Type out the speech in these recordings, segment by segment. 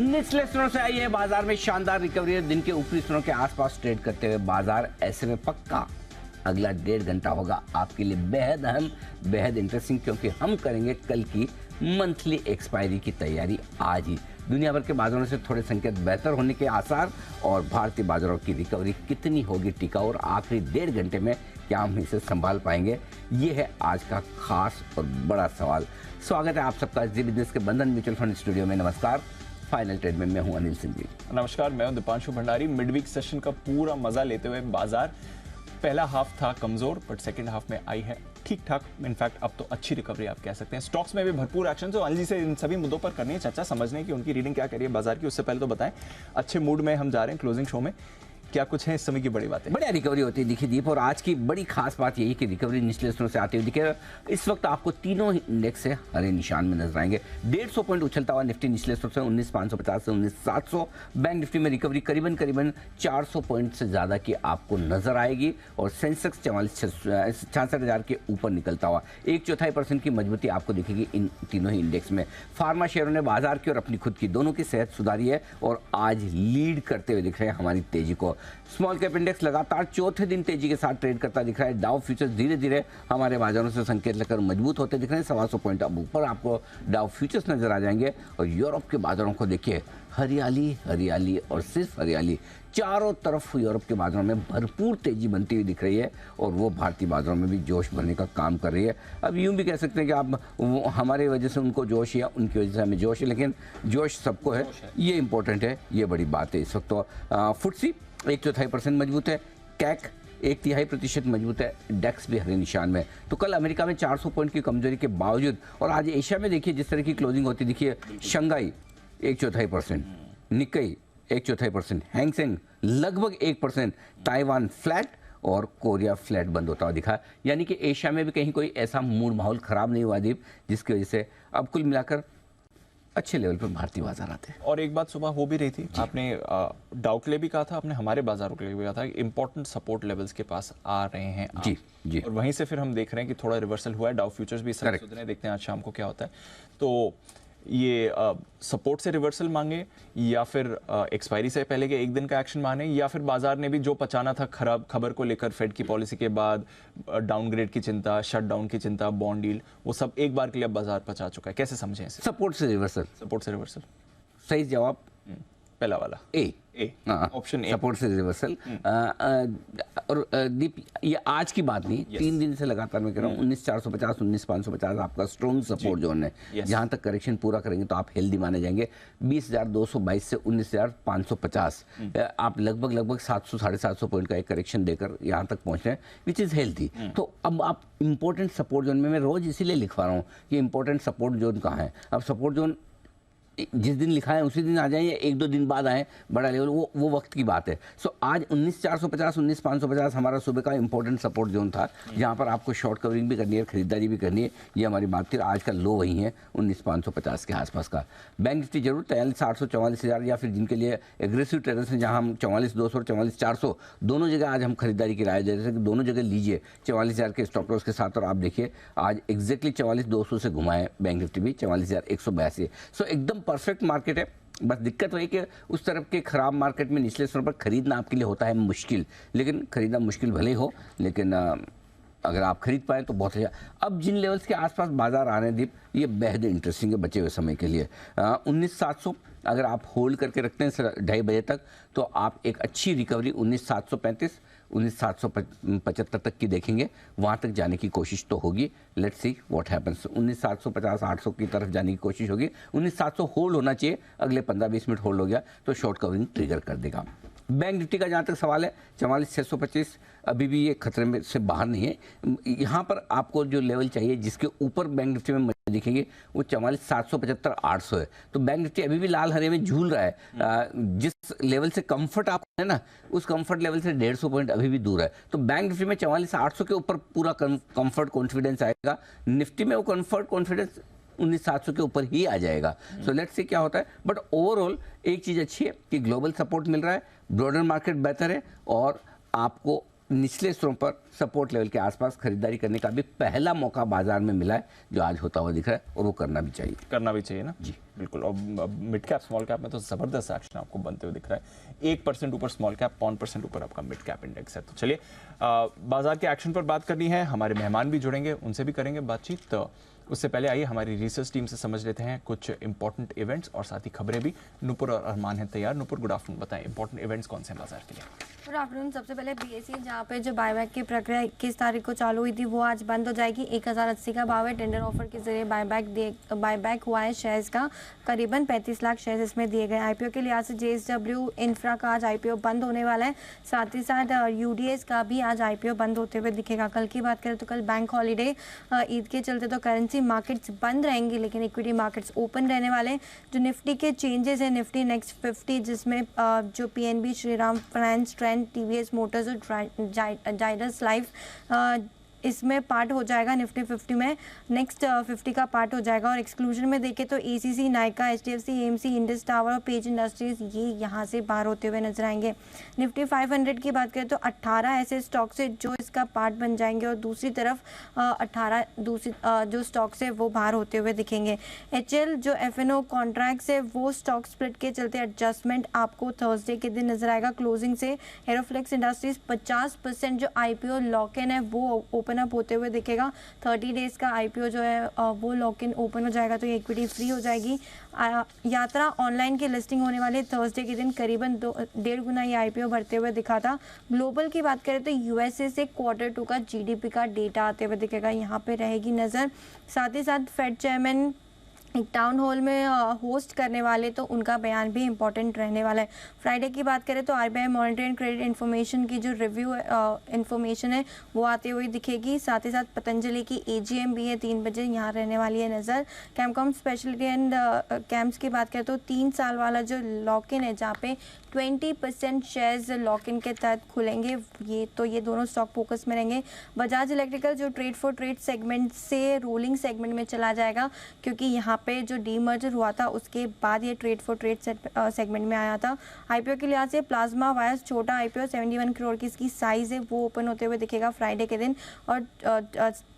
निचले स्तरों से आई है बाजार में शानदार रिकवरी है। दिन के ऊपरी स्तरों के आसपास ट्रेड करते हुए बाजार ऐसे में पक्का अगला 1.5 घंटा होगा आपके लिए बेहद अहम, बेहद इंटरेस्टिंग, क्योंकि हम करेंगे कल की मंथली एक्सपायरी की तैयारी आज ही। दुनिया भर के बाजारों से थोड़े संकेत बेहतर होने के आसार और भारतीय बाजारों की रिकवरी कितनी होगी टिकाऊ और आखिरी 1.5 घंटे में क्या हम इसे संभाल पाएंगे, ये है आज का खास और बड़ा सवाल। स्वागत है आप सबका जी बिजनेस के बंधन म्यूचुअल फंड स्टूडियो में। नमस्कार, फाइनल ट्रेड में मैं हूं अनिल सिंह जी। नमस्कार, मैं हूं दीपांशु भंडारी। मिडवीक सेशन का पूरा मजा लेते हुए बाजार पहला हाफ था कमजोर, बट सेकंड हाफ में आई है ठीक ठाक। इनफैक्ट अब तो अच्छी रिकवरी आप कह सकते हैं। स्टॉक्स में भी भरपूर एक्शन। तो अनिल जी से इन सभी मुद्दों पर करनी है चर्चा, समझने की उनकी रीडिंग क्या कह रही है बाजार की। उससे पहले तो बताएं, अच्छे मूड में हम जा रहे हैं क्लोजिंग शो में, क्या कुछ है इस समय की बड़ी बातें? बढ़िया रिकवरी होती है देखिए दीप, और आज की बड़ी खास बात यही कि रिकवरी निचले स्तरों से आती हुई दिखे। इस वक्त आपको तीनों इंडेक्स से हरे निशान में नजर आएंगे। 150 पॉइंट उछलता हुआ निफ्टी निचले स्तरों से 19,550 से 19,700। बैंक निफ्टी में रिकवरी करीबन 400 पॉइंट से ज्यादा की आपको नजर आएगी और सेंसेक्स 66,000 के ऊपर निकलता हुआ 1/4% की मजबूती आपको दिखेगी इन तीनों ही इंडेक्स में। फार्मा शेयरों ने बाजार की और अपनी खुद की दोनों की सेहत सुधारी है और आज लीड करते हुए दिख रहे हैं हमारी तेजी को। स्मॉल कैप इंडेक्स लगातार चौथे दिन तेजी के साथ ट्रेड करता दिख रहा है। डाउ फ्यूचर्स धीरे धीरे हमारे बाजारों से संकेत लेकर मजबूत होते दिख रहे हैं। 125 पॉइंट अब ऊपर आपको डाउ फ्यूचर्स नजर आ जाएंगे। और यूरोप के बाजारों को देखिए, हरियाली हरियाली और सिर्फ हरियाली। चारों तरफ यूरोप के बाजारों में भरपूर तेजी बनती हुई दिख रही है और वो भारतीय बाजारों में भी जोश भरने का काम कर रही है। अब यूं भी कह सकते हैं कि आप हमारे वजह से उनको जोश या उनकी वजह से हमें जोश है, लेकिन जोश सबको है, ये इंपॉर्टेंट है, ये बड़ी बात है। इस वक्त तो फुट्सी 1/4% मजबूत है, कैक 1/3% मजबूत है, डेक्स भी हरे निशान में। तो कल अमेरिका में 400 पॉइंट की कमजोरी के बावजूद, और आज एशिया में देखिए जिस तरह की क्लोजिंग होती दिखिए, शंघाई 1/4%, निक्कई 1/4%, हैंगसेंग लगभग 1%, ताइवान फ्लैट और कोरिया फ्लैट बंद होता हुआ दिखा। यानी कि एशिया में भी कहीं कोई ऐसा मूड माहौल खराब नहीं हुआ दीप, जिसकी वजह से अब कुल मिलाकर अच्छे लेवल पर भारतीय बाजार आते हैं। और एक बात सुबह हो भी रही थी, आपने डाउ के लिए भी कहा था, आपने हमारे बाजारों के लिए भी कहा था, इंपॉर्टेंट सपोर्ट लेवल्स के पास आ रहे हैं आप। जी। और वहीं से फिर हम देख रहे हैं कि थोड़ा रिवर्सल हुआ है। डाउ फ्यूचर्स भी सुधरे, देखते हैं आज शाम को क्या होता है। तो ये सपोर्ट से रिवर्सल मांगे या फिर एक्सपायरी से पहले के एक दिन का एक्शन माने, या फिर बाजार ने भी जो पचाना था खराब खबर को लेकर फेड की पॉलिसी के बाद, डाउनग्रेड की चिंता, शटडाउन की चिंता, बॉन्ड डील, वो सब एक बार के लिए अब बाजार पचा चुका है। कैसे समझें इसे? सपोर्ट से रिवर्सल। सपोर्ट से रिवर्सल, सही जवाब पहला वाला ए। ऑप्शन ए, सपोर्ट से रिवर्सल। और दीप, ये आज की बात नहीं, 3 दिन से लगातार मैं कह रहा हूँ 19,450 19,550 आपका स्ट्रॉन्ग सपोर्ट जोन है। जहां तक करेक्शन पूरा करेंगे तो आप हेल्दी माने जाएंगे। 20,222 से 19,550 आप लगभग 700 750 पॉइंट का एक करेक्शन देकर यहाँ तक पहुंच रहे हैं, विच इज हेल्दी। तो अब आप इंपॉर्टेंट सपोर्ट जोन में, मैं रोज इसीलिए लिखवा रहा हूँ कि इंपॉर्टेंट सपोर्ट जोन कहाँ है। अब सपोर्ट जोन जिस दिन लिखा है उसी दिन आ जाए या 1-2 दिन बाद आए, बड़ा लेवल वो वक्त की बात है। सो आज 19,450 19,550 हमारा सुबह का इंपॉर्टेंट सपोर्ट जोन था, जहां पर आपको शॉर्ट कवरिंग भी करनी है, खरीदारी भी करनी है। ये हमारी बात थी। आज का लो वही है 19,550 के आसपास का। बैंक निफ्टी जरूर 43,800 44,000, या फिर जिनके लिए एग्रेसिव ट्रेडर्स हैं, जहां हम 44,200 और 44,400 दोनों जगह आज हम खरीदारी की राय दे रहे थे कि दोनों जगह लीजिए 44,000 के स्टॉप लॉस के साथ। और आप देखिए आज एग्जैक्टली 44,200 से घुमाए बैंक निफ्टी भी 44,182। सो एकदम परफेक्ट मार्केट है। बस दिक्कत वही कि उस तरफ के खराब मार्केट में निचले स्तर पर खरीदना आपके लिए होता है मुश्किल, लेकिन खरीदना मुश्किल भले ही हो, लेकिन अगर आप खरीद पाए तो बहुत अच्छा। अब जिन लेवल्स के आसपास बाजार आ रहे हैं दीप, ये बेहद इंटरेस्टिंग है बचे हुए समय के लिए। 19,700 अगर आप होल्ड करके रखते हैं 2:30 बजे तक, तो आप एक अच्छी रिकवरी 19,735 19,775 तक की देखेंगे। वहां तक जाने की कोशिश तो होगी। Let's see what happens. 19,750 800 की तरफ जाने की कोशिश होगी। 19,700 होल्ड होना चाहिए। अगले 15-20 मिनट होल्ड हो गया तो शॉर्ट कवरिंग ट्रिगर कर देगा। बैंक निफ्टी का जहाँ तक सवाल है 44,625 अभी भी ये खतरे में से बाहर नहीं है। यहाँ पर आपको जो लेवल चाहिए जिसके ऊपर बैंक निफ्टी में दिखेंगे वो 44,775 800 है। तो बैंक निफ्टी अभी भी लाल हरे में झूल रहा है। जिस लेवल से कंफर्ट आपको है ना, उस कंफर्ट लेवल से 150 पॉइंट अभी भी दूर है। तो बैंक निफ्टी में 44,800 के ऊपर पूरा कंफर्ट कॉन्फिडेंस आएगा। निफ्टी में वो कंफर्ट कॉन्फिडेंस 19,700 के ऊपर ही आ जाएगा। सो लेट्स सी क्या होता है। बट ओवरऑल एक चीज अच्छी है कि ग्लोबल सपोर्ट मिल रहा है, ब्रॉडर मार्केट बेहतर है और आपको निचले स्तरों पर सपोर्ट लेवल के आसपास खरीदारी करने का भी पहला मौका बाजार में मिला है, जो आज होता हुआ दिख रहा है, और वो करना भी चाहिए ना जी। बिल्कुल। और मिड कैप स्मॉल कैप में तो जबरदस्त एक्शन आपको बनते हुए दिख रहा है। 1% ऊपर स्मॉल कैप, 1% ऊपर आपका मिड कैप इंडेक्स है। तो चलिए बाजार के एक्शन पर बात करनी है, हमारे मेहमान भी जुड़ेंगे, उनसे भी करेंगे बातचीत। तो उससे पहले आइए हमारी रिसर्च टीम से समझ लेते हैं कुछ इंपॉर्टेंट इवेंट्स और साथ ही खबरें भी। नुपुर और अरमान है तैयार। नुपुर, गुड आफ्टरनून, बताएं इंपॉर्टेंट इवेंट्स कौन से हैं बाजार के लिए? Good afternoon. सबसे पहले बीएसई, जहाँ पे जो बायबैक की प्रक्रिया 21 तारीख को चालू हुई थी, वो आज बंद हो जाएगी। 1080 का भाव है। टेंडर ऑफर के जरिए बायबैक हुआ है शेयर्स का, करीबन 35 लाख शेयर्स इसमें दिए गए। आईपीओ के लिहाज से जेएसडब्ल्यू इंफ्रा का आज आईपीओ बंद होने वाला है। साथ ही साथ यूडीएस का भी आज आईपीओ बंद होते हुए दिखेगा। कल की बात करें तो कल बैंक हॉलीडे, ईद के चलते तो करेंसी मार्केट्स बंद रहेंगी, लेकिन इक्विटी मार्केट्स ओपन रहने वाले हैं। जो निफ्टी के चेंजेस है, निफ्टी नेक्स्ट 50, जिसमें जो PNB, Shriram finance, trend, TVS Motors और जाइडस लाइफ इसमें पार्ट हो जाएगा। निफ्टी 50 में नेक्स्ट 50 का पार्ट हो जाएगा। और एक्सक्लूजन में देखें तो ACC, Nykaa, HDFC, AMC, Indus tower और पेज इंडस्ट्रीज ये यहाँ से बाहर होते हुए नजर आएंगे। निफ्टी 500 की बात करें तो 18 ऐसे स्टॉक्स है जो इसका पार्ट बन जाएंगे, और दूसरी तरफ 18 जो स्टॉक्स है वो बाहर होते हुए दिखेंगे। एचएल जो एफएनओ कॉन्ट्रैक्ट्स है, वो स्टॉक स्प्लिट के चलते एडजस्टमेंट आपको थर्सडे के दिन नजर आएगा क्लोजिंग से। एरोफ्लेक्स इंडस्ट्रीज 50% जो आईपीओ लॉक इन है वो ओपन अप होते हुए दिखेगा। 30 डेज का आईपीओ जो है वो लॉक इन ओपन हो जाएगा, तो ये इक्विटी फ्री हो जाएगी। यात्रा ऑनलाइन की लिस्टिंग होने वाली थर्सडे के दिन करीबन 1.5 गुना ये आईपीओ बढ़ते हुए दिखा था। ग्लोबल की बात करें तो यूएसए से Q2 का जीडीपी का डेटा आते हुए दिखेगा, यहाँ पे रहेगी नज़र। साथ ही साथ फेड चेयरमैन एक टाउन हॉल में होस्ट करने वाले, तो उनका बयान भी इंपॉर्टेंट रहने वाला है। फ्राइडे की बात करें तो RBI monetary and credit information की जो रिव्यू इन्फॉर्मेशन है वो आती हुई दिखेगी। साथ ही साथ पतंजलि की एजीएम भी है 3 बजे, यहाँ रहने वाली है नज़र। कैमकॉम स्पेशलिटी एंड कैम्प्स की बात करें तो 3 साल वाला जो लॉक इन है, जहाँ पे 20% शेयर्स लॉक इन के तहत खुलेंगे, ये दोनों स्टॉक फोकस में रहेंगे। बजाज इलेक्ट्रिकल जो ट्रेड फॉर ट्रेड सेगमेंट से रोलिंग सेगमेंट में चला जाएगा, क्योंकि यहाँ पे जो डीमर्जर हुआ था उसके बाद ये ट्रेड फॉर ट्रेड सेगमेंट में आया था। आईपीओ के लिहाज से प्लाज्मा वायर्स छोटा आईपीओ 71 करोड़ की इसकी साइज है, वो ओपन होते हुए दिखेगा फ्राइडे के दिन, और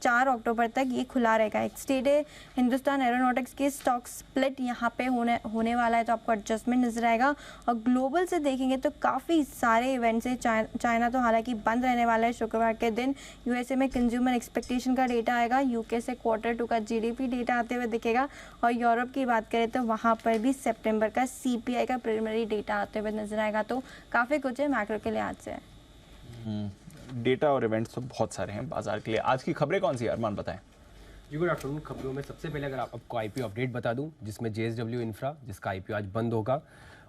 4 अक्टूबर तक ये खुला रहेगा। एक्सटेड है हिंदुस्तान एरोनॉटिक्स के स्टॉक स्प्लिट यहाँ पे होने वाला है, तो आपको एडजस्टमेंट नजर आएगा। और ग्लोबल से देखेंगे तो काफ़ी सारे इवेंट्स है। चाइना तो हालांकि बंद रहने वाला है शुक्रवार के दिन। यूएसए में कंज्यूमर एक्सपेक्टेशन का डेटा आएगा। यूके से Q2 का जीडीपी डेटा आते हुए दिखेगा। और यूरोप की बात करें तो वहाँ पर भी सितंबर का सीपीआई का प्रिलिमिनरी डेटा आते हुए नजर आएगा। तो काफ़ी कुछ है मैक्रो के लिहाज से। डेटा और इवेंट्स तो बहुत सारे हैं बाजार के लिए। आज की खबरें कौन सी है, अरमान बताएं? जी गुड आफ्टरनून। खबरों में सबसे पहले अगर आपको आईपीओ अपडेट बता दूं, जिसमें जेएसडब्ल्यू इंफ्रा, जिसका आईपीओ आज बंद होगा।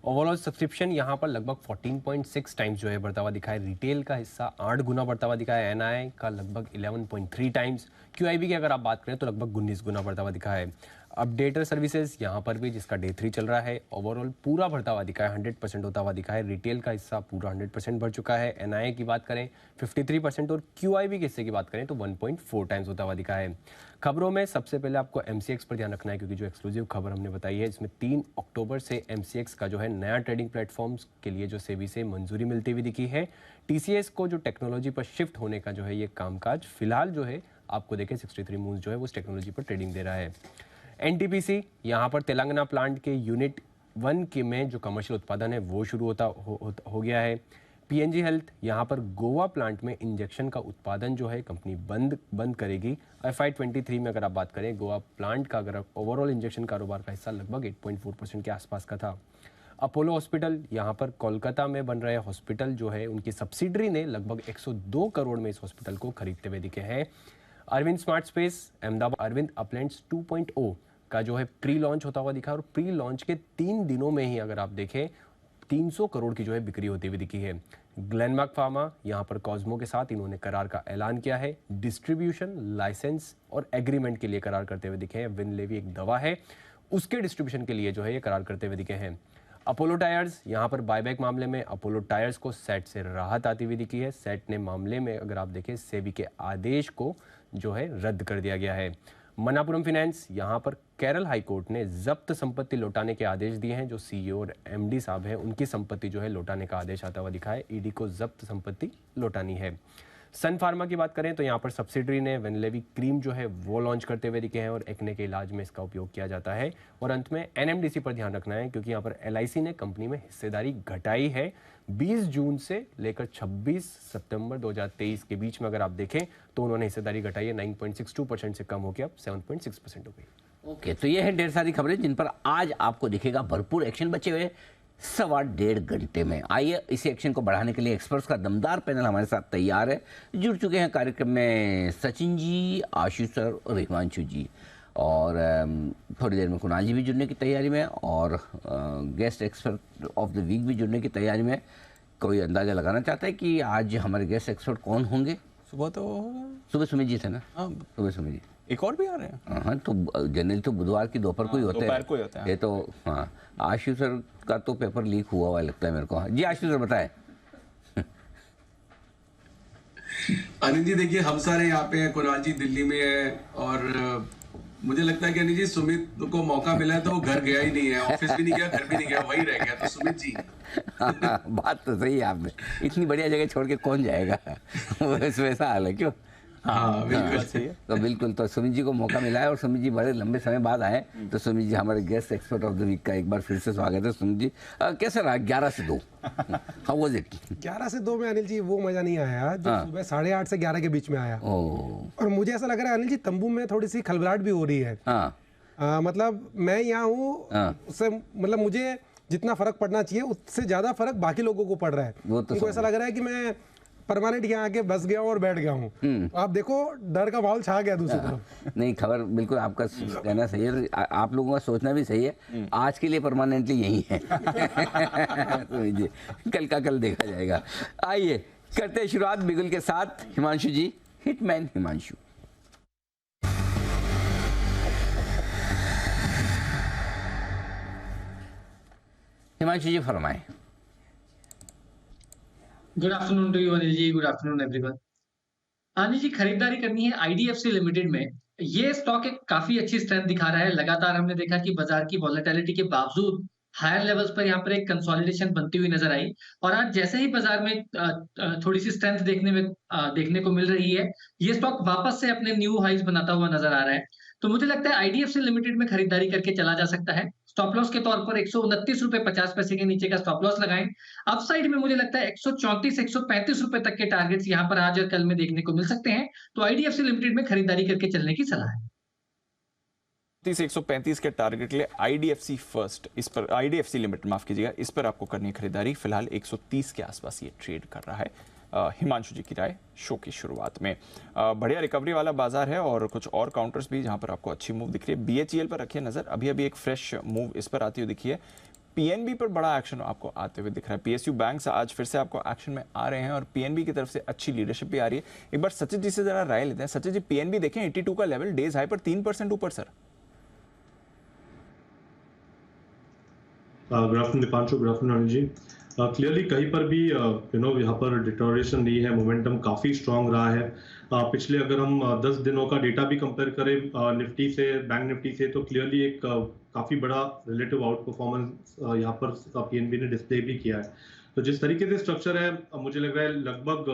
ओवरऑल सब्सक्रिप्शन यहाँ पर लगभग 14.6 टाइम्स जो है बढ़ता हुआ दिखा है। रिटेल का हिस्सा 8 गुना बढ़ता हुआ दिखा है। एनआई का लगभग 11.3 टाइम्स। क्यूआईबी की अगर आप बात करें तो लगभग 19 गुना बढ़ता हुआ दिखा है। अपडेटर सर्विसेज यहाँ पर भी, जिसका डे 3 चल रहा है, ओवरऑल पूरा बढ़ता हुआ दिखा है, 100% होता हुआ दिखा है। रिटेल का हिस्सा पूरा 100% बढ़ चुका है। एनआई की बात करें 53%, और क्यूआईबी के हिस्से की बात करें तो 1.4 टाइम्स होता हुआ दिखा है। खबरों में सबसे पहले आपको एमसीएक्स पर ध्यान रखना है, क्योंकि जो एक्सक्लूसिव खबर हमने बताई है, इसमें 3 अक्टूबर से एमसीएक्स का जो है नया ट्रेडिंग प्लेटफॉर्म्स के लिए जो सेबी से मंजूरी मिलती हुई दिखी है। टीसीएस को जो टेक्नोलॉजी पर शिफ्ट होने का जो है ये कामकाज फिलहाल जो है आपको देखें 63 मूव्स जो है वो टेक्नोलॉजी पर ट्रेडिंग दे रहा है। एनटीपीसी यहाँ पर तेलंगाना प्लांट के यूनिट 1 के में जो कमर्शियल उत्पादन है वो शुरू हो गया है। पीएनजी हेल्थ यहाँ पर गोवा प्लांट में इंजेक्शन का उत्पादन जो है कंपनी बंद करेगी। FY23 में अगर आप बात करें गोवा प्लांट का, अगर ओवरऑल इंजेक्शन कारोबार का हिस्सा लगभग 8.4% के आसपास का था। अपोलो हॉस्पिटल यहाँ पर कोलकाता में बन रहे हॉस्पिटल जो है उनकी सब्सिडरी ने लगभग 102 करोड़ में इस हॉस्पिटल को खरीदते हुए दिखे हैं। Arvind smart space Ahmedabad, Arvind uplands 2.0 का जो है प्री लॉन्च होता हुआ दिखा, और प्री लॉन्च के 3 दिनों में ही अगर आप देखें 300 करोड़ की जो है बिक्री होती हुई दिखी है। ग्लेनमार्क फार्मा यहाँ पर कॉस्मो के साथ इन्होंने करार का ऐलान किया है। डिस्ट्रीब्यूशन लाइसेंस और एग्रीमेंट के लिए करार करते हुए दिखे हैं। विनलेवी एक दवा है, उसके डिस्ट्रीब्यूशन के लिए जो है ये करार करते हुए दिखे हैं। अपोलो टायर्स यहाँ पर बायबैक मामले में अपोलो टायर्स को सेट से राहत आती हुई दिखी है। सेट ने मामले में अगर आप देखें सेबी के आदेश को जो है रद्द कर दिया गया है। मनापुरम फाइनेंस यहाँ पर केरल हाई कोर्ट ने जब्त संपत्ति लौटाने के आदेश दिए हैं। जो सीईओ और एमडी साहब हैं उनकी संपत्ति जो है लौटाने का आदेश आता हुआ दिखा है। ईडी को जब्त संपत्ति लौटानी है। सन फार्मा की बात करें तो यहाँ पर सब्सिडरी ने वेनलेवी क्रीम जो है वो लॉन्च करते हुए दिखे हैं और एक्ने के इलाज में इसका उपयोग किया जाता है। और अंत में एनएमडीसी पर ध्यान रखना है क्योंकि यहाँ पर एलआईसी ने कंपनी में हिस्सेदारी घटाई है। 20 जून से लेकर 26 सितंबर 2023 के बीच में अगर आप देखें तो उन्होंने हिस्सेदारी घटाई है 9.62% से कम होकर अब 7.6% हो गई। ओके, तो ये है ढेर सारी खबरें जिन पर आज आपको दिखेगा भरपूर एक्शन। बचे हुए 1.25 घंटे में आइए इसी एक्शन को बढ़ाने के लिए एक्सपर्ट्स का दमदार पैनल हमारे साथ तैयार है। जुड़ चुके हैं कार्यक्रम में सचिन जी, आशीष सर और हिमांशु जी, और थोड़ी देर में कुणाल जी भी जुड़ने की तैयारी में, और guest expert of the week भी जुड़ने की तैयारी में। कोई अंदाजा लगाना चाहता है कि आज हमारे गेस्ट एक्सपर्ट कौन होंगे? सुबह तो होगा, सुबह सुमित जी थे ना? हाँ, सुबह सुमित जी। एक और भी आ रहे हैं। हाँ, तो जनरली तो बुधवार की दोपहर को ही होते दोपहर को ही होते हैं हैं। ये तो। हाँ, आशीष सर का तो पेपर लीक हुआ हुआ लगता है मेरे को। जी आशीष सर बताएं। अनिल जी देखिए, हम सारे यहाँ पे हैं, कुणाल जी दिल्ली में है, और मुझे लगता है कि अनिल जी सुमित को मौका मिला है तो वो घर गया ही नहीं है, ऑफिस भी नहीं गया, घर भी नहीं गया, वही रह गया। तो सुमित जी बात तो सही है आपने, इतनी बढ़िया जगह छोड़ के कौन जाएगा? वैसा हाल है क्यों? हाँ बिल्कुल सही है। तो बिल्कुल, तो सुमित जी को मौका मिला है और सुमित जी बड़े लंबे समय बाद आए। तो सुमित जी हमारे guest expert of the week का एक बार फिर से स्वागत है। सुमित जी कैसा रहा 11 से 2? How was it? 11 से 2 में अनिल जी वो मजा नहीं आया जो सुबह 8:30 से 11 के बीच में आया। और मुझे ऐसा लग रहा है अनिल जी तंबू में थोड़ी सी खलबलाहट भी हो रही है। मतलब मैं यहाँ हूँ, उससे मतलब मुझे जितना फर्क पड़ना चाहिए उससे ज्यादा फर्क बाकी लोगों को पड़ रहा है। उनको ऐसा लग रहा है कि मैं परमानेंट यहाँ आके बस गया हूँ और बैठ गया हूँ। आप देखो डर का माहौल छा गया दूसरी तरफ। नहीं, खबर बिल्कुल आपका कहना सही है, आप लोगों का सोचना भी सही है। आज के लिए परमानेंटली यही है। कल का कल देखा जाएगा। आइए करते हैं शुरुआत बिगुल के साथ। हिमांशु जी, हिटमैन हिमांशु। हिमांशु जी फरमाएं। Good afternoon to you Anil ji, good afternoon everyone. Anil ji, खरीदारी करनी है आईडीएफसी लिमिटेड में। ये स्टॉक एक काफी अच्छी स्ट्रेंथ दिखा रहा है। लगातार हमने देखा कि बाजार की वॉलेटिलिटी के बावजूद हायर लेवल्स पर यहाँ पर एक कंसोलिडेशन बनती हुई नजर आई, और आज जैसे ही बाजार में थोड़ी सी स्ट्रेंथ देखने को मिल रही है, ये स्टॉक वापस से अपने न्यू हाइज बनाता हुआ नजर आ रहा है। तो मुझे लगता है आईडीएफसी लिमिटेड में खरीदारी करके चला जा सकता है। स्टॉप लॉस के तौर पर 129 रुपए 50 पैसे के नीचे का स्टॉप लॉस लगाएं। अपसाइड में मुझे लगता है 134 135 रुपए तक के टारगेट्स यहाँ पर आज और कल में देखने को मिल सकते हैं। तो आईडीएफसी लिमिटेड में खरीदारी करके चलने की सलाह है। 135 के टारगेट ले आईडीएफसी फर्स्ट, इस पर आईडीएफसी लिमिटेड माफ कीजिएगा, इस पर आपको करनी है खरीदारी। फिलहाल 130 के आसपास ये ट्रेड कर रहा है। हिमांशु जी की राय शो की शुरुआत में। बढ़िया रिकवरी वाला बाजार है और कुछ और काउंटर्स भी जहां पर आपको अच्छी मूव दिख रही है। बीएचईएल पर रखिए नजर, अभी अभी एक फ्रेश मूव इस पर आती हुई दिखी है। पीएनबी पर बड़ा एक्शन आपको आते हुए दिख रहा है। पीएसयू बैंक्स आज फिर से आपको एक्शन में आ रहे हैं और पीएनबी की तरफ से अच्छी लीडरशिप भी आ रही है। एक बार सचिन जी से जरा राय लेते हैं। सचिन जी, पीएनबी देखें 82 का लेवल, डेज हाई पर 3% ऊपर sir. Good afternoon Deepanshu, good afternoon Anil ji. Clearly कहीं पर भी यहाँ पर डिटोरेशन नहीं है, मोमेंटम काफ़ी स्ट्रांग रहा है। पिछले अगर हम 10 दिनों का डेटा भी कंपेयर करें निफ्टी से, बैंक निफ्टी से, तो क्लियरली एक काफ़ी बड़ा रिलेटिव आउट परफॉर्मेंस यहाँ पर पीएनबी ने डिस्प्ले भी किया है। तो जिस तरीके से स्ट्रक्चर है, मुझे लग रहा है लगभग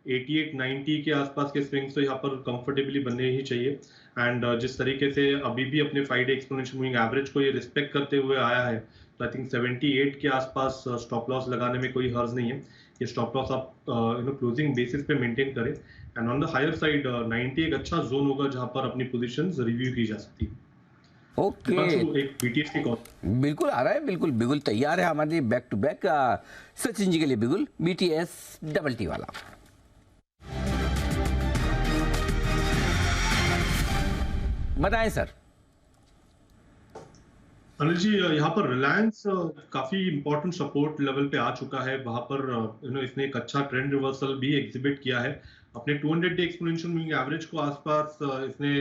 88-90 के आसपास के स्विंग्स तो यहाँ पर कंफर्टेबली बनने ही चाहिए। एंड जिस तरीके से अभी भी अपने 5 डे एक्सपोनेंशियल मूविंग एवरेज को ये रिस्पेक्ट करते हुए आया है, तो आई थिंक 78 के आसपास स्टॉप लॉस लगाने में कोई हर्ज नहीं है। ये स्टॉप लॉस आप क्लोजिंग बेसिस पे मेंटेन करें, and on the higher side 90 एक अच्छा जोन होगा जहां पर अपनी पोजीशंस रिव्यू की जा सकती है। ओके, एक बीटीएस की कॉल बिल्कुल आ रहा है, बिल्कुल बिगुल तैयार है हमारे back to back. Sachin ji के लिए बिगुल बीटीएस डबल टी वाला। बताएं सर। अनिल जी, यहाँ पर रिलायंस काफी इंपॉर्टेंट सपोर्ट लेवल पे आ चुका है। वहां पर इसने एक अच्छा ट्रेंड रिवर्सल भी एग्जिबिट किया है। अपने 200 डे एक्सपोनेंशियल मूविंग एवरेज को आसपास इसने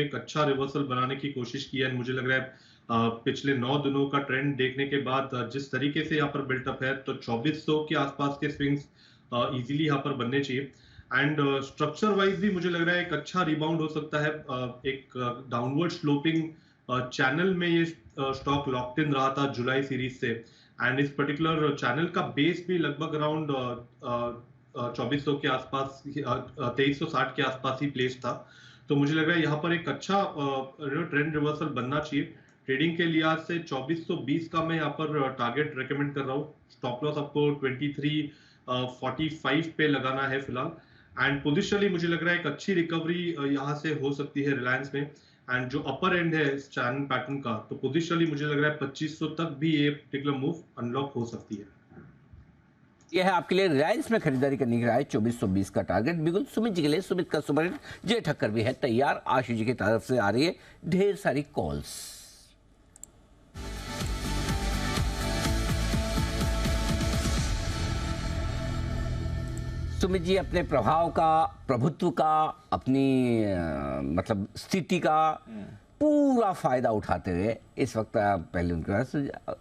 एक अच्छा रिवर्सल बनाने की कोशिश की है। मुझे लग रहा है पिछले 9 दिनों का ट्रेंड देखने के बाद जिस तरीके से यहाँ पर बिल्टअप है, तो 2400 के आसपास के स्विंग्स इजीली यहाँ पर बनने चाहिए। एंड स्ट्रक्चर वाइज भी मुझे लग रहा है एक अच्छा रिबाउंड हो सकता है। एक डाउनवर्ड स्लोपिंग चैनल में ये स्टॉक लॉक्ड इन रहा था जुलाई सीरीज से, एंड इस पर्टिकुलर चैनल का बेस भी लगभग अराउंड 2400 के आसपास, 2360 के आसपास ही प्लेस था। तो मुझे लग रहा है यहाँ पर एक अच्छा ट्रेंड रिवर्सल बनना चाहिए। ट्रेडिंग के लिहाज से 2420 का मैं यहाँ पर टारगेट रेकमेंड कर रहा हूँ। स्टॉप लॉस आपको 2345 पे लगाना है फिलहाल, एंड पोजिशनली मुझे लग रहा है एक अच्छी रिकवरी यहाँ से हो सकती है रिलायंस में, एंड जो अपर एंड है इस चैनल पैटर्न का, तो पोजिशनली मुझे लग रहा है 2500 तक भी ये पर्टिकुलर मूव अनलॉक हो सकती है। यह है आपके लिए रिलायंस में खरीदारी करने की राय, 2420 का टारगेट बिल्कुल सुमित जी के लिए। सुमित का सुपर हिट जय ठक्कर भी है तैयार, आशु जी की तरफ से आ रही है ढेर सारी कॉल्स। सुमित जी अपने प्रभाव का, प्रभुत्व का, अपनी मतलब स्थिति का पूरा फायदा उठाते हुए इस वक्त पहले उनके पास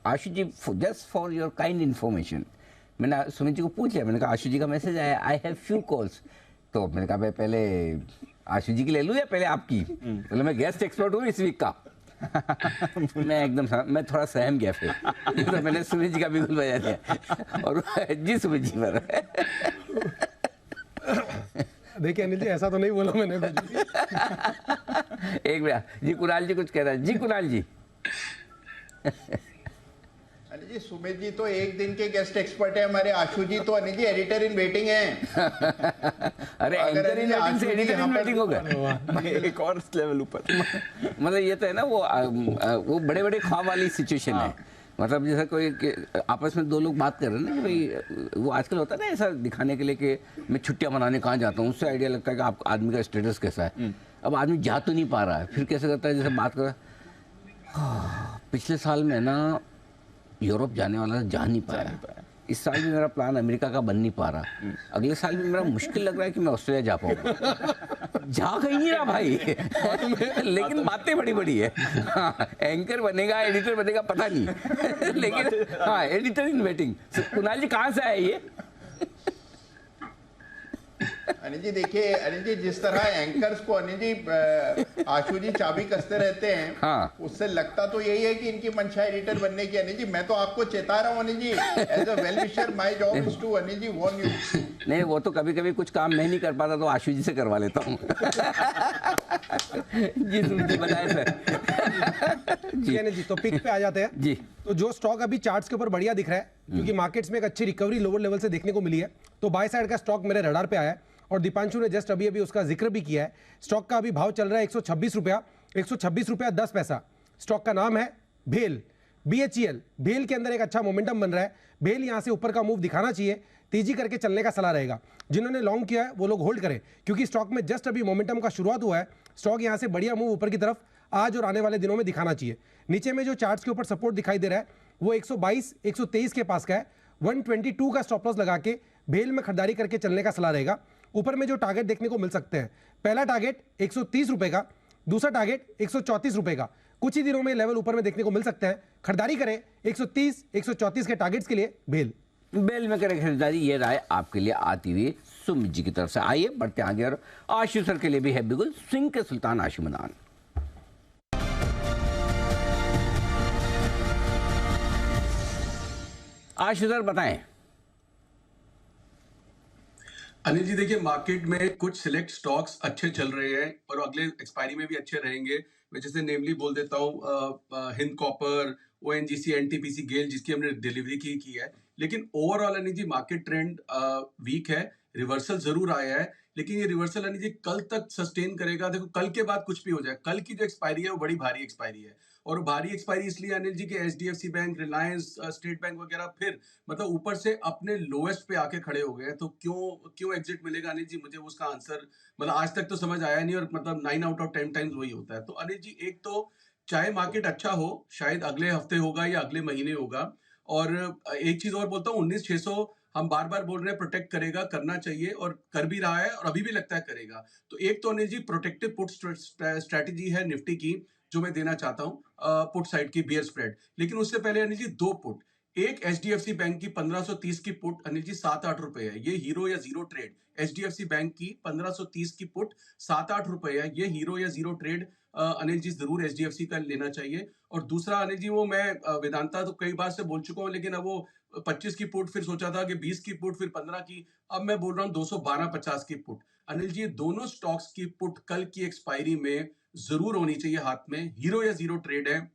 Ashu ji, just for your kind information, मैंने सुमित जी को पूछ लिया, मैंने कहा आशु जी का मैसेज आया, आई हैव फ्यू कॉल्स, तो मैंने कहा भाई पहले आशु जी की ले लूँ या पहले आपकी, चलो मैं गेस्ट एक्सपर्ट हूँ इस वीक का। मैं एकदम मैं थोड़ा सहम गया फिर तो मैंने सुमित जी का बिल्कुल बजा दिया और जी सुमित जी पर देखिए अनिल जी ऐसा तो नहीं बोला मैंने कुछ भी। एक मिनट जी, कुणाल जी कुछ कह रहा है जी। कुणाल जी अनिल जी, सुमित जी तो एक दिन के गेस्ट एक्सपर्ट है हमारे, आशु जी तो Anil ji editor in waiting है। अरे एडिटर इन वेटिंग से एडिटर इन वेटिंग हो गया, एक और लेवल ऊपर। मतलब ये तो है ना वो बड़े बड़े ख्वाब वाली सिचुएशन है। मतलब जैसा कोई आपस में दो लोग बात कर रहे हैं ना कि भाई वो आजकल होता है ना ऐसा दिखाने के लिए कि मैं छुट्टियां मनाने कहाँ जाता हूँ, उससे आइडिया लगता है कि आप आदमी का स्टेटस कैसा है। अब आदमी जा तो नहीं पा रहा है, फिर कैसे करता है, जैसे बात कर पिछले साल में ना यूरोप जाने वाला जा नहीं पाया, इस साल भी मेरा प्लान अमेरिका का बन नहीं पा रहा, अगले साल भी मेरा मुश्किल लग रहा है कि मैं ऑस्ट्रेलिया जा पाऊंगा। जा कहीं नहीं रहा भाई लेकिन बातें बड़ी बड़ी है। हाँ, एंकर बनेगा, एडिटर बनेगा पता नहीं लेकिन हाँ एडिटर इन वेटिंग। कुणाल जी कहाँ से आए ये? अनिल जी देखिए, अनिल जी जिस तरह एंकर्स को अनिल जी आशु जी चाबी कसते रहते हैं, हाँ। उससे लगता तो यही है कि इनकी मंशा एडिटर बनने की। अनिल जी मैं तो आपको चेता रहा हूँ Anil ji, as a well wisher my job is to Anil ji warn you. नहीं वो तो कभी कभी कुछ काम मैं नहीं कर पाता तो आशु जी से करवा लेता हूँ। जी सुमित जी बताए सर। जी अनिल जी तो पिक पे आ जाते हैं जी। तो जो स्टॉक अभी चार्ट्स के ऊपर बढ़िया दिख रहा है क्योंकि मार्केट्स में एक अच्छी रिकवरी लोअर लेवल से देखने को मिली है, तो बाय साइड का स्टॉक मेरे रडार पे आया है और दीपांशु ने जस्ट अभी उसका जिक्र भी किया है। स्टॉक का अभी भाव चल रहा है 126 रुपया, 126 रुपया 10 पैसा। स्टॉक का नाम है भेल, BHEL। भेल के अंदर एक अच्छा मोमेंटम बन रहा है, भेल यहां से ऊपर का मूव दिखाना चाहिए, तेजी करके चलने का सलाह रहेगा। जिन्होंने लॉन्ग किया है वो लोग होल्ड करें क्योंकि स्टॉक में जस्ट अभी मोमेंटम का शुरुआत हुआ है। स्टॉक यहां से बढ़िया मूव ऊपर की तरफ आज और आने वाले दिनों में दिखाना चाहिए। नीचे में जो चार्ट्स के ऊपर सपोर्ट दिखाई दे रहा है वो 122 123 के पास का है। 122 का स्टॉप लॉस लगा के भेल में खरीदारी करके चलने का सलाह रहेगा। ऊपर में जो टारगेट देखने को मिल सकते हैं, पहला टारगेट 130 रुपए का, दूसरा टारगेट 134 रुपए का। कुछ ही दिनों में लेवल ऊपर में देखने को मिल सकते हैं। खरीदारी करें 130 134 के टारगेट्स के लिए भेल में करें खरीदारी। ये राय आपके लिए आती हुई सुमित जी की तरफ से। आइए बढ़ते आगे और आशु सर के लिए भी है बिल्कुल सिंह के सुल्तान आशु मदान। आशु सर बताएं। अनिल जी देखिए, मार्केट में कुछ सिलेक्ट स्टॉक्स अच्छे चल रहे हैं और अगले एक्सपायरी में भी अच्छे रहेंगे। मैं जैसे नेमली बोल देता हूँ हिंद कॉपर, ONGC, NTPC, गेल, जिसकी हमने डिलीवरी की है। लेकिन overall Anil ji market trend week है, रिवर्सल जरूर आया है, लेकिन ये रिवर्सल अनिल जी कल तक सस्टेन करेगा। देखो कल के बाद कुछ भी हो जाए, कल की जो एक्सपायरी है वो बड़ी भारी एक्सपायरी है, और भारी एक्सपायरी इसलिए अनिल जी कि HDFC bank, Reliance, state bank वगैरह फिर मतलब ऊपर से अपने लोएस्ट पे आके खड़े हो गए हैं। तो क्यों एग्जिट मिलेगा अनिल जी, मुझे उसका आंसर मतलब आज तक तो समझ आया नहीं, और मतलब 9 आउट ऑफ 10 टाइम्स वही होता है। तो अनिल जी एक तो चाहे मार्केट अच्छा हो, शायद अगले हफ्ते होगा या अगले महीने होगा, और एक चीज और बोलता हूँ, 19,600 हम बार बार बोल रहे हैं प्रोटेक्ट करेगा, करना चाहिए और कर भी रहा है, और अभी भी लगता है करेगा। तो एक तो Anil ji protective put strategy है निफ्टी की जो मैं देना चाहता हूँ, पुट साइड की बियर स्प्रेड। लेकिन उससे पहले अनिल जी दो पुट, एक HDFC बैंक की 1530 की पुट अनिल जी 7-8 रुपए है, ये हीरो या जीरो ट्रेड। HDFC बैंक की 1530 की पुट 7-8 रुपए है, ये हीरो या जीरो ट्रेड अनिल जी जरूर HDFC का लेना चाहिए। और दूसरा अनिल जी, वो मैं वेदांता तो कई बार से बोल चुका हूँ, लेकिन अब वो 25 की पुट, फिर सोचा था कि 20 की पुट, फिर 15 की, अब मैं बोल रहा हूँ 212.50 की पुट। अनिल जी, दोनों स्टॉक्स की पुट कल की एक्सपायरी में जरूर होनी चाहिए हाथ में। हीरो या जीरो ट्रेड है,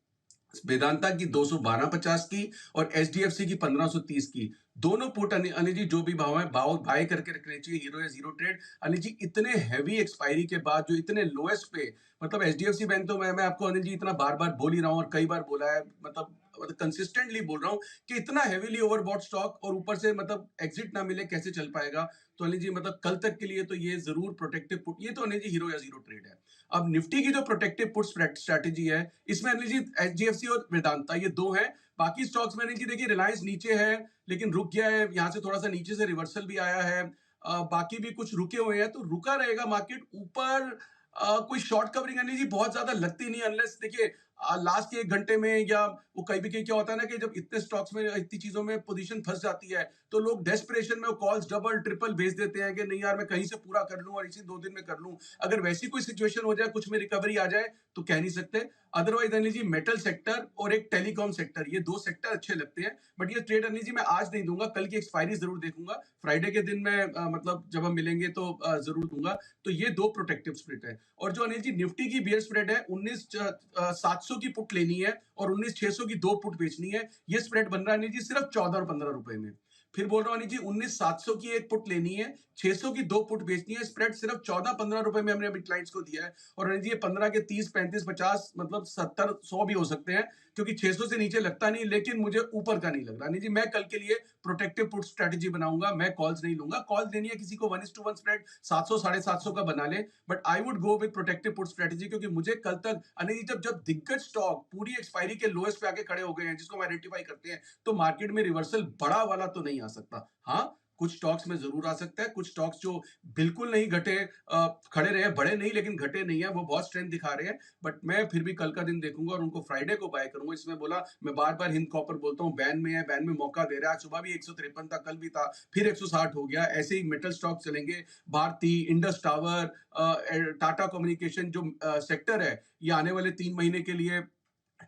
वेदांता की 212.50 की और HDFC की 1530 की। दोनों पुट अनिल जी जो भी भाव है भाव बाय करके रखने चाहिए, हीरो या जीरो ट्रेड। अनिल जी इतने हैवी एक्सपायरी के बाद जो इतने लोएस्ट पे, मतलब HDFC बैंक तो मैं आपको अनिल जी इतना बार बार बोल ही रहा हूँ और कई बार बोला है, मतलब कंसिस्टेंटली बोल रहा हूँ कि इतना हेवीली ओवरबॉट स्टॉक और ऊपर से मतलब एग्जिट ना मिले, कैसे चल पाएगा। तो अनिल जी मतलब कल तक के लिए तो ये जरूर प्रोटेक्टिव पुट, ये तो अनिल जी हीरो या जीरो ट्रेड है। अब निफ्टी की जो प्रोटेक्टिव पुट स्ट्रेटेजी है, इसमें अनिल जी HDFC और वेदांता ये दो हैं। बाकी स्टॉक्स में अनिल जी देखिए, रिलायंस नीचे है लेकिन रुक गया है, यहाँ से थोड़ा सा नीचे से रिवर्सल भी आया है। बाकी भी कुछ रुके हुए हैं, तो रुका रहेगा मार्केट ऊपर। कोई शॉर्ट कवरिंग अनिल जी बहुत ज्यादा लगती नहीं, अनलेस देखिए लास्ट के 1 घंटे में, या वो कहीं भी कहीं क्या होता है ना कि जब इतने स्टॉक्स में इतनी चीजों में पोजीशन फंस जाती है तो लोग डेस्परेशन में वो कॉल्स डबल ट्रिपल भेज देते हैं कि नहीं यार मैं कहीं से पूरा कर लूं और इसी 2 दिन में कर लूं। अगर वैसी कोई सिचुएशन हो जाए, कुछ में रिकवरी आ जाए तो कह नहीं सकते। Otherwise Anil G metal sector और एक टेलीकॉम सेक्टर, ये 2 सेक्टर अच्छे लगते हैं। बट ये ट्रेड अनिल जी मैं आज नहीं दूंगा, कल की एक्सपायरी जरूर देखूंगा, फ्राइडे के दिन में मतलब जब हम मिलेंगे तो जरूर दूंगा। तो ये 2 प्रोटेक्टिव स्प्रेड है। और जो अनिल जी निफ्टी की बियर स्प्रेड है, 19,700 की पुट लेनी है और 19,600 की 2 पुट बेचनी है। ये स्प्रेड बन रहा है अनिल जी सिर्फ 14 और 15 रुपए में। फिर बोल रहा हूँ अनिल जी 19,700 की एक पुट लेनी है, 600 की 2 पुट बेचनी है। स्प्रेड सिर्फ 14-15 रुपए में हमने अभी क्लाइंट्स को दिया है। और अनिल जी ये 15 के 30, 35, 50, मतलब 70, 100 भी हो सकते हैं, क्योंकि 600 से नीचे लगता नहीं, लेकिन मुझे ऊपर का नहीं लग रहा। अनिल जी मैं कल के लिए प्रोटेक्टिव पुट स्ट्रेटेजी बनाऊंगा, मैं कॉल्स नहीं लूंगा। कॉल्स लेनी है किसी को 1:1 स्प्रेड 700, 750 का बना ले, but I would go with protective put strategy, क्योंकि मुझे कल तक अनिल जी जब दिग्गज स्टॉक पूरी एक्सपायरी के लोएस्ट पे आके खड़े हो गए हैं, जिसको हम आइडेंटिफाई करते हैं, तो मार्केट में रिवर्सल बड़ा वाला तो नहीं आ सकता। हाँ, कुछ स्टॉक्स में जरूर आ सकता है। कुछ स्टॉक्स जो बिल्कुल नहीं घटे, खड़े रहे, बड़े नहीं लेकिन घटे नहीं है, वो बहुत स्ट्रेंथ दिखा रहे हैं। बट मैं फिर भी कल का दिन देखूंगा और उनको फ्राइडे को बाय करूंगा। इसमें बोला मैं बार बार हिंद कॉपर बोलता हूँ, बैन में है, बैन में मौका दे रहा है। आज सुबह भी 153 था, कल भी था, फिर 160 हो गया। ऐसे ही मेटल स्टॉक चलेंगे, Bharti, Indus tower, Tata communication जो सेक्टर है, ये आने वाले 3 महीने के लिए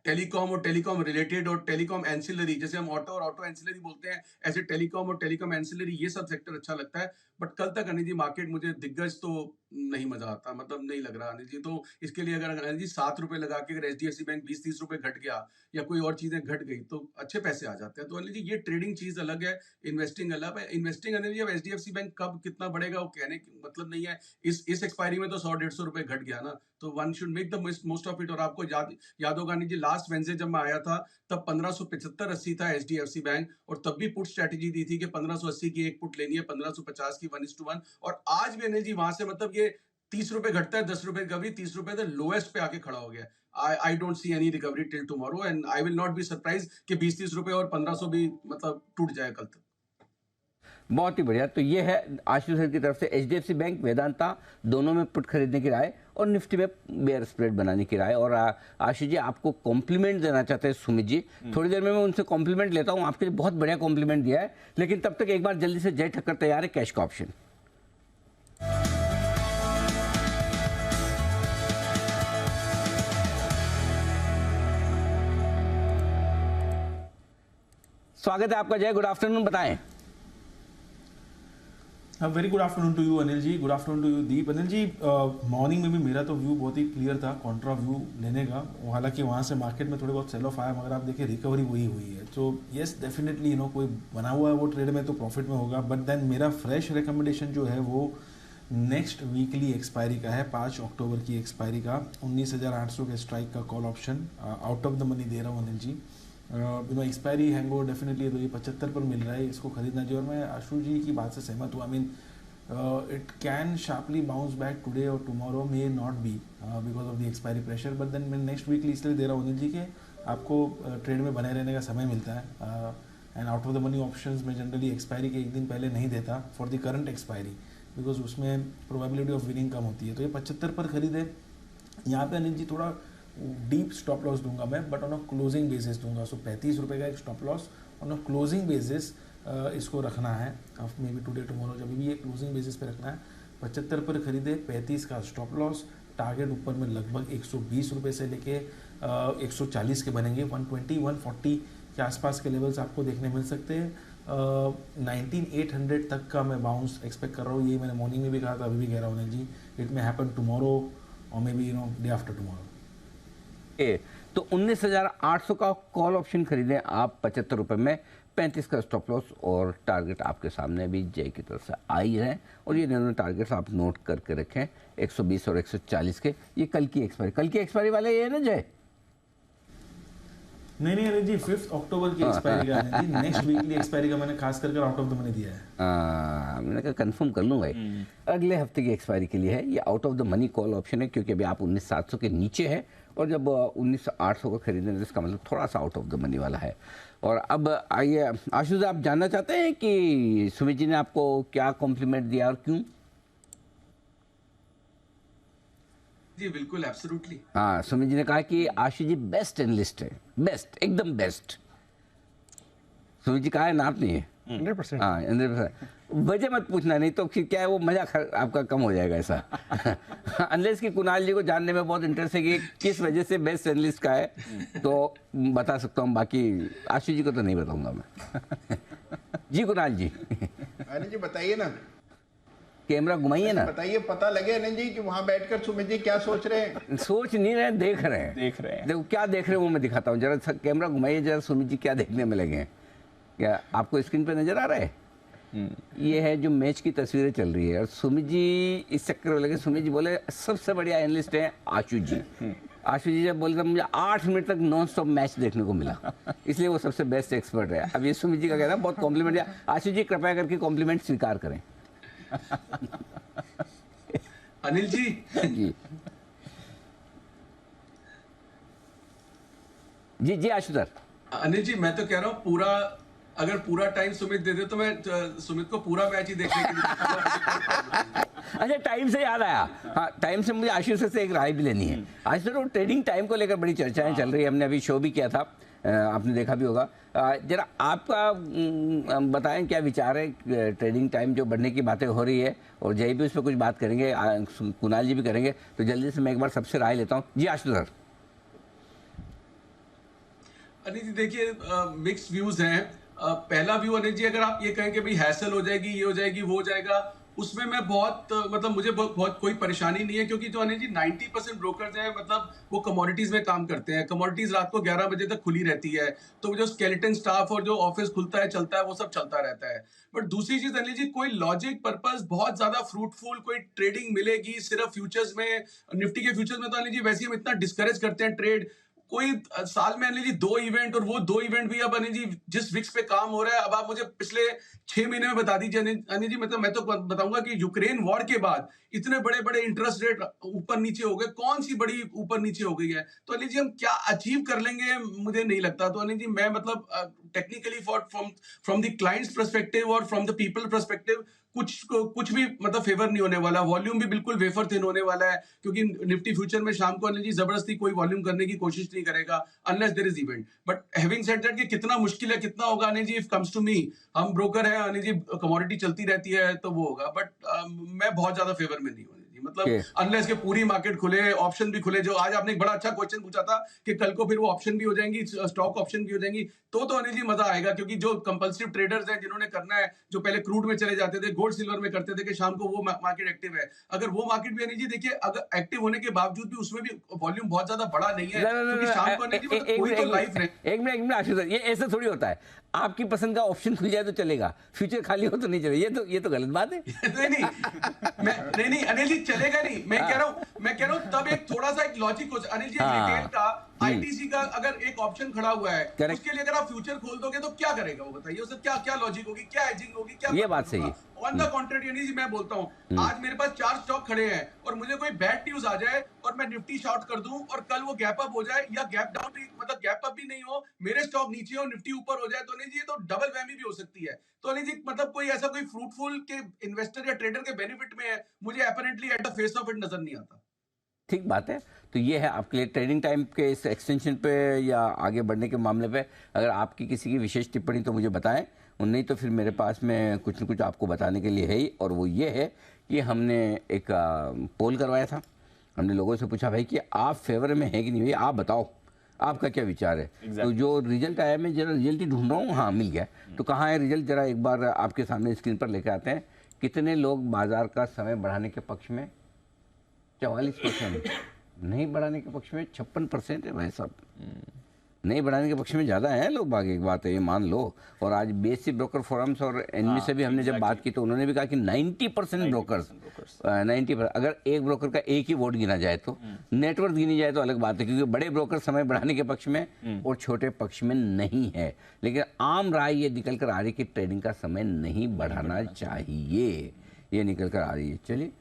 टेलीकॉम और टेलीकॉम रिलेटेड और टेलीकॉम एंसिलरी, जैसे हम ऑटो और ऑटो एंसिलरी बोलते हैं, ऐसे टेलीकॉम और टेलीकॉम एंसिलरी, ये सब सेक्टर अच्छा लगता है। बट कल तक अनिल जी मार्केट मुझे दिग्गज तो नहीं मजा आता, मतलब नहीं लग रहा अनिल जी। तो इसके लिए अगर अनिल जी 7 रुपए लगा के अगर HDFC बैंक 20-30 रुपए घट गया या कोई और चीजें घट गई तो अच्छे पैसे आ जाते हैं। तो अनिल जी ये ट्रेडिंग चीज अलग है, इन्वेस्टिंग अलग है। इन्वेस्टिंग अनिल जी अब HDFC बैंक कब कितना बढ़ेगा वो कहने की मतलब नहीं है। इस एक्सपायरी में तो 100-150 रुपए घट गया ना, तो one should make the most of it. और आपको याद होगा अनिल जी लास्ट वेडनेसडे जब मैं आया था तब 1575.80 था HDFC बैंक, और तब भी पुट स्ट्रेटेजी दी थी कि 1580 की एक पुट लेनी है, 1550 की 1:1। और आज भी अनिल जी वहां से मतलब ये 30 रुपए घटता है, 10 रुपए का भी, 30 रुपए द लोएस्ट पे आके खड़ा हो गया। I don't see any recovery till tomorrow, and I will not be surprise कि 20-30 रुपए और 1500 भी मतलब टूट जाए कल तक। बहुत ही बढ़िया। तो ये है आशीष सर की तरफ से HDFC बैंक, वेदांता दोनों में पुट खरीदने की राय और निफ्टी में बेयर स्प्रेड बनाने की राय। और आशीष जी आपको कॉम्प्लीमेंट देना चाहते हैं सुमित जी, थोड़ी देर में मैं उनसे कॉम्प्लीमेंट लेता हूँ। आपके लिए बहुत बढ़िया कॉम्प्लीमेंट दिया है, लेकिन तब तक एक बार जल्दी से जय ठक्कर तैयार है कैश का ऑप्शन। स्वागत है आपका जय, गुड आफ्टरनून, बताएं। Very good afternoon to Anil Anil ji, good afternoon to Deep. Anil ji morning में भी मेरा तो व्यू बहुत ही क्लियर था कॉन्ट्रा व्यू लेने का, हालांकि वहाँ से मार्केट में थोड़े बहुत सेल ऑफ आया, मगर आप देखिए रिकवरी वही हुई है। तो येस डेफिनेटली कोई बना हुआ है वो ट्रेड में तो प्रॉफिट में होगा, बट देन मेरा फ्रेश रिकमेंडेशन जो है वो नेक्स्ट वीकली एक्सपायरी का है, 5 अक्टूबर की एक्सपायरी का 19,800 के स्ट्राइक का call option out of the money दे रहा हूँ Anil ji. Expiry hangover definitely तो ये 75 पर मिल रहा है, इसको खरीदना चाहिए। और मैं आशु जी की बात से सहमत हूँ। I mean it can sharply bounce back today और tomorrow, may not be because of the expiry pressure, but then मैं नेक्स्ट वीकली इसलिए दे रहा हूँ अनिल जी कि आपको ट्रेड में बने रहने का समय मिलता है। And out of the money options में जनरली एक्सपायरी के एक दिन पहले नहीं देता for the current expiry, because उसमें प्रोबेबिलिटी ऑफ विनिंग कम होती है। तो ये 75 पर खरीदे। यहाँ पे अनिल जी थोड़ा डीप स्टॉप लॉस दूंगा मैं, but on a closing basis दूंगा। सो 35 रुपये का एक stop loss on a closing basis इसको रखना है, आप मे बी टुडे टुमारो जब भी ये क्लोजिंग बेसिस पे रखना है। 75 पर खरीदे, 35 का स्टॉप लॉस, टारगेट ऊपर में लगभग 120 रुपये से लेके 140 के बनेंगे। 120 140 के आसपास के लेवल्स आपको देखने मिल सकते हैं। 19,800 तक का मैं बाउंस एक्सपेक्ट कर रहा हूँ। ये मैंने मॉर्निंग में भी कहा था, अभी भी कह रहा हूँ अनिल जी, इट मे हैपन टुमारो और may be day after tomorrow. तो 19,800 का कॉल ऑप्शन खरीदें आप 75 रुपये में, 35 का स्टॉप लॉस और टारगेट आपके सामने भी जय की तरफ से आई है। और ये दोनों टारगेट्स आप नोट करके रखें, 120 और 140 के। ये कल की एक्सपायरी वाले ये है ना जय? नहीं अनिल जी, 5 अक्टूबर की एक्सपायरी का Anil ji, next weekly expiry का मैंने खास करके आउट ऑफ द मनी दिया है। मैंने कहा कंफर्म कर लूँ भाई, अगले हफ्ते की एक्सपायरी के लिए है। ये out of the money call option है, क्योंकि अभी आप 19,700 के नीचे है, और जब 19,800 का खरीदने तो इसका मतलब थोड़ा सा आउट ऑफ द मनी वाला है। और अब आइए आशुष, आप जानना चाहते हैं कि सुमित जी ने आपको क्या कॉम्प्लीमेंट दिया और क्यों? जी बिल्कुल, एब्सोल्युटली। हाँ, सुमित जी ने कहा कि आशुष जी बेस्ट एनालिस्ट है, बेस्ट, एकदम बेस्ट। सुमित जी कहा है ना आपने? 100%। हाँ 100%। वजह मत पूछना, नहीं तो फिर क्या है वो मजा आपका कम हो जाएगा ऐसा। अनलेस कि कुणाल जी को जानने में बहुत इंटरेस्ट है कि किस वजह से बेस्ट एनालिस्ट का है, तो बता सकता हूँ, बाकी आशु जी को तो नहीं बताऊंगा मैं। जी कुणाल जी। अनिल जी बताइए ना, कैमरा घुमाइए ना, बताइए, पता लगे अनिल जी कि वहाँ बैठकर सुमित जी क्या सोच रहे हैं। सोच नहीं रहे, देख रहे हैं। देखो क्या देख रहे हैं वो मैं दिखाता हूँ, जरा कैमरा घुमाइए जरा, सुमित जी क्या देखने में लगे हैं। क्या आपको स्क्रीन पे नजर आ रहा है? ये है जो मैच की तस्वीरें चल रही है, और सुमित जी इस चक्कर में लगे। सुमित जी बोले सबसे बढ़िया एनालिस्ट है आशु जी। आशु जी जब बोले तो मुझे 8 मिनट तक नॉन स्टॉप मैच देखने को मिला, इसलिए वो सबसे बेस्ट एक्सपर्ट है। अब ये सुमित जी का कहना बहुत कॉम्प्लीमेंट है। आशु जी कृपया करके कॉम्प्लीमेंट स्वीकार करें। अनिल जी जी आशु सर। अनिल जी मैं तो कह रहा हूँ अगर पूरा टाइम सुमित दे दे तो मैं सुमित को पूरा मैच ही देखने के लिए। अच्छा, टाइम से याद आया, हाँ टाइम से मुझे आशीष से एक राय भी लेनी है। आज तो ट्रेडिंग टाइम को लेकर बड़ी चर्चाएं चल रही है, हमने अभी शो भी किया था, आपने देखा भी होगा। जरा आपका बताएं क्या विचार है, ट्रेडिंग टाइम जो बढ़ने की बातें हो रही है, और जय भी उस पर कुछ बात करेंगे, कुणाल जी भी करेंगे, तो जल्दी से मैं एक बार सबसे राय लेता हूँ। जी आशुष सर। अनिल जी देखिए, मिक्स व्यूज हैं। पहला व्यू अनिल जी, अगर आप ये कहें कि भाई हैसल हो जाएगी, ये हो जाएगी, वो हो जाएगा, उसमें मैं मतलब मुझे बहुत कोई परेशानी नहीं है, क्योंकि जो अनिल जी 90% ब्रोकर्स हैं, मतलब वो कमोडिटीज में काम करते हैं। कमोडिटीज रात को 11 बजे तक खुली रहती है, तो जो स्केलेटन स्टाफ और जो ऑफिस खुलता है चलता है, वो सब चलता रहता है। बट दूसरी चीज अनिल जी, कोई लॉजिक पर्पस बहुत ज्यादा फ्रूटफुल कोई ट्रेडिंग मिलेगी सिर्फ फ्यूचर्स में? निफ्टी के फ्यूचर्स में तो अनिल जी वैसे ही हम इतना डिस्करेज करते हैं ट्रेड। कोई साल में अनिल जी 2 इवेंट, और वो 2 इवेंट भी अब अनिल जी जिस विक्स पे काम हो रहा है, अब आप मुझे पिछले 6 महीने में बता दीजिए अनिल जी, मतलब मैं तो बताऊंगा कि यूक्रेन वॉर के बाद इतने बड़े बड़े इंटरेस्ट रेट ऊपर नीचे हो गए, कौन सी बड़ी ऊपर नीचे हो गई है? तो अनिल जी हम क्या अचीव कर लेंगे, मुझे नहीं लगता। तो अनिल जी मैं मतलब technically from the clients perspective और फ्रॉम द पीपल पर्सपेक्टिव कुछ भी मतलब फेवर नहीं होने वाला। वॉल्यूम भी बिल्कुल वेफर थिन होने वाला है, क्योंकि निफ्टी फ्यूचर में शाम को अनिल जी जबरदस्ती कोई वॉल्यूम करने की कोशिश नहीं करेगा unless there is event. But having said that, कि कितना मुश्किल है, कितना होगा Anil ji, if comes to me, हम ब्रोकर हैं अनिल जी, कमोडिटी चलती रहती है तो वो होगा। बट मैं बहुत ज्यादा फेवर में नहीं हूँ, मतलब अनलेस के पूरी मार्केट खुले, ऑप्शन भी खुले। जो आज आपने एक बड़ा अच्छा क्वेश्चन पूछा था कि कल को फिर वो ऑप्शन भी हो जाएंगी, स्टॉक ऑप्शन भी हो जाएंगी, तो अनिल जी मजा आएगा। क्योंकि जो कंपल्सिव ट्रेडर्स हैं, जिन्होंने करना है, जो पहले क्रूड में चले जाते थे, गोल्ड सिल्वर में करते थे कि शाम को वो मार्केट एक्टिव है, अगर वो मार्केट भी अनिल जी देखिए, अगर एक्टिव होने के बावजूद भी उसमें भी वॉल्यूम बहुत ज्यादा बड़ा नहीं है, क्योंकि शाम को अनिल जी कोई तो लाइफ रहे। एक मिनट आशीष सर, ये ऐसा थोड़ी होता है, आपकी पसंद का ऑप्शन खुल जाए तो चलेगा, फ्यूचर खाली हो तो नहीं चलेगा, ये तो गलत बात है। नहीं अनिल जी चलेगा नहीं, मैं कह रहा हूँ तब एक थोड़ा सा एक लॉजिक हो। अनिल जी रिटेल का, आईटीसी का अगर एक ऑप्शन खड़ा हुआ है, उसके लिए अगर आप फ्यूचर खोल दोगे तो क्या करेगा वो, बताइए। उससे क्या लॉजिक होगी, क्या एजिंग होगी, क्या? ये बात सही है। On the contrary Anil ji मैं बोलता हूँ, आज मेरे पास 4 स्टॉक खड़े हैं और मुझे कोई बैड न्यूज आ जाए और मैं निफ्टी शॉर्ट कर दूं और कल वो गैप अप हो जाए, या गैप डाउन भी, मतलब गैप अप भी नहीं हो, मेरे स्टॉक नीचे हो, निफ्टी ऊपर हो जाए, तो अनिल जी ये तो डबल वैमी भी हो सकती है। तो अनिल जी मतलब कोई ऐसा कोई फ्रूटफुल के इन्वेस्टर या ट्रेडर के बेनिफिट में है, मुझे apparently at the face of it नजर नहीं आता। ठीक बात है। तो ये है आपके लिए ट्रेडिंग टाइम के इस एक्सटेंशन पे या आगे बढ़ने के मामले पे अगर आपकी किसी की विशेष टिप्पणी तो मुझे बताएं, और नहीं तो फिर मेरे पास में कुछ न कुछ आपको बताने के लिए है ही। और वो ये है कि हमने एक पोल करवाया था, हमने लोगों से पूछा भाई कि आप फेवर में है कि नहीं, भाई आप बताओ आपका क्या विचार है। तो जो रिजल्ट आया, मैं जरा रिजल्ट ही ढूंढ रहा हूँ, हाँ मिल गया। तो कहाँ है रिजल्ट, जरा एक बार आपके सामने स्क्रीन पर लेकर आते हैं। कितने लोग बाजार का समय बढ़ाने के पक्ष में? 44%। नहीं बढ़ाने के पक्ष में 56% है भाई साहब। नहीं बढ़ाने के पक्ष में ज़्यादा हैं लोग, बाकी एक बात है ये मान लो। और आज बीएससी ब्रोकर फोरम्स और एनबी से भी हमने जब बात की तो उन्होंने भी कहा कि 90% ब्रोकर्स 90%, अगर एक ब्रोकर का एक ही वोट गिना जाए तो, नेटवर्क गिनी जाए तो अलग बात है, क्योंकि बड़े ब्रोकर समय बढ़ाने के पक्ष में और छोटे पक्ष में नहीं है। लेकिन आम राय ये निकल कर आ रही कि ट्रेडिंग का समय नहीं बढ़ाना चाहिए, ये निकल कर आ रही है। चलिए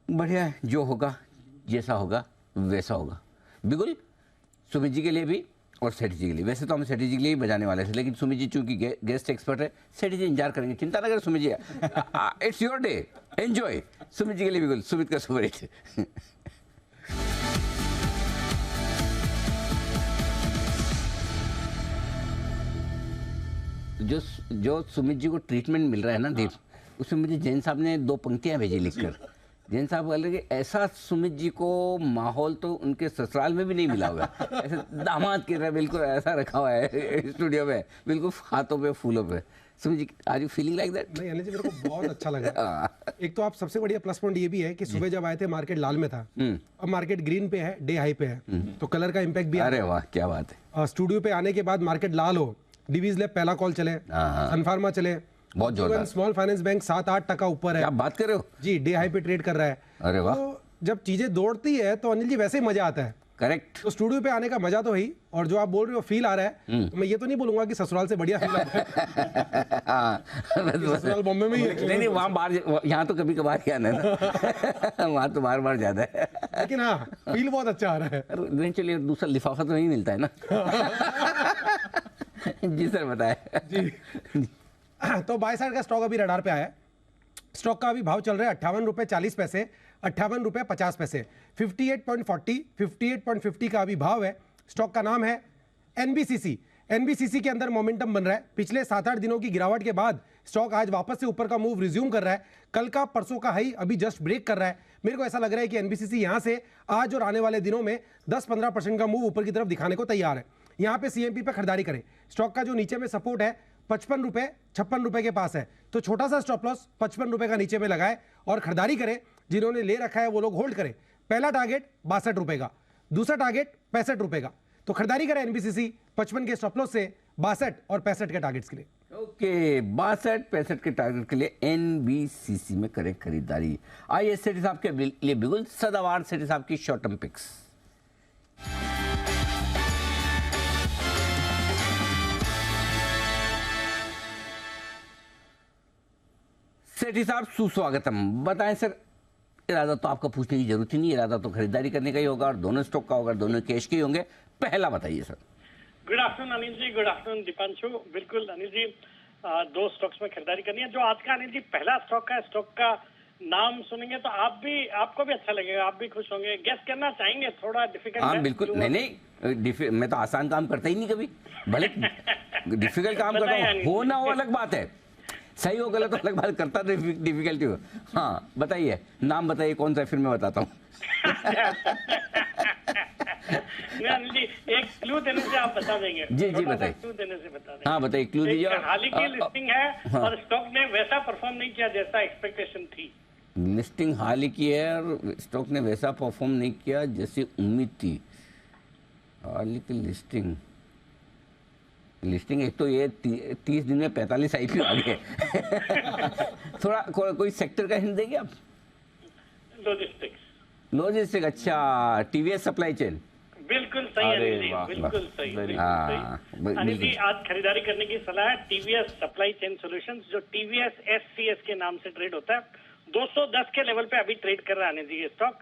बढ़िया है, जो होगा जैसा होगा वैसा होगा। बिल्कुल सुमित जी के लिए भी और सेठी जी के लिए। वैसे तो हम सेठी जी के लिए ही बजाने वाले थे, लेकिन सुमित जी चूंकि गेस्ट एक्सपर्ट है, सेठी जी इंतजार करेंगे, चिंता ना करें Sumit ji. It's your day, enjoy. Sumit ji के लिए बिल्कुल, सुमित का सुपर हिट। जो सुमित जी को ट्रीटमेंट मिल रहा है ना दीप, उसमें मुझे जैन साहब ने 2 पंक्तियां भेजी लिखकर। जैन साहब बोल रहे कि ऐसा सुमित जी को माहौल तो उनके ससुराल में भी नहीं मिला होगा, ऐसे दामाद की तरह बिल्कुल ऐसा रखा हुआ है स्टूडियो में, बिल्कुल हाथों पे फूलों पे। Sumit ji, are you feeling like that? नहीं अनिल जी, मेरे को बहुत अच्छा लगा। एक तो आप सबसे बढ़िया प्लस पॉइंट ये भी है कि सुबह जब आए थे मार्केट लाल में था, अब मार्केट ग्रीन पे है, डे हाई पे है, तो कलर का इम्पैक्ट भी। अरे वाह क्या बात है। स्टूडियो पे आने के बाद मार्केट लाल हो, डिवीज लैब पहला कॉल चले, सनफार्मा चले, बहुत जोरदार। स्मॉल फाइनेंस बैंक 7-8% ऊपर है। क्या बात कर रहे हो जी, डे हाई पे ट्रेड कर रहा है। अरे वाह। तो जब चीजें दौड़ती है तो अनिल जी वैसे ही मजा आता है। करेक्ट। तो स्टूडियो पे आने का मजा तो ही, और जो आप बोल रहे हो फील आ रहा है, तो मैं ये तो नहीं बोलूंगा कि ससुराल से बढ़िया फील आता है। ससुराल बॉम्बे में ही है। नहीं वहाँ बाहर, यहाँ तो कभी कभार ही आना है ना। वहाँ तो बार बार ज्यादा है, लेकिन हाँ फील बहुत अच्छा आ रहा है। चलिए दूसरा लिफाफा तो नहीं मिलता है ना। जी सर बताए जी। तो बाय साइड का स्टॉक अभी रडार पे आया है। स्टॉक का अभी भाव चल रहा है 58.40 रुपए, 58.50 रुपए, 58.40, 58.50 का अभी भाव है। स्टॉक का नाम है एनबीसीसी। एनबीसीसी के अंदर मोमेंटम बन रहा है। पिछले 7-8 दिनों की गिरावट के बाद स्टॉक आज वापस से ऊपर का मूव रिज्यूम कर रहा है। कल का परसों का हाई अभी जस्ट ब्रेक कर रहा है। मेरे को ऐसा लग रहा है कि एनबीसीसी यहां से आज और आने वाले दिनों में 10-15% का मूव ऊपर की तरफ दिखाने को तैयार है। यहां पे सीएमपी पे खरीदारी करें। स्टॉक का जो नीचे में सपोर्ट है 55 रुपए, 56 रुपए के पास है, तो छोटा सा स्टॉप लॉस 55 रुपए का नीचे में लगाए और खरीदारी करें। जिन्होंने ले रखा है वो लोग होल्ड करें। पहला टारगेट 62 रुपए का, दूसरा टारगेट 65 रुपए का, तो खरीदारी करें एनबीसीसी 55 के स्टॉप लॉस से 62 और 65 के टारगेट्स के लिए। ओके 62-65 के टारगेट के लिए एनबीसीसी में करें खरीदारी। आइए सेठी साहब के लिए बिल्कुल सदाबहार सेठी साहब की शॉर्ट टर्म पिक्स। सेठी साहब सुस्वागतम। बताएं सर, इरादा तो आपका पूछने की जरूरत ही नहीं, इरादा तो खरीदारी करने का ही होगा और दोनों स्टॉक का होगा, दोनों कैश के ही होंगे। पहला बताइए sir. Good afternoon Anil ji, good afternoon Deepanshu. बिल्कुल अनिल जी, 2 स्टॉक्स में खरीदारी करनी है। जो आज का अनिल जी पहला स्टॉक है, स्टॉक का नाम सुनेंगे तो आपको भी अच्छा लगेगा, आप भी खुश होंगे। गेस करना चाहेंगे? थोड़ा डिफिकल्ट है। हाँ बिल्कुल, नहीं मैं तो आसान काम करता ही नहीं कभी, भले डिफिकल्ट काम करता हूँ, हो ना हो अलग बात है, सही हो गलत तो अलग बात, करता डिफिकल्टी हो। हाँ बताइए, नाम बताइए कौन सा है, फिर मैं बताता हूँ। अनिल जी एक क्लू देने से आप बता देंगे। जी बताइए। क्लू देने से बता देंगे। हाँ बताइए, क्लू दीजिए। हाल ही की लिस्टिंग है और स्टॉक ने वैसा परफॉर्म नहीं किया जैसा एक्सपेक्टेशन थी। लिस्टिंग हाल ही की है और स्टॉक ने वैसा परफॉर्म नहीं किया जैसी उम्मीद थी। हाल ही की लिस्टिंग एक तो ये 30 दिन में 45 आईपीओ आ गए। थोड़ा कोई सेक्टर का हिंट देंगे आप? लॉजिस्टिक। अच्छा, टीवीएस सप्लाई चेन। बिल्कुल सही अनिल जी, बिल्कुल सही। अनिल जी आज खरीदारी करने की सलाह है टीवीएस सप्लाई चेन सॉल्यूशंस, जो टीवीएस एससीएस के नाम से ट्रेड होता है। 210 के लेवल पे अभी ट्रेड कर रहा है अनिल जी ये स्टॉक।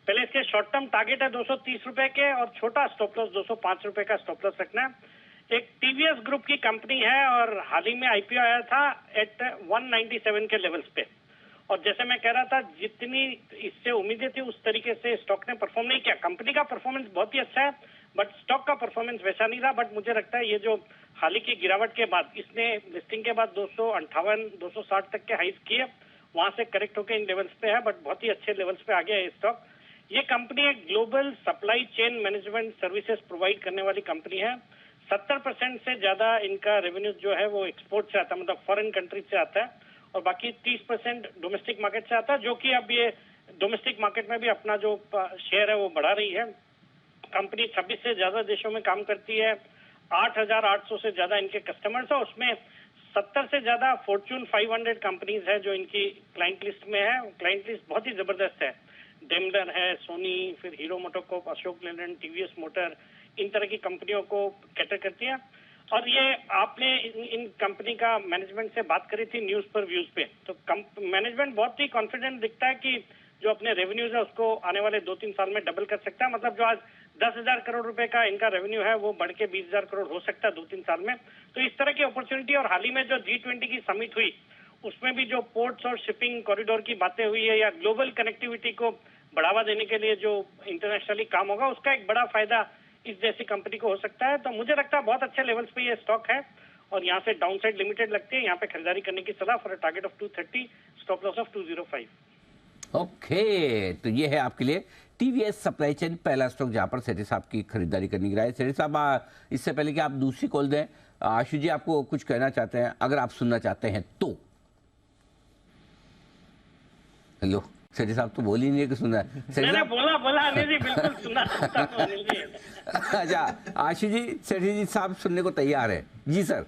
पहले इसके शॉर्ट टर्म टारगेट है 230 रुपए के और छोटा स्टॉप लॉस 205 रुपए का स्टॉप लॉस रखना है। एक टीवीएस ग्रुप की कंपनी है और हाल ही में आईपीओ आया था एट 197 के लेवल्स पे। और जैसे मैं कह रहा था, जितनी इससे उम्मीदें थी उस तरीके से स्टॉक ने परफॉर्म नहीं किया। कंपनी का परफॉर्मेंस बहुत ही अच्छा है, बट स्टॉक का परफॉर्मेंस वैसा नहीं रहा। बट मुझे लगता है ये जो हाल ही की गिरावट के बाद, इसने लिस्टिंग के बाद 258, 260 तक के हाइज किए, वहां से करेक्ट होकर इन लेवल्स पे है, बट बहुत ही अच्छे लेवल्स पे आ गया है स्टॉक। ये कंपनी एक global supply chain management services provide करने वाली कंपनी है। 70% से ज्यादा इनका रेवेन्यू जो है वो एक्सपोर्ट से आता है, मतलब फॉरेन कंट्री से आता है, और बाकी 30% डोमेस्टिक मार्केट से आता है, जो कि अब ये डोमेस्टिक मार्केट में भी अपना जो शेयर है वो बढ़ा रही है। कंपनी 26 से ज्यादा देशों में काम करती है, 8,800 से ज्यादा इनके कस्टमर्स है, उसमें 70 से ज्यादा फॉर्च्यून 500 कंपनीज है जो इनकी क्लाइंट लिस्ट में है। क्लाइंट लिस्ट बहुत ही जबरदस्त है, डेमलर है, सोनी, फिर हीरो मोटोकॉर्प, अशोक लेलैंड, टीवीएस मोटर, इन तरह की कंपनियों को कैटर करती है। और ये आपने इन कंपनी का मैनेजमेंट से बात करी थी न्यूज पर व्यूज पे, तो मैनेजमेंट बहुत ही कॉन्फिडेंट दिखता है कि जो अपने रेवेन्यूज है उसको आने वाले 2-3 साल में डबल कर सकता है। मतलब जो आज 10,000 करोड़ रुपए का इनका रेवेन्यू है वो बढ़ के 20,000 करोड़ हो सकता है 2-3 साल में। तो इस तरह की अपॉर्चुनिटी, और हाल ही में जो G20 की समिट हुई उसमें भी जो पोर्ट्स और शिपिंग कॉरिडोर की बातें हुई है, या ग्लोबल कनेक्टिविटी को बढ़ावा देने के लिए जो इंटरनेशनली काम होगा, उसका एक बड़ा फायदा इस जैसी कंपनी को हो सकता है। तो मुझे लगता है बहुत अच्छे लेवल्स पे ये स्टॉक है, और यहाँ से डाउनसाइड लिमिटेड लगती है। यहाँ पे खरीदारी करने की सलाह for a target of 230, stop loss of 205। Okay, तो ये है आपके लिए टीवीएस सप्लाई चेन, पहला स्टॉक जहां पर सेठी साहब की खरीदारी करने की राय। सेठी साहब, इससे पहले कि आप दूसरी कॉल दें, आशु जी आपको कुछ कहना चाहते हैं, अगर आप सुनना चाहते हैं तो। हेलो, सेठी साहब तो बोल ही नहीं है कि सुना है। मैंने बोला अनिल जी, बिल्कुल सुना हूं अनिल जी। अच्छा, आशु जी, सेठी जी साहब सुनने को तैयार है जी सर।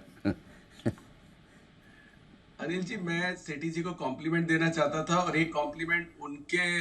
अनिल जी, मैं सेठी जी को कॉम्प्लीमेंट देना चाहता था, और एक कॉम्प्लीमेंट उनके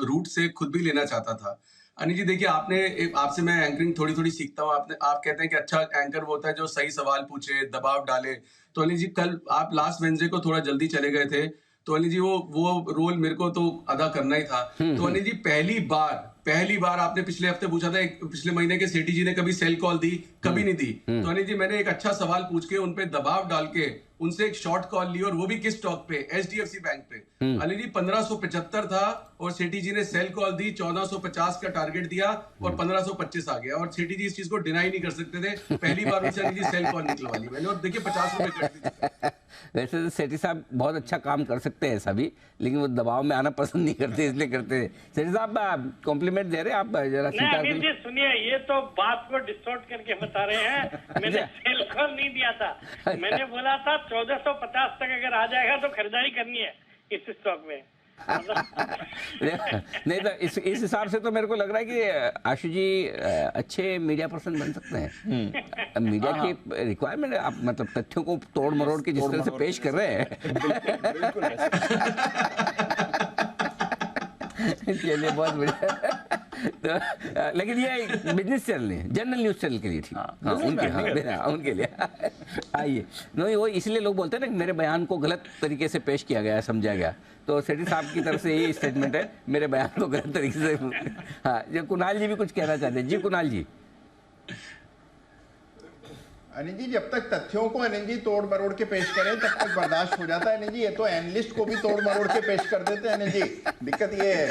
रूट से खुद भी लेना चाहता था। अनिल जी देखिए, आपसे मैं एंकरिंग थोड़ी थोड़ी सीखता हूँ। आप कहते हैं कि अच्छा एंकर वो होता है जो सही सवाल पूछे, दबाव डाले। तो अनिल जी, कल आप लास्ट वेडनेसडे को थोड़ा जल्दी चले गए थे, तो अनिल जी वो रोल मेरे को तो अदा करना ही था। तो अनिल जी, पहली बार आपने पिछले हफ्ते पूछा था, पिछले महीने के सेठी जी ने कभी सेल कॉल दी, कभी नहीं दी। तो अनिल जी, मैंने एक अच्छा सवाल पूछ के उन पे दबाव डाल के उनसे एक शॉर्ट कॉल ली, और वो भी किस स्टॉक पे? HDFC बैंक पे। अनिल जी, 1575 था, और सेठी जी ने सेल कॉल दी, 1450 का टारगेट दिया, और 1525 आ गया। और सेठी जी इस चीज को डिनाई नहीं कर सकते थे। पहली बार उनसे अनिल जी सेल कॉल निकलवा ली मैंने, और देखिए 50 रुपए कट दी। वैसे तो सेठी साहब बहुत अच्छा काम कर सकते हैं ऐसा भी, लेकिन वो दबाव में आना पसंद नहीं करते, इसलिए करते हैं। सेठी साहब कॉम्प्लीमेंट दे रहे हैं, आप जरा नहीं अनिल जी सुनिए, ये तो बात को डिस्टॉर्ट करके बता रहे हैं। मैंने सेल कॉल नहीं दिया था, मैंने बोला था 1450 तक अगर आ जाएगा तो खरीदारी करनी है इस स्टॉक में। नहीं तो इस हिसाब से तो मेरे को लग रहा है कि आशु जी अच्छे मीडिया पर्सन बन सकते हैं। मीडिया की रिक्वायरमेंट, आप मतलब तथ्यों को तोड़ मरोड़ के जिस तरह से पेश कर रहे हैं। चलिए, बहुत बढ़िया। तो लेकिन ये बिजनेस चैनल नहीं, जनरल न्यूज चैनल के लिए ठीक। उनके लिए आइए, नहीं वो इसलिए लोग बोलते हैं ना मेरे बयान को गलत तरीके से पेश किया गया, समझा गया। तो सेठी साहब की तरफ से यही स्टेटमेंट है, मेरे बयान को गलत तरीके से। हाँ, जो कुणाल जी भी कुछ कहना चाहते हैं। जी कुणाल जी। अनिल जी, जब तक तथ्यों को अनिल जी तोड़ मरोड़ के पेश करें तब तक बर्दाश्त हो जाता है अनिल जी। ये तो एनालिस्ट को भी तोड़ मरोड़ के पेश कर देते हैं अनिल जी। दिक्कत ये है,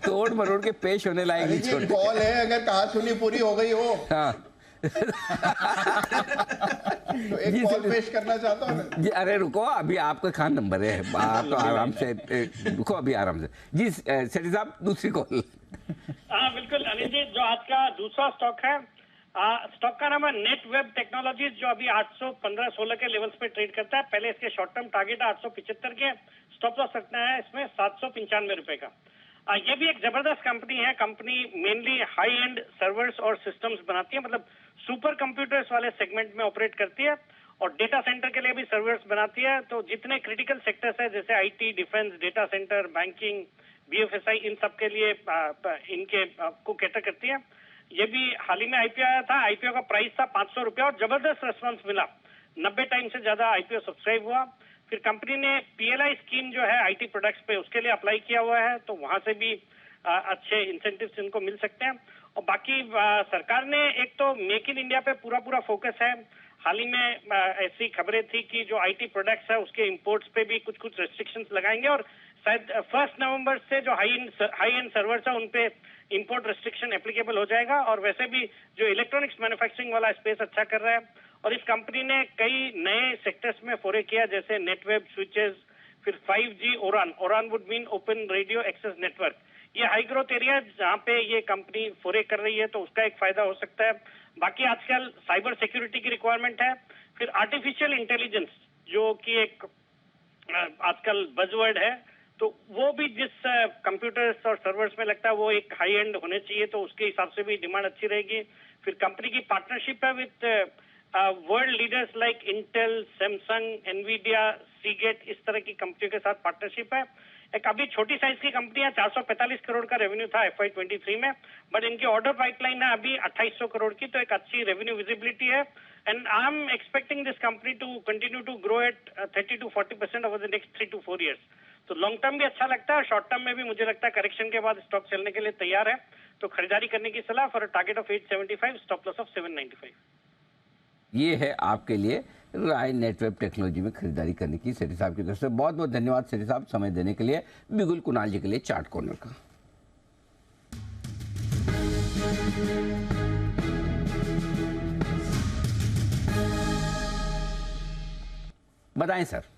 तोड़ मरोड़ के पेश होने लायक अनिल जी कॉल है, अगर कहा सुनी पूरी हो गई हो। हाँ। तो एक कॉल पेश करना चाहता हूँ जी। अरे रुको, अभी आपका खान नंबर है, आप तो आराम से रुको, अभी आराम से। जी सेठी साहब, दूसरी कॉल। हाँ बिल्कुल अनिल जी, जो आज का दूसरा स्टॉक है, स्टॉक का नाम है नेट वेब टेक्नोलॉजीज, जो अभी 815-16 के लेवल्स पे ट्रेड करता है। पहले इसके शॉर्ट टर्म टारगेट 875 के, स्टॉप लॉस रखना है इसमें 795 रुपए का। ये भी एक जबरदस्त कंपनी है। Company mainly high and servers और सिस्टम्स बनाती है, मतलब सुपर कंप्यूटर्स वाले सेगमेंट में ऑपरेट करती है, और डेटा सेंटर के लिए भी सर्वर्स बनाती है। तो जितने क्रिटिकल सेक्टर्स है जैसे IT, defence, data centre, banking, BFSI, इन सब के लिए इनके को कैटर करती है। ये भी हाल ही में IPO आया था। IPO का प्राइस था 500 रुपया, और जबरदस्त रेस्पॉन्स मिला, 90 टाइम से ज्यादा IPO सब्सक्राइब हुआ। फिर कंपनी ने PLI स्कीम जो है IT प्रोडक्ट्स पे, उसके लिए अप्लाई किया हुआ है, तो वहां से भी अच्छे इंसेंटिव्स इनको मिल सकते हैं। और बाकी सरकार ने एक तो मेक इन इंडिया पे पूरा फोकस है। हाल ही में ऐसी खबरें थी कि जो आईटी प्रोडक्ट्स है उसके इंपोर्ट्स पे भी कुछ कुछ रेस्ट्रिक्शंस लगाएंगे और शायद 1 नवंबर से जो हाई एंड सर्वर्स है उन पे इंपोर्ट रेस्ट्रिक्शन एप्लीकेबल हो जाएगा। और वैसे भी जो इलेक्ट्रॉनिक्स मैन्युफैक्चरिंग वाला स्पेस अच्छा कर रहा है और इस कंपनी ने कई नए सेक्टर्स में फोरे किया, जैसे नेटवेब स्विचेस, फिर 5G ORAN would mean open radio access network. ये हाई ग्रोथ एरिया जहाँ पे ये कंपनी फोरे कर रही है तो उसका एक फायदा हो सकता है। बाकी आजकल साइबर सिक्योरिटी की रिक्वायरमेंट है, फिर आर्टिफिशियल इंटेलिजेंस जो कि एक आजकल बजवर्ड है, तो वो भी जिस कंप्यूटर्स और सर्वर्स में लगता है वो एक हाई एंड होने चाहिए, तो उसके हिसाब से भी डिमांड अच्छी रहेगी। फिर कंपनी की पार्टनरशिप है with world leaders like Intel, Samsung, Nvidia, Seagate, इस तरह की कंपनियों के साथ पार्टनरशिप है। एक अभी छोटी साइज की कंपनी है, 445 करोड़ का रेवेन्यू था FY23 में, बट इनकी ऑर्डर पाइपलाइन है अभी 2800 करोड़ की, तो एक अच्छी रेवेन्यू विजिबिलिटी है। And I am expecting this company to continue to grow at 30 to 40% over the next 3 to 4 years। तो लॉन्ग टर्म भी अच्छा लगता है, शॉर्ट टर्म में भी मुझे लगता है करेक्शन के बाद स्टॉक चलने के लिए तैयार है, तो खरीदारी करने की सलाह for a target of 875, stop loss of 795। ये है आपके लिए राय नेटवेब टेक्नोलॉजी में खरीदारी करने की सेठी साहब की तरफ से। बहुत बहुत धन्यवाद सेठी साहब समय देने के लिए। बिगुल कुणाल जी के लिए चार्ट कॉर्नर का। बताएं सर।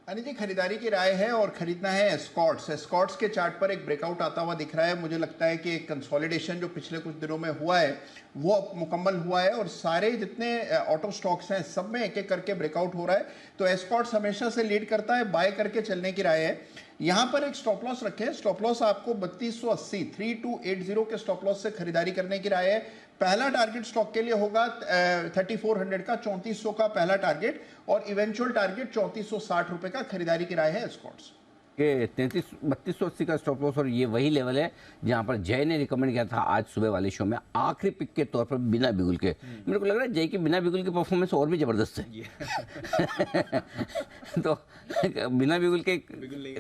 अनिल जी, खरीदारी की राय है और खरीदना है एस्कॉर्ट्स के चार्ट पर एक ब्रेकआउट आता हुआ दिख रहा है। मुझे लगता है कि कंसोलिडेशन जो पिछले कुछ दिनों में हुआ है वो मुकम्मल हुआ है और सारे जितने ऑटो स्टॉक्स हैं सब में एक एक करके ब्रेकआउट हो रहा है, तो एस्कॉर्ट्स हमेशा से लीड करता है, बाय करके चलने की राय है। यहाँ पर एक स्टॉप लॉस रखें, स्टॉप लॉस आपको 3280 3280 के स्टॉप लॉस से खरीदारी करने की राय है। पहला टारगेट स्टॉक के लिए होगा 3400 का, 3400 का पहला टारगेट और इवेंचुअल टारगेट 3460 रुपए का। खरीदारी की राय है एस्कॉर्ट्स के 3280 का स्टॉप लॉस, और ये वही लेवल है जहां पर जय ने रिकमेंड किया था आज सुबह वाले शो में आखिरी पिक के तौर पर बिना बिगुल के। मेरे को लग रहा है जय की बिना बिगुल की परफॉर्मेंस और भी जबरदस्त है। तो बिना बिगुल के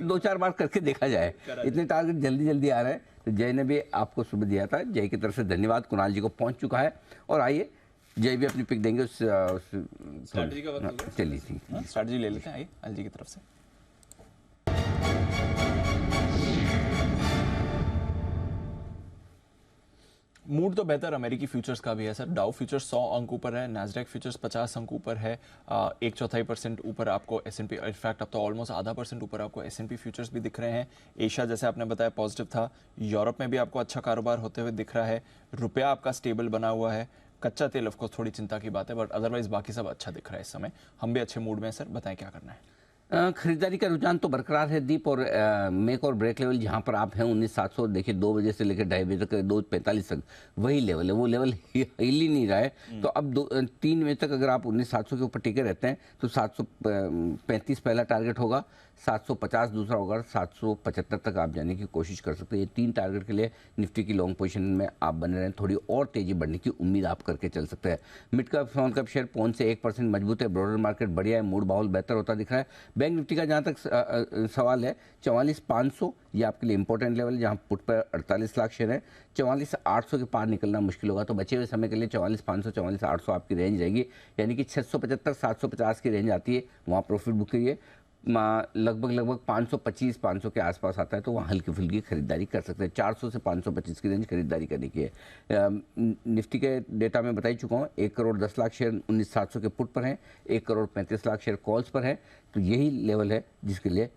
2-4 बार करके देखा जाए, इतने टारगेट जल्दी जल्दी आ रहे हैं। तो जय ने भी आपको सुबह दिया था, जय की तरफ से धन्यवाद। कुणाल जी को पहुंच चुका है और आइए जय भी अपनी पिक देंगे उस स्ट्रैटेजी का वक्त। चलिए स्ट्रैटेजी ले लेते हैं, आइए अनिल जी की तरफ से। मूड तो बेहतर अमेरिकी फ्यूचर्स का भी है सर। डाउ फ्यूचर्स 100 अंक ऊपर है, नैस्डैक फ्यूचर्स 50 अंक ऊपर है, 1/4% ऊपर आपको S&P, इनफैक्ट अब तो ऑलमोस्ट आधा % ऊपर आपको S&P फ्यूचर्स भी दिख रहे हैं। एशिया जैसे आपने बताया पॉजिटिव था, यूरोप में भी आपको अच्छा कारोबार होते हुए दिख रहा है, रुपया आपका स्टेबल बना हुआ है, कच्चा तेल ऑफकोर्स थोड़ी चिंता की बात है, बट अदरवाइज बाकी सब अच्छा दिख रहा है इस समय। हम भी अच्छे मूड में हैं सर, बताएं क्या करना है। खरीदारी का रुझान तो बरकरार है दीप, और मेक और ब्रेक लेवल जहां पर आप हैं 19700, देखिए 2 बजे से लेकर 2:30 बजे तक 2:45 तक वही लेवल है, वो लेवल हिल ही नहीं रहा है। तो अब 3 बजे तक अगर आप 19700 के ऊपर टिके रहते हैं तो 735 पहला टारगेट होगा, 750 दूसरा होगा, 775 तक आप जाने की कोशिश कर सकते हैं। ये 3 टारगेट के लिए निफ्टी की लॉन्ग पोजीशन में आप बने रहें, थोड़ी और तेजी बढ़ने की उम्मीद आप करके चल सकते हैं। Mid cap small cap share 5 से 1% मजबूत है, ब्रॉडर मार्केट बढ़िया है, मूड माहौल बेहतर होता दिख रहा है। बैंक निफ्टी का जहाँ तक सवाल है 44,500 ये आपके लिए इंपॉर्टेंट लेवल है, जहाँ पुट पर 48 लाख शेयर है। 44,800 के पार निकलना मुश्किल होगा, तो बचे हुए समय के लिए 44,500 44,800 आपकी रेंज रहेगी, यानी कि 675-750 की रेंज आती है, वहाँ प्रॉफिट बुक करिए। लगभग 525 500 के आसपास आता है, तो वहाँ हल्की फुल्की खरीदारी कर सकते हैं। 400 से 525 की रेंज खरीदारी करने की है। निफ्टी के डेटा में बता ही चुका हूँ, 1 करोड़ 10 लाख शेयर 19,700 के पुट पर हैं, 1 करोड़ 35 लाख शेयर कॉल्स पर है, तो यही लेवल है जिसके लिए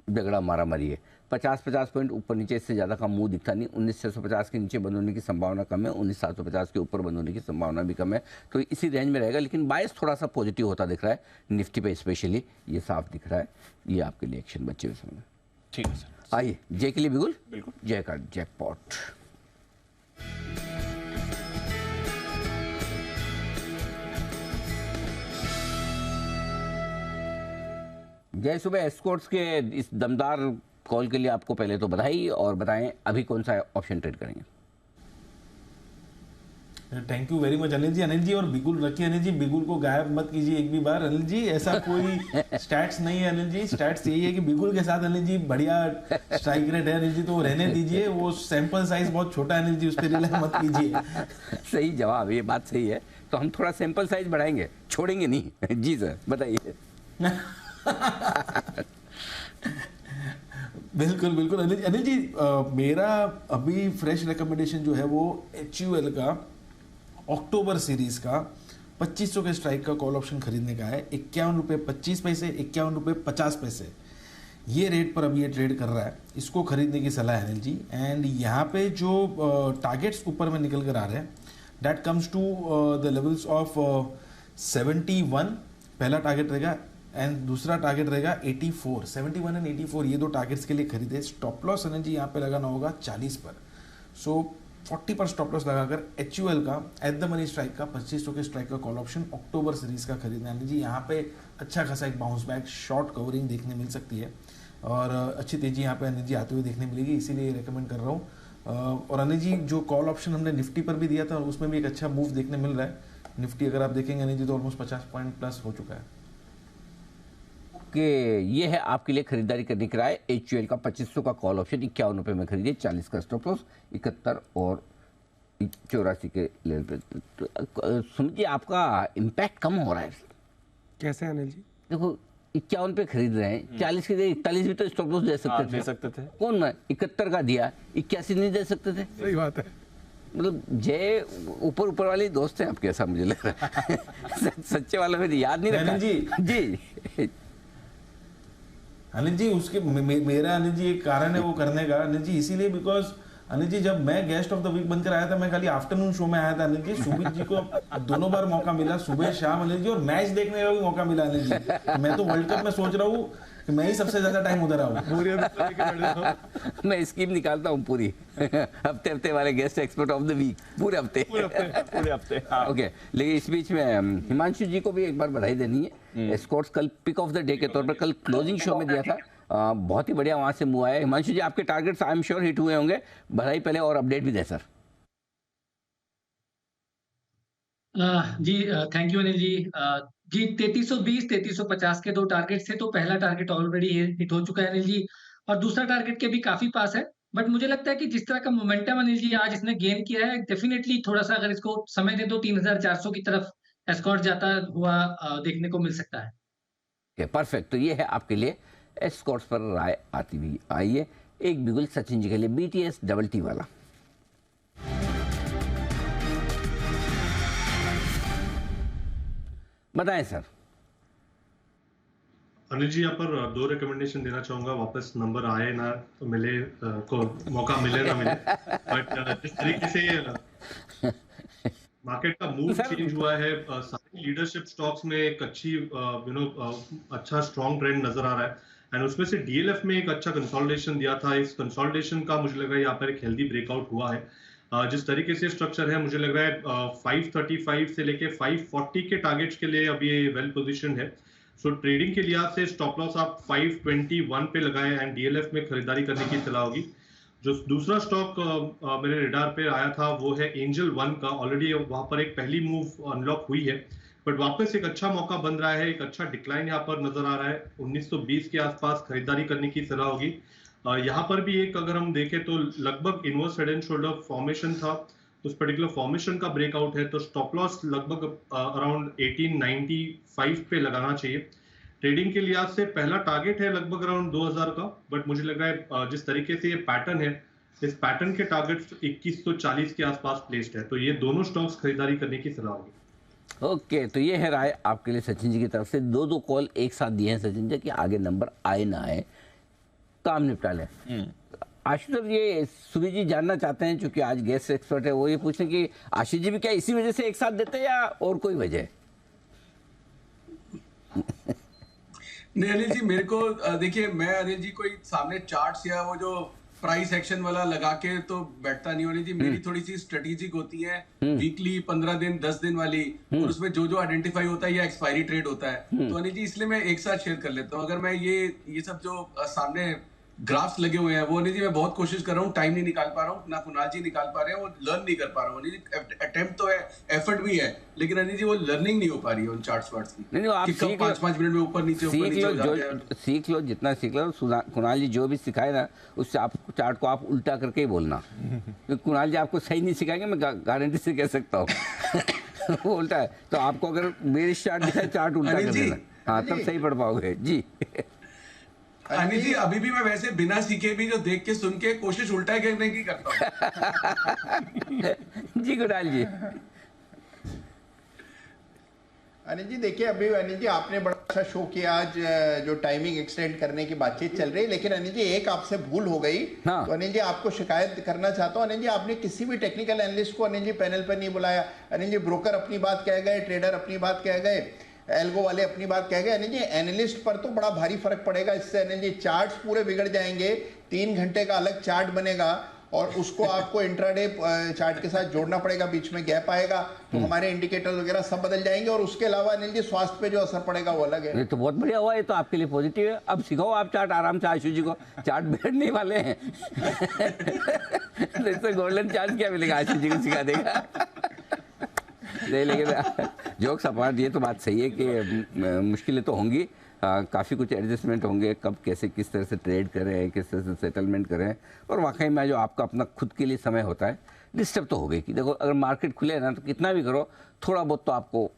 झगड़ा मारा मारी है। 50 पॉइंट ऊपर नीचे, इससे ज़्यादा का मुंह दिखता नहीं। 19,650 के नीचे बंद होने की संभावना कम है, 19,750 के ऊपर बंद होने की संभावना भी कम है, तो इसी रेंज में रहेगा। लेकिन बायस थोड़ा सा पॉजिटिव होता दिख रहा है निफ्टी पे, स्पेशली ये साफ दिख रहा है। ये आपके लिए एक्शन बचे हुए समय। ठीक है सर, आइए जय के लिए बिल्कुल बिल्कुल जय का जैकपॉट। जय सुबह एस्कॉर्ट्स के इस दमदार कॉल के लिए आपको पहले तो बधाई, और बताएं अभी कौन सा ऑप्शन ट्रेड करेंगे। Thank you very much Anil ji. Anil ji और बिगुल रखिए अनिल जी, बिगुल को गायब मत कीजिए एक भी बार अनिल जी, ऐसा कोई स्टैट्स नहीं है अनिल जी। स्टैट्स यही है कि बिगुल के साथ अनिल जी बढ़िया स्ट्राइक रेट है अनिल जी, तो रहने दीजिए, वो सैंपल साइज बहुत छोटा है अनिल जी, उस पर रिलाई मत कीजिए। सही जवाब, ये बात सही है। तो हम थोड़ा सैंपल साइज बढ़ाएंगे, छोड़ेंगे नहीं। जी सर बताइए। बिल्कुल बिल्कुल अनिल जी, मेरा अभी फ्रेश रिकमेंडेशन जो है वो HUL का अक्टूबर सीरीज का 2500 के स्ट्राइक का कॉल ऑप्शन खरीदने का है। 51 रुपये 25 पैसे, 51 रुपये 50 पैसे, ये रेट पर अभी ये ट्रेड कर रहा है। इसको खरीदने की सलाह है अनिल जी। एंड यहाँ पे जो टारगेट्स ऊपर में निकल कर आ रहे हैं, that comes to the levels of 71 पहला टारगेट रहेगा, एंड दूसरा टारगेट रहेगा 84। 71 एंड 84 ये दो टारगेट्स के लिए खरीदे। स्टॉप लॉस एनर्जी जी यहाँ पे लगाना होगा 40 पर। सो 40 पर स्टॉप लॉस लगाकर HUL का एट द मनी स्ट्राइक का 2500 के स्ट्राइक का कॉल ऑप्शन अक्टूबर सीरीज का खरीदना है जी। यहाँ पे अच्छा खासा एक बाउंस बैक शॉर्ट कवरिंग देखने मिल सकती है और अच्छी तेजी यहाँ पे अनिल जी आते हुए देखने मिलेगी, इसीलिए रिकमेंड कर रहा हूँ। और अनिल जी जो कॉल ऑप्शन हमने निफ्टी पर भी दिया था उसमें भी एक अच्छा मूव देखने मिल रहा है। निफ्टी अगर आप देखेंगे अनिल जी तो ऑलमोस्ट 50 पॉइंट प्लस हो चुका है। कि ये है आपके लिए खरीदारी करने की राय। HUL का 2500 का कॉल ऑप्शन 51 रुपये में खरीदिए, 40 का स्टॉप लॉस, 71 और 84 के लेवल पे। सुमित जी आपका इम्पैक्ट कम हो रहा है। कैसे अनिल जी? देखो 51 पे खरीद रहे हैं, 40 के दे 41 भी तो स्टॉप लॉस दे सकते थे। कौन ना 71 का दिया, 81 नहीं दे सकते थे। सही बात है। मतलब जय ऊपर वाले दोस्त हैं आपके, ऐसा मुझे लग रहा है। सच्चे वाले में याद नहीं रखा जी। अनिल जी उसके मेरा अनिल जी एक कारण है वो करने का अनिल जी, इसीलिए बिकॉज अनिल जी जब मैं गेस्ट ऑफ द वीक बनकर आया था, मैं खाली आफ्टरनून शो में आया था अनिल जी। सुमित जी को दोनों बार मौका मिला, सुबह शाम अनिल जी, और मैच देखने का भी मौका मिला अनिल जी। मैं तो वर्ल्ड कप में सोच रहा हूँ कि मैं ही सबसे ज्यादा टाइम उधर आऊँ। मैं स्कीम निकालता हूँ पूरी, हफ्ते वाले guest expert of the week, पूरे हफ्ते। ओके, लेकिन इस बीच में हिमांशु जी को भी एक बार बधाई देनी है। स्कॉट्स कल पिक ऑफ द डे के तौर पर कल क्लोजिंग शो में दिया था, बहुत ही बढ़िया वहां से मूव आया। हिमांशु जी आपके targets I am sure hit हुए होंगे, बधाई पहले और अपडेट भी दे सर। जी थैंक यू अनिल जी। जी 3320 3350 के दो टारगेट थे, तो पहला टारगेट ऑलरेडी हिट हो चुका है अनिल जी, और दूसरा टारगेट के भी काफी पास है। बट मुझे लगता है कि जिस तरह का मोमेंटम अनिल जी आज इसने गेन किया है, डेफिनेटली थोड़ा सा अगर इसको समय दे दो 3400 की तरफ एस्कॉर्ट जाता हुआ देखने को मिल सकता है। परफेक्ट। तो ये है आपके लिए एस्कॉर्ट्स पर राय आती हुई। आइए एक बिगुल सचिन जी के लिए BTS डबल टी वाला। बताएं सर। अनिल जी यहाँ पर दो रिकमेंडेशन देना चाहूंगा, वापस नंबर आए ना तो मिले, को मौका मिले ना मिले, बट जिस तरीके से मार्केट का मूव चेंज हुआ है, सारी लीडरशिप स्टॉक्स में एक अच्छी अच्छा स्ट्रॉन्ग ट्रेंड नजर आ रहा है। एंड उसमें से DLF में एक अच्छा कंसोलिडेशन दिया था। इस कंसोलिडेशन का मुझे लग रहा है यहाँ पर एक हेल्दी ब्रेकआउट हुआ है। जिस तरीके से स्ट्रक्चर है, मुझे लग रहा है 535 से लेके 540 के टारगेट्स के लिए अब ये वेल पोजीशनड है। सो ट्रेडिंग के लिहाज से स्टॉप लॉस आप 521 पे लगाएं एंड DLF में खरीदारी करने की सलाह होगी। जो दूसरा स्टॉक मेरे रडार पे आया था वो है एंजल वन का। ऑलरेडी वहां पर एक पहली मूव अनलॉक हुई है, बट वापस एक अच्छा मौका बन रहा है, एक अच्छा डिक्लाइन यहाँ पर नजर आ रहा है। 1920 के आसपास खरीदारी करने की सलाह होगी। यहाँ पर भी एक अगर हम देखें तो लगभग inverse head and shoulder formation था, उस पर्टिकुलर फॉर्मेशन का ब्रेकआउट है, तो स्टॉप लॉस लगभग अराउंड 1895 पे लगाना चाहिए। ट्रेडिंग के लिहाज से पहला टारगेट है लगभग अराउंड 2000 का, बट मुझे लग रहा है जिस तरीके से ये पैटर्न है, इस पैटर्न के टारगेट 2140 के आसपास प्लेस्ड है, तो ये दोनों स्टॉक्स खरीदारी करने की सलाह होगी। ओके, तो ये है राय आपके लिए सचिन जी की तरफ से। दो कॉल एक साथ दिए हैं सचिन जी कि आगे नंबर आए ना आए, काम निपटा लें। आशुतोष, ये सुमित जी जानना चाहते हैं, चूंकि आज गेस्ट एक्सपर्ट है, वो ये पूछे कि आशीष जी भी क्या इसी वजह से एक साथ देते हैं या और कोई वजह? नहीं अनिल जी, मेरे को देखिए, मैं अनिल जी कोई सामने चार्ट्स या वो जो प्राइस एक्शन वाला लगा के तो बैठता नहीं होनी जी। मेरी थोड़ी सी स्ट्रेटेजिक होती है, वीकली 15 दिन 10 दिन वाली, और उसमें जो आइडेंटिफाई होता है या एक्सपायरी ट्रेड होता है, तो अनिल जी इसलिए मैं एक साथ शेयर कर लेता हूँ। अगर मैं ये सब जो सामने ग्राफ्स लगे हुए हैं, वो अनिल जी मैं बहुत कोशिश कर रहा हूँ, टाइम नहीं निकाल पा रहा हूँ, ना कुणाल जी निकाल पा रहे हैं, वो लर्न नहीं कर पा रहा हूँ अनिल जी। अटेम्प्ट तो है, एफर्ट भी है, लेकिन अनिल जी वो लर्निंग नहीं हो पा रही है उन चार्ट्स वार्ट्स की। नहीं आप सीख लो, 5-5 मिनट में ऊपर नीचे हो जाते हैं। सीख लो जितना सीख लो। कुणाल जी जो भी सिखाए ना, उससे आप चार्ट को आप उल्टा करके ही बोलना, क्योंकि कुणाल जी आपको सही नहीं सिखाएंगे, मैं गारंटी से कह सकता हूँ। वो उल्टा है, तो आपको अगर मेरी चार्ट दिखाए, चार्ट उल्टा कर देना, हाँ तब सही पढ़ पाओगे जी। अनिल जी अभी भी मैं वैसे बिना सीखे भी जो देख के सुन के कोशिश उल्टा करने की करता हूँ। जी कुणाल जी। अनिल जी देखिए, अभी अनिल जी आपने बड़ा अच्छा शो किया आज, जो टाइमिंग एक्सटेंड करने की बातचीत चल रही है, लेकिन अनिल जी एक आपसे भूल हो गई। हाँ। तो अनिल जी आपको शिकायत करना चाहता हूँ। अनिल जी आपने किसी भी टेक्निकल एनालिस्ट को अनिल जी पैनल पर नहीं बुलाया। अनिल जी ब्रोकर अपनी बात कह गए, ट्रेडर अपनी बात कह गए, एल्गो वाले अपनी बात कह गए। अनिल जी एनालिस्ट पर तो बड़ा भारी फर्क पड़ेगा इससे। अनिल जी चार्ट्स पूरे बिगड़ जाएंगे, 3 घंटे का अलग चार्ट बनेगा और उसको आपको इंट्राडे चार्ट के साथ जोड़ना पड़ेगा, बीच में गैप आएगा तो हमारे इंडिकेटर वगैरह सब बदल जाएंगे। और उसके अलावा अनिल जी स्वास्थ्य पे जो असर पड़ेगा वो अलग है। ये तो बहुत बढ़िया हुआ, ये तो आपके लिए पॉजिटिव है। अब सिखाओ आप चार्ट आराम से आशु जी को, चार्ट बिगड़ने वाले हैं। इससे गोल्डन चार्ट क्या मिलेगा, आशु जी को सिखा देगा। नहीं लेकिन जोक्स अपार्ट, ये तो बात सही है कि मुश्किलें तो होंगी, काफ़ी कुछ एडजस्टमेंट होंगे, कब कैसे किस तरह से ट्रेड करें, किस तरह से सेटलमेंट करें। और वाकई में जो आपका अपना खुद के लिए समय होता है, डिस्टर्ब तो होगी कि देखो अगर मार्केट खुले ना तो कितना भी करो, थोड़ा बहुत तो आपको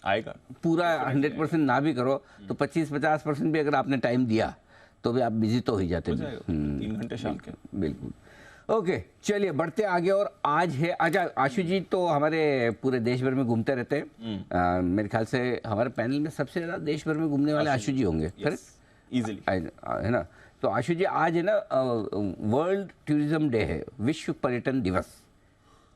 आएगा। पूरा 100% ना भी करो तो 25-50% भी अगर आपने टाइम दिया तो भी आप बिजी तो हो ही जाते हैं। 3 घंटे शाम के। बिल्कुल। ओके चलिए बढ़ते आगे। और आज है, अच्छा आशु जी तो हमारे पूरे देश भर में घूमते रहते हैं। मेरे ख्याल से हमारे पैनल में सबसे ज़्यादा देश भर में घूमने वाले आशु जी होंगे, इजीली है ना। तो आशु जी आज है ना वर्ल्ड टूरिज्म डे है, विश्व पर्यटन दिवस।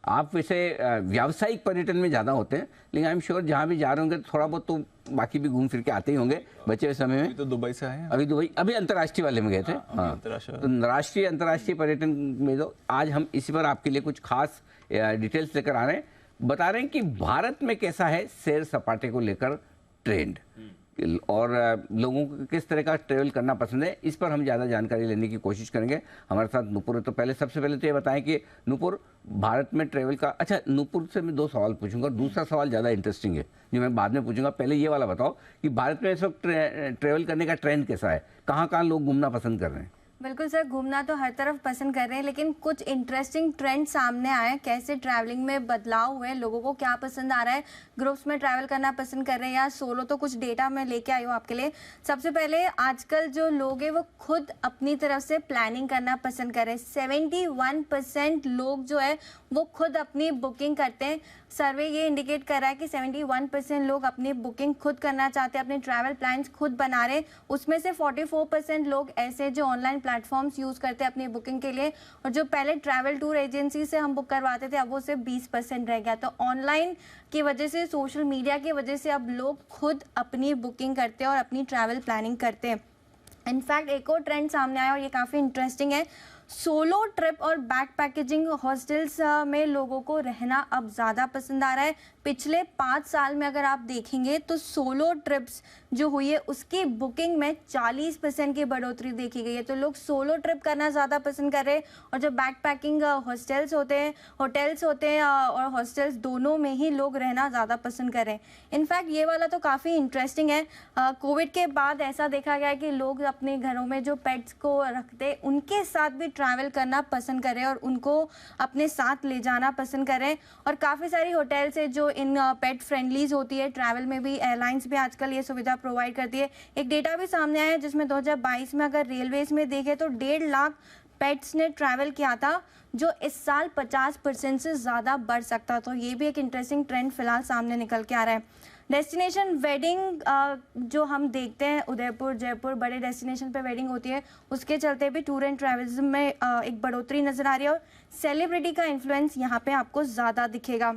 आप वैसे व्यावसायिक पर्यटन में ज़्यादा होते हैं, लेकिन आई एम श्योर जहाँ भी जा रहे होंगे थोड़ा बहुत तो बाकी भी घूम फिर के आते ही होंगे बचे हुए समय में। तो दुबई से आए हैं अभी अंतर्राष्ट्रीय वाले में गए थे। हाँ तो राष्ट्रीय अंतर्राष्ट्रीय पर्यटन में तो आज हम इसी पर आपके लिए कुछ खास डिटेल्स लेकर आ रहे हैं, बता रहे हैं कि भारत में कैसा है सैर सपाटे को लेकर ट्रेंड, और लोगों को किस तरह का ट्रेवल करना पसंद है, इस पर हम ज़्यादा जानकारी लेने की कोशिश करेंगे। हमारे साथ नूपुर है। तो सबसे पहले तो ये बताएं कि नूपुर, भारत में ट्रेवल का, अच्छा नूपुर से मैं 2 सवाल पूछूंगा, दूसरा सवाल ज़्यादा इंटरेस्टिंग है जो मैं बाद में पूछूंगा। पहले ये वाला बताओ कि भारत में इस वक्त ट्रेवल करने का ट्रेंड कैसा है, कहाँ लोग घूमना पसंद कर रहे हैं? बिल्कुल सर, घूमना तो हर तरफ पसंद कर रहे हैं, लेकिन कुछ इंटरेस्टिंग ट्रेंड सामने आए, कैसे ट्रैवलिंग में बदलाव हुए, लोगों को क्या पसंद आ रहा है, ग्रुप्स में ट्रैवल करना पसंद कर रहे हैं या सोलो। तो कुछ डेटा मैं लेके आई हूँ आपके लिए। सबसे पहले आजकल जो लोग हैं वो खुद अपनी तरफ से प्लानिंग करना पसंद कर रहे हैं। 71% लोग जो है वो खुद अपनी बुकिंग करते हैं। सर्वे ये इंडिकेट कर रहा है कि 71% लोग अपनी बुकिंग खुद करना चाहते हैं, अपने ट्रैवल प्लान्स खुद बना रहे हैं। उसमें से 44% लोग ऐसे जो ऑनलाइन प्लेटफॉर्म्स यूज़ करते हैं अपनी बुकिंग के लिए, और जो पहले ट्रैवल टूर एजेंसी से हम बुक करवाते थे अब वो सिर्फ 20% रह गया। तो ऑनलाइन की वजह से, सोशल मीडिया की वजह से अब लोग खुद अपनी बुकिंग करते हैं और अपनी ट्रैवल प्लानिंग करते हैं। इनफैक्ट एक और ट्रेंड सामने आया और ये काफ़ी इंटरेस्टिंग है। सोलो ट्रिप और बैक पैकेजिंग हॉस्टल्स में लोगों को रहना अब ज़्यादा पसंद आ रहा है। पिछले 5 साल में अगर आप देखेंगे तो सोलो ट्रिप्स जो हुई है उसकी बुकिंग में 40% की बढ़ोतरी देखी गई है। तो लोग सोलो ट्रिप करना ज़्यादा पसंद कर रहे हैं, और जो बैक पैकिंग हॉस्टल्स होते हैं, होटल्स होते हैं और हॉस्टल्स, दोनों में ही लोग रहना ज़्यादा पसंद कर रहे हैं। इनफैक्ट ये वाला तो काफ़ी इंटरेस्टिंग है। कोविड के बाद ऐसा देखा गया है कि लोग अपने घरों में जो पेट्स को रखते उनके साथ भी ट्रैवल करना पसंद कर रहे हैं और उनको अपने साथ ले जाना पसंद कर रहे हैं। और काफ़ी सारी होटल्स है जो इन पेट फ्रेंडलीज होती है, ट्रैवल में भी एयरलाइंस भी आजकल ये सुविधा प्रोवाइड करती है। एक डेटा भी सामने आया है जिसमें 2022 में अगर रेलवेज में देखें तो 1.5 लाख पेट्स ने ट्रैवल किया था, जो इस साल 50% से ज़्यादा बढ़ सकता। तो ये भी एक इंटरेस्टिंग ट्रेंड फिलहाल सामने निकल के आ रहा है। डेस्टिनेशन वेडिंग जो हम देखते हैं, उदयपुर, जयपुर, बड़े डेस्टिनेशन पे वेडिंग होती है, उसके चलते भी टूर एंड ट्रैवलिज्म में एक बढ़ोतरी नज़र आ रही है और सेलिब्रिटी का इन्फ्लुएंस यहाँ पे आपको ज़्यादा दिखेगा।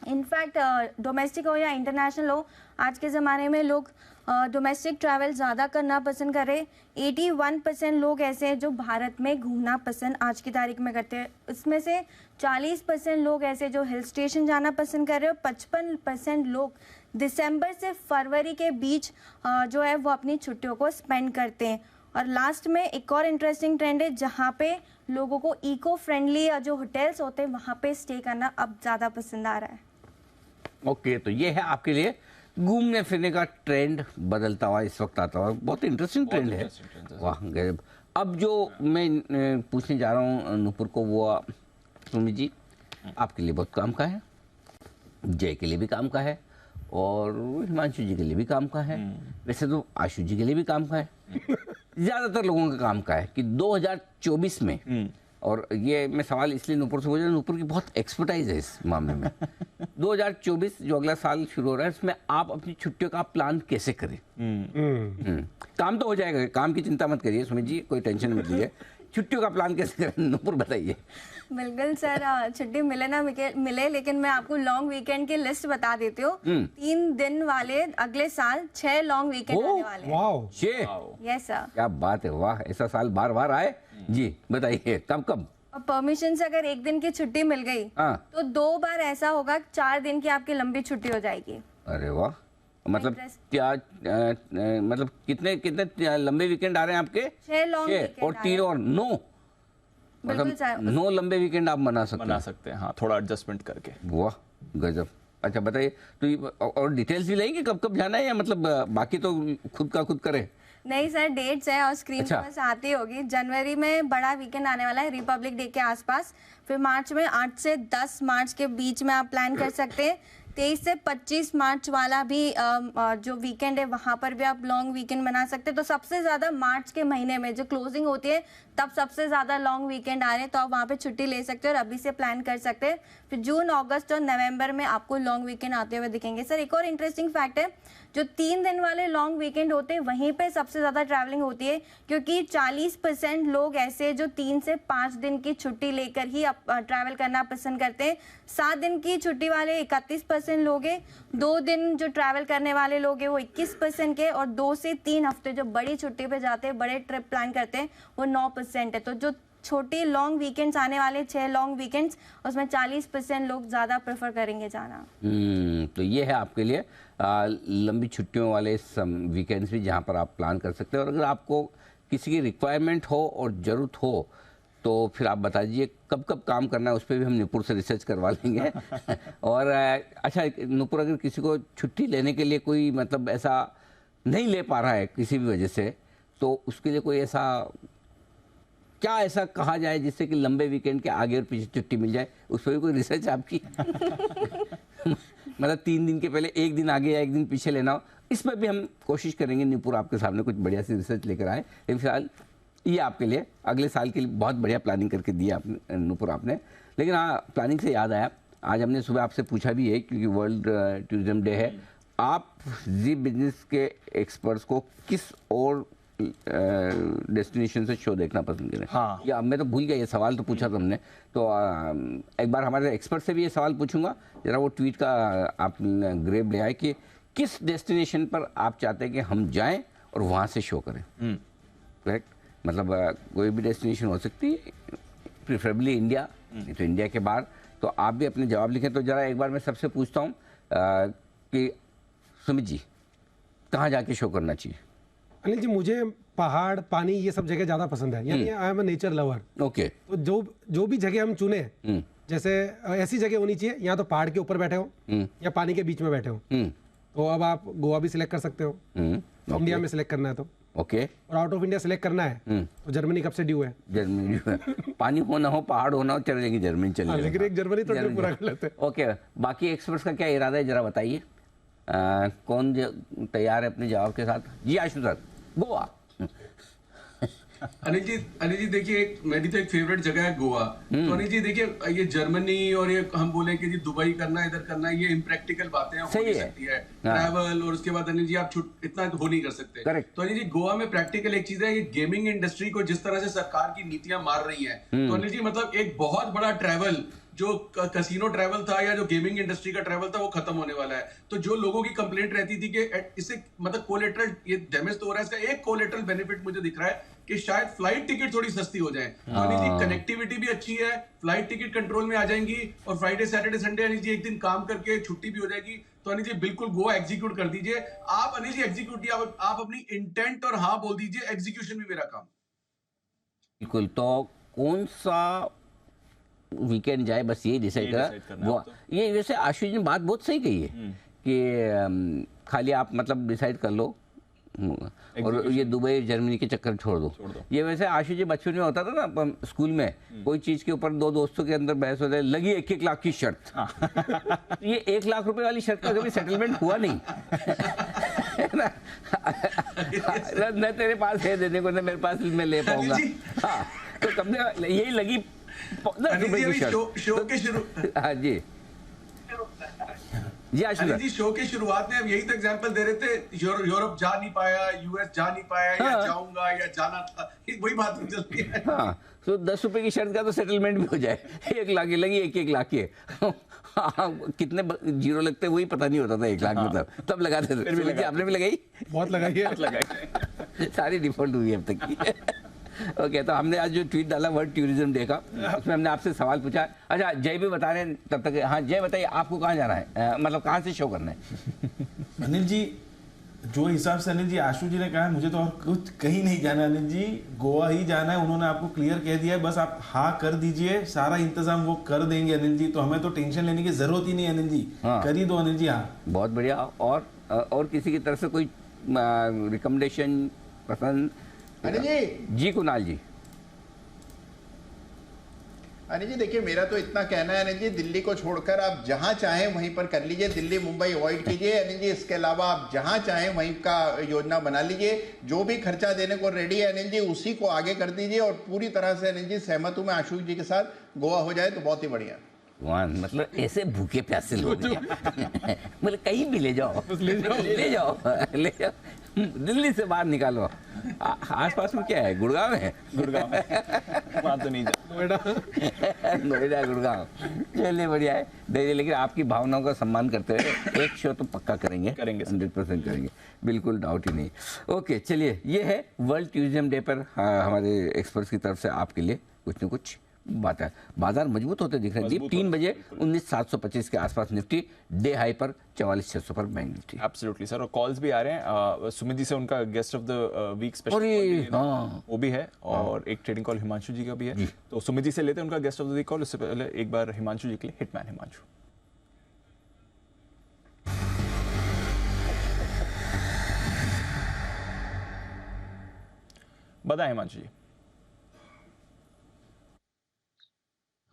इनफैक्ट डोमेस्टिक हो या इंटरनेशनल हो, आज के ज़माने में लोग डोमेस्टिक ट्रैवल ज़्यादा करना पसंद कर रहे हैं। 81% लोग ऐसे हैं जो भारत में घूमना पसंद आज की तारीख में करते हैं। इसमें से 40% लोग ऐसे जो हिल स्टेशन जाना पसंद कर रहे हैं, और 55% लोग दिसंबर से फरवरी के बीच जो है वो अपनी छुट्टियों को स्पेंड करते हैं। और लास्ट में एक और इंटरेस्टिंग ट्रेंड है जहाँ पे लोगों को इको फ्रेंडली जो होटल्स होते हैं वहाँ पे स्टे करना अब ज़्यादा पसंद आ रहा है। ओके, तो ये है आपके लिए घूमने फिरने का ट्रेंड बदलता हुआ इस वक्त आता हुआ। बहुत इंटरेस्टिंग ट्रेंड है, वाह गजब। अब जो मैं पूछने जा रहा हूँ नूपुर को, वो सुमित जी आपके लिए बहुत काम का है, जय के लिए भी काम का है और हिमांशु जी के लिए भी काम का है, वैसे तो आशु जी के लिए भी काम का है, ज़्यादातर लोगों का काम का है कि 2024 में, और ये मैं सवाल इसलिए नूपुर से पूछ रहा हूँ, नूपुर की बहुत एक्सपर्टाइज है इस मामले में। 2024 जो अगला साल शुरू हो रहा है, इसमें आप अपनी छुट्टियों का प्लान कैसे करें? काम तो हो जाएगा, काम की चिंता मत करिए सुमित जी, कोई टेंशन मत लीजिए, छुट्टियों का प्लान कैसे करें नूपुर बताइए। बिल्कुल सर, छुट्टी मिले ना मिले, लेकिन मैं आपको लॉन्ग वीकेंड की लिस्ट बता देती हूँ। 3 दिन वाले अगले साल 6 लॉन्ग वीकेंड आने वाले हैं। वाह, 6? Yes sir. क्या बात है, वाह, ऐसा साल बार बार आए जी। बताइए कब कब? और परमिशन से अगर 1 दिन की छुट्टी मिल गई तो 2 बार ऐसा होगा 4 दिन की आपकी लंबी छुट्टी हो जाएगी। अरे वाह, मतलब क्या मतलब कितने कितने लंबे वीकेंड आ रहे हैं आपके? 6 लॉन्ग वीकेंड और 3 और 9, मतलब 9 लंबे वीकेंड आप मना सकते हैं। हाँ, थोड़ा एडजस्टमेंट करके। वाह गजब। अच्छा बताइए, तो और डिटेल्स भी लेंगे कब कब जाना है, या मतलब बाकी तो खुद का खुद करें? नहीं सर, डेट्स है और स्क्रीन पे बस आती होगी। जनवरी में बड़ा वीकेंड आने वाला है रिपब्लिक डे के आसपास, फिर मार्च में 8 से 10 मार्च के बीच में आप प्लान कर सकते हैं। 23 से 25 मार्च वाला भी जो वीकेंड है वहाँ पर भी आप लॉन्ग वीकेंड मना सकते हैं। तो सबसे ज़्यादा मार्च के महीने में जो क्लोजिंग होती है तब सबसे ज़्यादा लॉन्ग वीकेंड आ रहे हैं, तो आप वहाँ पे छुट्टी ले सकते हैं और अभी से प्लान कर सकते हैं। फिर जून, अगस्त और नवंबर में आपको लॉन्ग वीकेंड आते हुए दिखेंगे। सर एक और इंटरेस्टिंग फैक्ट है, जो 3 दिन वाले लॉन्ग वीकेंड होते हैं वहीं पे सबसे ज़्यादा ट्रैवलिंग होती है, क्योंकि 40% लोग ऐसे जो 3 से 5 दिन की छुट्टी लेकर ही ट्रैवल करना पसंद करते हैं। 7 दिन की छुट्टी वाले 31% लोग हैं, 2 दिन जो ट्रैवल करने वाले लोग हैं वो 21% के, और 2 से 3 हफ्ते जो बड़ी छुट्टी पे जाते हैं, बड़े ट्रिप प्लान करते हैं, वो 9% है। तो जो छोटी लॉन्ग वीकेंड्स आने वाले 6 लॉन्ग वीकेंड्स, उसमें 40% लोग ज़्यादा प्रेफर करेंगे जाना। तो ये है आपके लिए लंबी छुट्टियों वाले वीकेंड्स भी जहाँ पर आप प्लान कर सकते हैं। और अगर आपको किसी की रिक्वायरमेंट हो और ज़रूरत हो तो फिर आप बता दीजिए कब कब काम करना है, उस पर भी हम नूपुर से रिसर्च करवा लेंगे। और अच्छा नूपुर, अगर किसी को छुट्टी लेने के लिए कोई मतलब ऐसा नहीं ले पा रहा है किसी भी वजह से, तो उसके लिए कोई ऐसा क्या ऐसा कहा जाए जिससे कि लंबे वीकेंड के आगे और पीछे छुट्टी मिल जाए, उस पर भी कोई रिसर्च आपकी? मतलब 3 दिन के पहले 1 दिन आगे या 1 दिन पीछे लेना हो, इस पर भी हम कोशिश करेंगे नूपुर आपके सामने कुछ बढ़िया सी रिसर्च लेकर आए। लेकिन फिलहाल ये आपके लिए अगले साल के लिए बहुत बढ़िया प्लानिंग करके दी आपने नूपुर आपने। लेकिन हाँ, प्लानिंग से याद आया, आज हमने सुबह आपसे पूछा भी है क्योंकि वर्ल्ड टूरिज्म डे है, आप जी बिजनेस के एक्सपर्ट्स को किस और डेस्टिनेशन से शो देखना पसंद करें? हाँ, या मैं तो भूल गया, ये सवाल तो पूछा तुमने, तो एक बार हमारे एक्सपर्ट से भी ये सवाल पूछूंगा, जरा वो ट्वीट का आप ग्रेब ले आए कि किस डेस्टिनेशन पर आप चाहते हैं कि हम जाएं और वहाँ से शो करें। करेक्ट, मतलब कोई भी डेस्टिनेशन हो सकती है, प्रिफरेबली इंडिया, नहीं तो इंडिया के बाहर। तो आप भी अपने जवाब लिखें। तो ज़रा एक बार मैं सबसे पूछता हूँ कि सुमित जी कहाँ जाके शो करना चाहिए? अनिल जी, मुझे पहाड़, पानी, ये सब जगह ज़्यादा पसंद है, यानी I am a nature lover. Okay, तो जो भी जगह हम चुने, जैसे ऐसी जगह होनी चाहिए या तो पहाड़ के ऊपर बैठे हो या पानी के बीच में बैठे हो। तो अब आप गोवा भी सिलेक्ट कर सकते हो, इंडिया में सिलेक्ट करना है तो। ओके, और आउट ऑफ इंडिया सिलेक्ट करना है तो जर्मनी कब से ड्यू है? जर्मनी पानी हो ना हो, पहाड़ हो ना हो, चले जाएंगे जर्मनी, चले लेकिन एक जर्मनी तो ट्रिप पूरा कर लेते हैं। ओके, बाकी एक्सपर्ट्स का क्या इरादा है, जरा बताइए। कौन तैयार है अपने जवाब के साथ? जी आशु सर, गोवा। अनिल जी देखिए, मेरी तो एक फेवरेट जगह है गोवा। तो अनिल जी देखिए, ये जर्मनी और ये हम बोले कि जी दुबई करना, इधर करना, ये इम्प्रैक्टिकल बातें हो नहीं सकती है। ट्रैवल और उसके बाद अनिल जी आप इतना हो नहीं कर सकते। तो अनिल जी गोवा में प्रैक्टिकल एक चीज है, ये गेमिंग इंडस्ट्री को जिस तरह से सरकार की नीतियां मार रही है, तो अनिल जी मतलब एक बहुत बड़ा ट्रैवल, जो कसिनो ट्रैवल था या जो गेमिंग इंडस्ट्री का ट्रैवल था, वो खत्म होने वाला है। तो जो लोगों की कंप्लेंट रहती थी कि इससे मतलब कोलेटरल ये डैमेज तो हो रहा है, इसका एक कोलेटरल बेनिफिट मुझे दिख रहा है कि शायद फ्लाइट टिकट थोड़ी सस्ती हो जाए। तो अनिल जी कनेक्टिविटी भी अच्छी है, फ्लाइट टिकट कंट्रोल में आ जाएंगी और Friday Saturday Sunday Anil ji एक दिन काम करके छुट्टी भी हो जाएगी। तो अनिल जी बिल्कुल गोवा एग्जीक्यूट कर दीजिए। आप अनिल जी एग्जीक्यूट, आप अपनी इंटेंट और हाँ बोल दीजिए, एग्जीक्यूशन भी मेरा काम। बिल्कुल, तो कौन सा वीकेंड जाए बस यही डिसाइड करा वो। ये वैसे आशुष ने बात बहुत सही कही है कि खाली आप मतलब डिसाइड कर लो और ये दुबई जर्मनी के चक्कर छोड़ दो। ये वैसे आशुष जी बचपन में होता था ना स्कूल में, कोई चीज के ऊपर दो दोस्तों के अंदर बहस हो जाए, लगी 1-1 लाख की शर्त। ये 1 लाख रुपए वाली शर्त का कभी सेटलमेंट हुआ नहीं। न तेरे पास है देने को, न मेरे पास मैं ले पाऊंगा। हाँ, तो कब यही लगी 10 रुपए की शर्त। हाँ जी जी अनिल जी, शो की शुरुआत में हम यही तो एग्जांपल दे रहे थे, यूरोप जा नहीं पाया, यूएस जा नहीं पाया, या जाऊंगा या जाना था, वही बात चल रही है। हाँ, तो 10 रुपए की शर्त का तो सेटलमेंट भी हो जाए। 1 लाख की लगी, 1-1 लाख की। हाँ, कितने जीरो लगते वही पता नहीं होता था 1 लाख में, तब लगाते थे। आपने भी लगाई? बहुत लगाई है। सारी डिफॉल्ट हुई अब तक की। ओके, तो हमने आज जो ट्वीट डाला वर्ल्ड टूरिज्म डे का, उसमें हमने आपसे सवाल पूछा। अच्छा, जय भी बता रहे हैं तब तक। हाँ जय, बताइए आपको कहाँ जाना है, मतलब कहाँ से शो करना है? अनिल जी, जो हिसाब से अनिल जी आशु जी ने कहा है, मुझे तो और कुछ कहीं नहीं जाना अनिल जी, गोवा ही जाना है। उन्होंने आपको क्लियर कह दिया है, बस आप हाँ कर दीजिए, सारा इंतजाम वो कर देंगे अनिल जी। तो हमें तो टेंशन लेने की जरूरत ही नहीं अनिल जी, कर ही दो अनिल जी। हाँ, बहुत बढ़िया। और किसी की तरफ से कोई रिकमेंडेशन पसंद? अनिल जी कुणाल जी। अनिल जी देखिए, मेरा तो इतना कहना है अनिल जी, दिल्ली को छोड़कर आप जहां चाहें वहीं पर कर लीजिए। दिल्ली मुंबई अवॉइड कीजिए अनिल जी। इसके अलावा आप जहां चाहें वहीं का योजना बना लीजिए। जो भी खर्चा देने को रेडी है अनिल जी, उसी को आगे कर दीजिए। और पूरी तरह से अनिल जी सहमत हूं मैं आशुष जी के साथ, गोवा हो जाए तो बहुत ही बढ़िया। मतलब ऐसे भूखे प्यासे लोग मतलब कहीं भी ले जाओ, ले जाओ, दिल्ली से बाहर निकालो। आसपास में क्या है, गुड़गांव है? गुड़गांव वहाँ तो नहीं नोएडा गुड़गांव। चलिए बढ़िया है, देखिए, लेकिन आपकी भावनाओं का सम्मान करते हुए एक शो तो पक्का करेंगे 100% करेंगे, बिल्कुल डाउट ही नहीं। ओके, चलिए, ये है वर्ल्ड टूरिज्म डे पर हमारे एक्सपर्ट्स की तरफ से आपके लिए कुछ न कुछ बात है। बाजार मजबूत होते दिख रहे हैं। 3 बजे 19,725 के आसपास निफ्टी, डे हाई पर 44,600 पर बैंक निफ्टी। एब्सोल्युटली सर, और कॉल्स भी आ रहे हैं। सुमित जी से उनका guest of the week special वो भी है, और एक ट्रेडिंग कॉल हिमांशु जी का भी है। तो सुमित जी से लेते हैं उनका guest of the week call. उससे पहले एक बार हिमांशु जी के लिए हिटमैन हिमांशु। बताएं हिमांशु जी।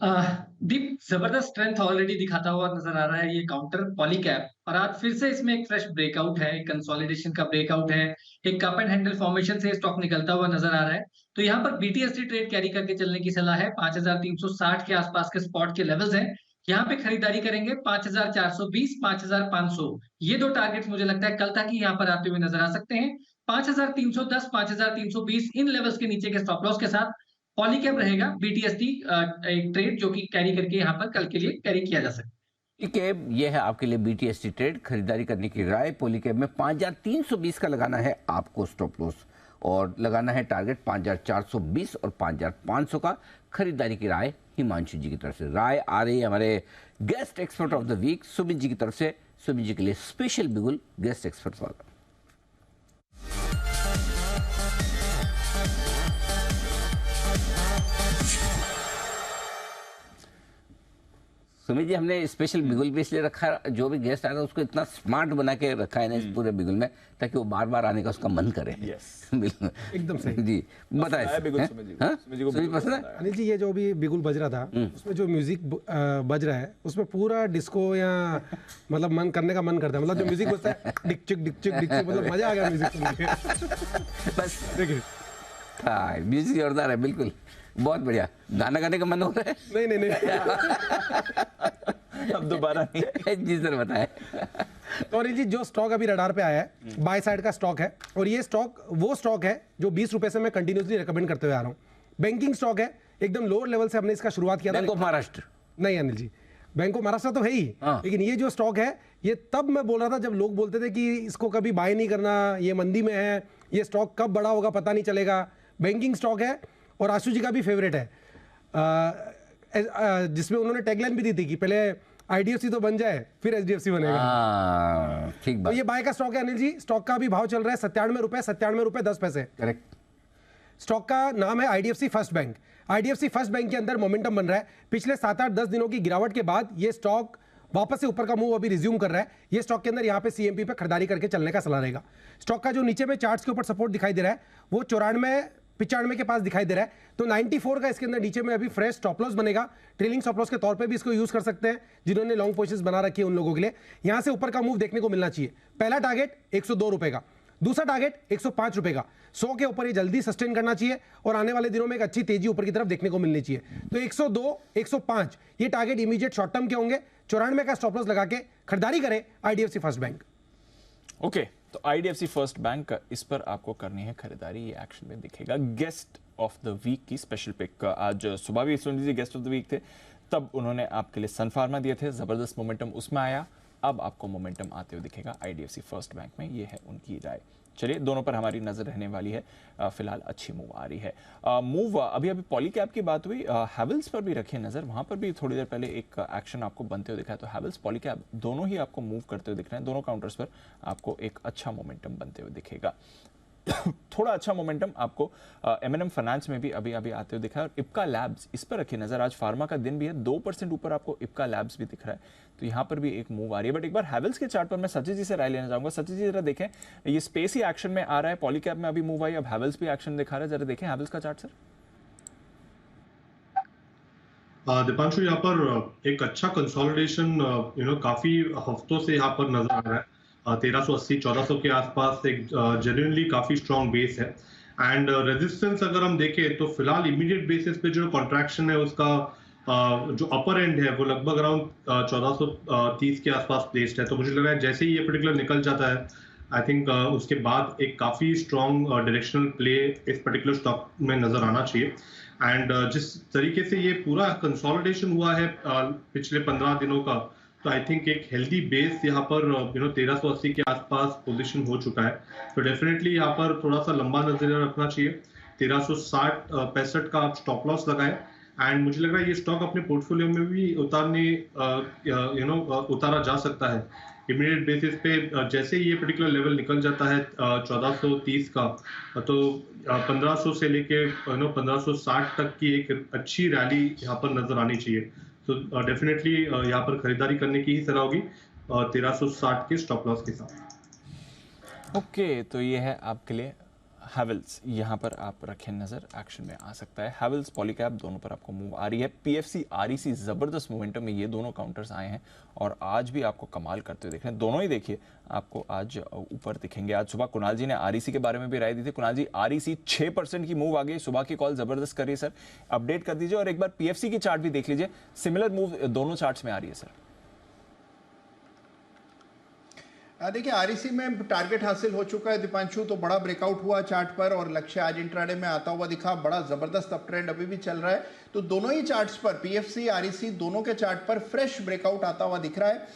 दीप, जबरदस्त स्ट्रेंथ ऑलरेडी दिखाता हुआ नजर आ रहा है ये काउंटर पॉलीकैप, और आज फिर से इसमें एक फ्रेश ब्रेकआउट है, एक कंसोलिडेशन का ब्रेकआउट है, एक कप एंड हैंडल फॉर्मेशन से स्टॉक निकलता हुआ नजर आ रहा है। तो यहाँ पर बीटीएसटी ट्रेड कैरी करके चलने की सलाह है। 5,360 के आसपास के स्पॉट के लेवल्स हैं, यहाँ पे खरीदारी करेंगे। 5,420, 5,500, ये 2 टारगेट्स मुझे लगता है कल तक ही यहाँ पर आते हुए नजर आ सकते हैं। 5,310, 5,320 इन लेवल्स के नीचे के स्टॉप लॉस के साथ पॉलीकैप रहेगा बीटीएसटी एक ट्रेड जो कि कैरी करके यहाँ पर कल के लिए कैरी किया जा सकता है। ठीक है, ये है आपके लिए बीटीएसटी ट्रेड, खरीदारी करने की राय। पॉलीकैप में 5,320 का लगाना है आपको स्टॉप लॉस, और लगाना है टारगेट 5,420 और 5,500 का। खरीदारी की राय हिमांशु जी की तरफ से। राय आ रही है हमारे guest expert of the week Sumit ji की तरफ से। सुमित जी के लिए स्पेशल बिगुल गेस्ट एक्सपर्ट वाला। सुमित जी, हमने स्पेशल बिगुल भी इसलिए रखा, जो भी गेस्ट आएगा उसको इतना स्मार्ट बना के रखा है ना इस पूरे बिगुल में, ताकि वो बार बार आने का उसका मन करे। बिल्कुल, एकदम सही जी। बताए सुमित पसंद है? अनिल जी, ये जो भी बिगुल बज रहा था उसमें जो म्यूजिक बज रहा है उसमें पूरा डिस्को या मतलब मन करने का मन करता है। मतलब जो म्यूजिक बजता है डिक चिक डिक चिक डिक चिक, मतलब मजा आ गया म्यूजिक सुन के। बस देखिए, हाँ म्यूजिक जोरदार है, बिल्कुल बहुत बढ़िया। गाना गाने का मन हो रहा है? नहीं अब दोबारा नहीं। जी सर बताएं। तो अनिल जी, जो स्टॉक अभी रडार पे आया है बाय साइड का स्टॉक है, और ये स्टॉक वो स्टॉक है जो 20 रुपए से मैं कंटिन्यूसली रिकमेंड करते हुए आ रहा हूँ। बैंकिंग स्टॉक है, एकदम लोअर लेवल से हमने इसका शुरुआत किया था। Bank of Maharashtra? नहीं अनिल जी, बैंक ऑफ महाराष्ट्र तो है ही, लेकिन ये जो स्टॉक है ये तब मैं बोल रहा था जब लोग बोलते थे कि इसको कभी बाय नहीं करना, ये मंदी में है, ये स्टॉक कब बड़ा होगा पता नहीं चलेगा। बैंकिंग स्टॉक है, और आशु जी का भी फेवरेट है, जिसमें उन्होंने टैगलाइन भी दी थी कि पहले आईडीएफसी तो बन जाए फिर एचडीएफसी बनेगा। ठीक बात। तो ये बाय का स्टॉक है अनिल जी। स्टॉक का अभी भाव चल रहा है 97 रुपए 10 पैसे। करेक्ट। स्टॉक का नाम है IDFC first bank. IDFC first bank के अंदर मोमेंटम बन रहा है। पिछले 7-8-10 दिनों की गिरावट के बाद ये स्टॉक वापस से ऊपर का मूव अभी रिज्यूम कर रहा है। ये स्टॉक के अंदर यहाँ पे सीएमपी पे खरीदारी करके चलने का सलाह रहेगा। स्टॉक का जो नीचे में चार्ट्स के ऊपर सपोर्ट दिखाई दे रहा है वो 94-95 के पास दिखाई दे रहा है। तो 94 का इसके अंदर नीचे में अभी फ्रेश स्टॉप लॉस बनेगा। ट्रेलिंग स्टॉप लॉस के तौर पे भी इसको यूज कर सकते हैं जिन्होंने लॉन्ग पोजीशंस बना रखी है उन लोगों के लिए। यहां से ऊपर का मूव देखने को मिलना चाहिए। पहला टारगेट 102 रुपए का, दूसरा टारगेट 105 रुपए का। 100 के ऊपर ये जल्दी सस्टेन करना चाहिए और आने वाले दिनों में एक अच्छी तेजी ऊपर की तरफ देखने को मिलनी चाहिए। तो 102, 105 ये टारगेट इमीडिएट शॉर्ट टर्म के होंगे। 94 का स्टॉप लॉस लगा के खरीदारी करें आईडीएफसी फर्स्ट बैंक। ओके, तो आईडीएफसी फर्स्ट बैंक इस पर आपको करनी है खरीदारी, ये एक्शन में दिखेगा। गेस्ट ऑफ द वीक की स्पेशल पिक, आज सुबह भी Soni ji guest of the week थे, तब उन्होंने आपके लिए सन फार्मा दिए थे, जबरदस्त मोमेंटम उसमें आया। अब आपको मोमेंटम आते हुए दिखेगा आईडीएफसी फर्स्ट बैंक में, ये है उनकी राय। चलिए, दोनों पर हमारी नजर रहने वाली है। फिलहाल अच्छी मूव आ रही है। मूव अभी पॉलीकैब की बात हुई, हैवेल्स पर भी रखिए नजर, वहां पर भी थोड़ी देर पहले एक एक्शन आपको बनते हुए दिखा है। तो हैवेल्स पॉलीकैब दोनों ही आपको मूव करते हुए दिख रहे हैं। दोनों काउंटर्स पर आपको एक अच्छा मोमेंटम बनते हुए दिखेगा। थोड़ा अच्छा मोमेंटम आपको एमएनएम फाइनेंस में भी अभी अभी आते हुए दिखा है। और इप्का लैब्स, इस पर रखिए नजर। आज फार्मा का दिन भी है, 2% ऊपर आपको इप्का लैब्स भी दिख रहा है। तो यहाँ पर भी एक मूव आ रही है। बट एक बार हैवेल्स के चार्ट पर मैं सचिन जी से राय लेना चाहूंगा। सचिन जी जरा देखें, ये स्पेस ही एक्शन में आ रहा है। पॉलीकैब में अभी मूव आई, अब हैवेल्स भी एक्शन दिखा रहा है। जरा देखें हैवेल्स का चार्ट सर। दीपांशु, यहाँ पर एक अच्छा कंसोलिडेशन काफी हफ्तों से यहाँ पर नजर आ रहा है। 1380-1400 के आसपास एक जेन्युइनली काफी स्ट्रॉन्ग बेस है। एंड रेजिस्टेंस अगर हम देखें तो फिलहाल इमीडिएट बेसिस पे जो कॉन्ट्रैक्शन है उसका जो अपर एंड है वो लगभग अराउंड 1430 के आसपास प्लेस्ड है। तो मुझे लग रहा है जैसे ही ये पर्टिकुलर निकल जाता है, आई थिंक उसके बाद एक काफी स्ट्रॉन्ग डायरेक्शनल प्ले इस पर्टिकुलर स्टॉक में नजर आना चाहिए। एंड जिस तरीके से ये पूरा कंसोलिडेशन हुआ है पिछले 15 दिनों का, तो आई थिंक एक हेल्दी बेस यहाँ पर 1380 के आसपास पोजीशन हो चुका है। तो डेफिनेटली यहाँ पर थोड़ा सा लंबा नजरिया रखना चाहिए। 1360-65 का आप स्टॉप लॉस लगाएं। एंड मुझे लग रहा है ये स्टॉक अपने पोर्टफोलियो में भी उतारा जा सकता है इमीडिएट बेसिस पे। जैसे ही ये पर्टिकुलर लेवल निकल जाता है 1430 का, तो 1500 से लेके 1560 तक की एक अच्छी रैली यहाँ पर नजर आनी चाहिए। तो डेफिनेटली यहाँ पर खरीदारी करने की ही सलाह होगी 1360 के स्टॉप लॉस के साथ। ओके, तो ये है आपके लिए हैवेल्स, यहाँ पर आप रखें नजर, एक्शन में आ सकता है। हैवेल्स पॉलीकैब दोनों पर आपको मूव आ रही है। पीएफसी आरईसी जबरदस्त मोमेंटम में ये दोनों काउंटर्स आए हैं और आज भी आपको कमाल करते हुए दिख रहे हैं। दोनों ही देखिए आपको आज ऊपर दिखेंगे। आज सुबह कुणाल जी ने आरईसी के बारे में भी राय दी थी। कुणाल जी, आरईसी 6% की मूव आ गई, सुबह की कॉल जबरदस्त करिए सर, अपडेट कर दीजिए। और एक बार पीएफसी की चार्ट भी देख लीजिए, सिमिलर मूव दोनों चार्ट्स में आ रही है सर। देखिए, आरईसी में टारगेट हासिल हो चुका है दीपांशु, तो बड़ा ब्रेकआउट हुआ चार्ट पर और लक्ष्य आज इंट्राडे में आता हुआ दिखा। बड़ा जबरदस्त अप ट्रेंड अभी भी चल रहा है। तो दोनों ही चार्ट्स पर, पीएफसी आरईसी दोनों के चार्ट पर फ्रेश ब्रेकआउट आता हुआ दिख रहा है।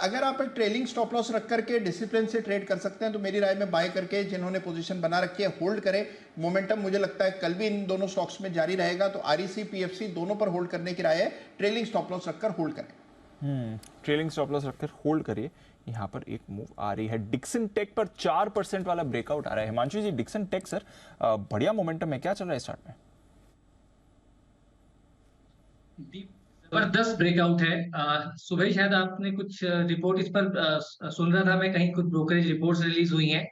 अगर आप एक ट्रेलिंग स्टॉप लॉस रख करके डिसिप्लिन से ट्रेड कर सकते हैं तो मेरी राय में बाय करके जिन्होंने पोजीशन बना रखी है होल्ड करें। मोमेंटम मुझे लगता है कल भी इन दोनों स्टॉक्स में जारी रहेगा। तो आरईसी पीएफसी दोनों पर होल्ड करने की राय है। ट्रेलिंग स्टॉप लॉस रखकर होल्ड करें। ट्रेलिंग स्टॉप लॉस रखकर होल्ड करिए। यहाँ पर एक मूव आ रही है डिक्सन टेक पर, 4% वाला ब्रेकआउट आ रहा है। हिमांशु जी, डिक्सन टेक सर बढ़िया मोमेंटम है, क्या चल रहा है इस चार्ट में? जबरदस्त ब्रेकआउट है। सुबह शायद आपने कुछ रिपोर्ट इस पर सुन रहा था मैं, कहीं कुछ ब्रोकरेज रिपोर्ट्स रिलीज हुई हैं।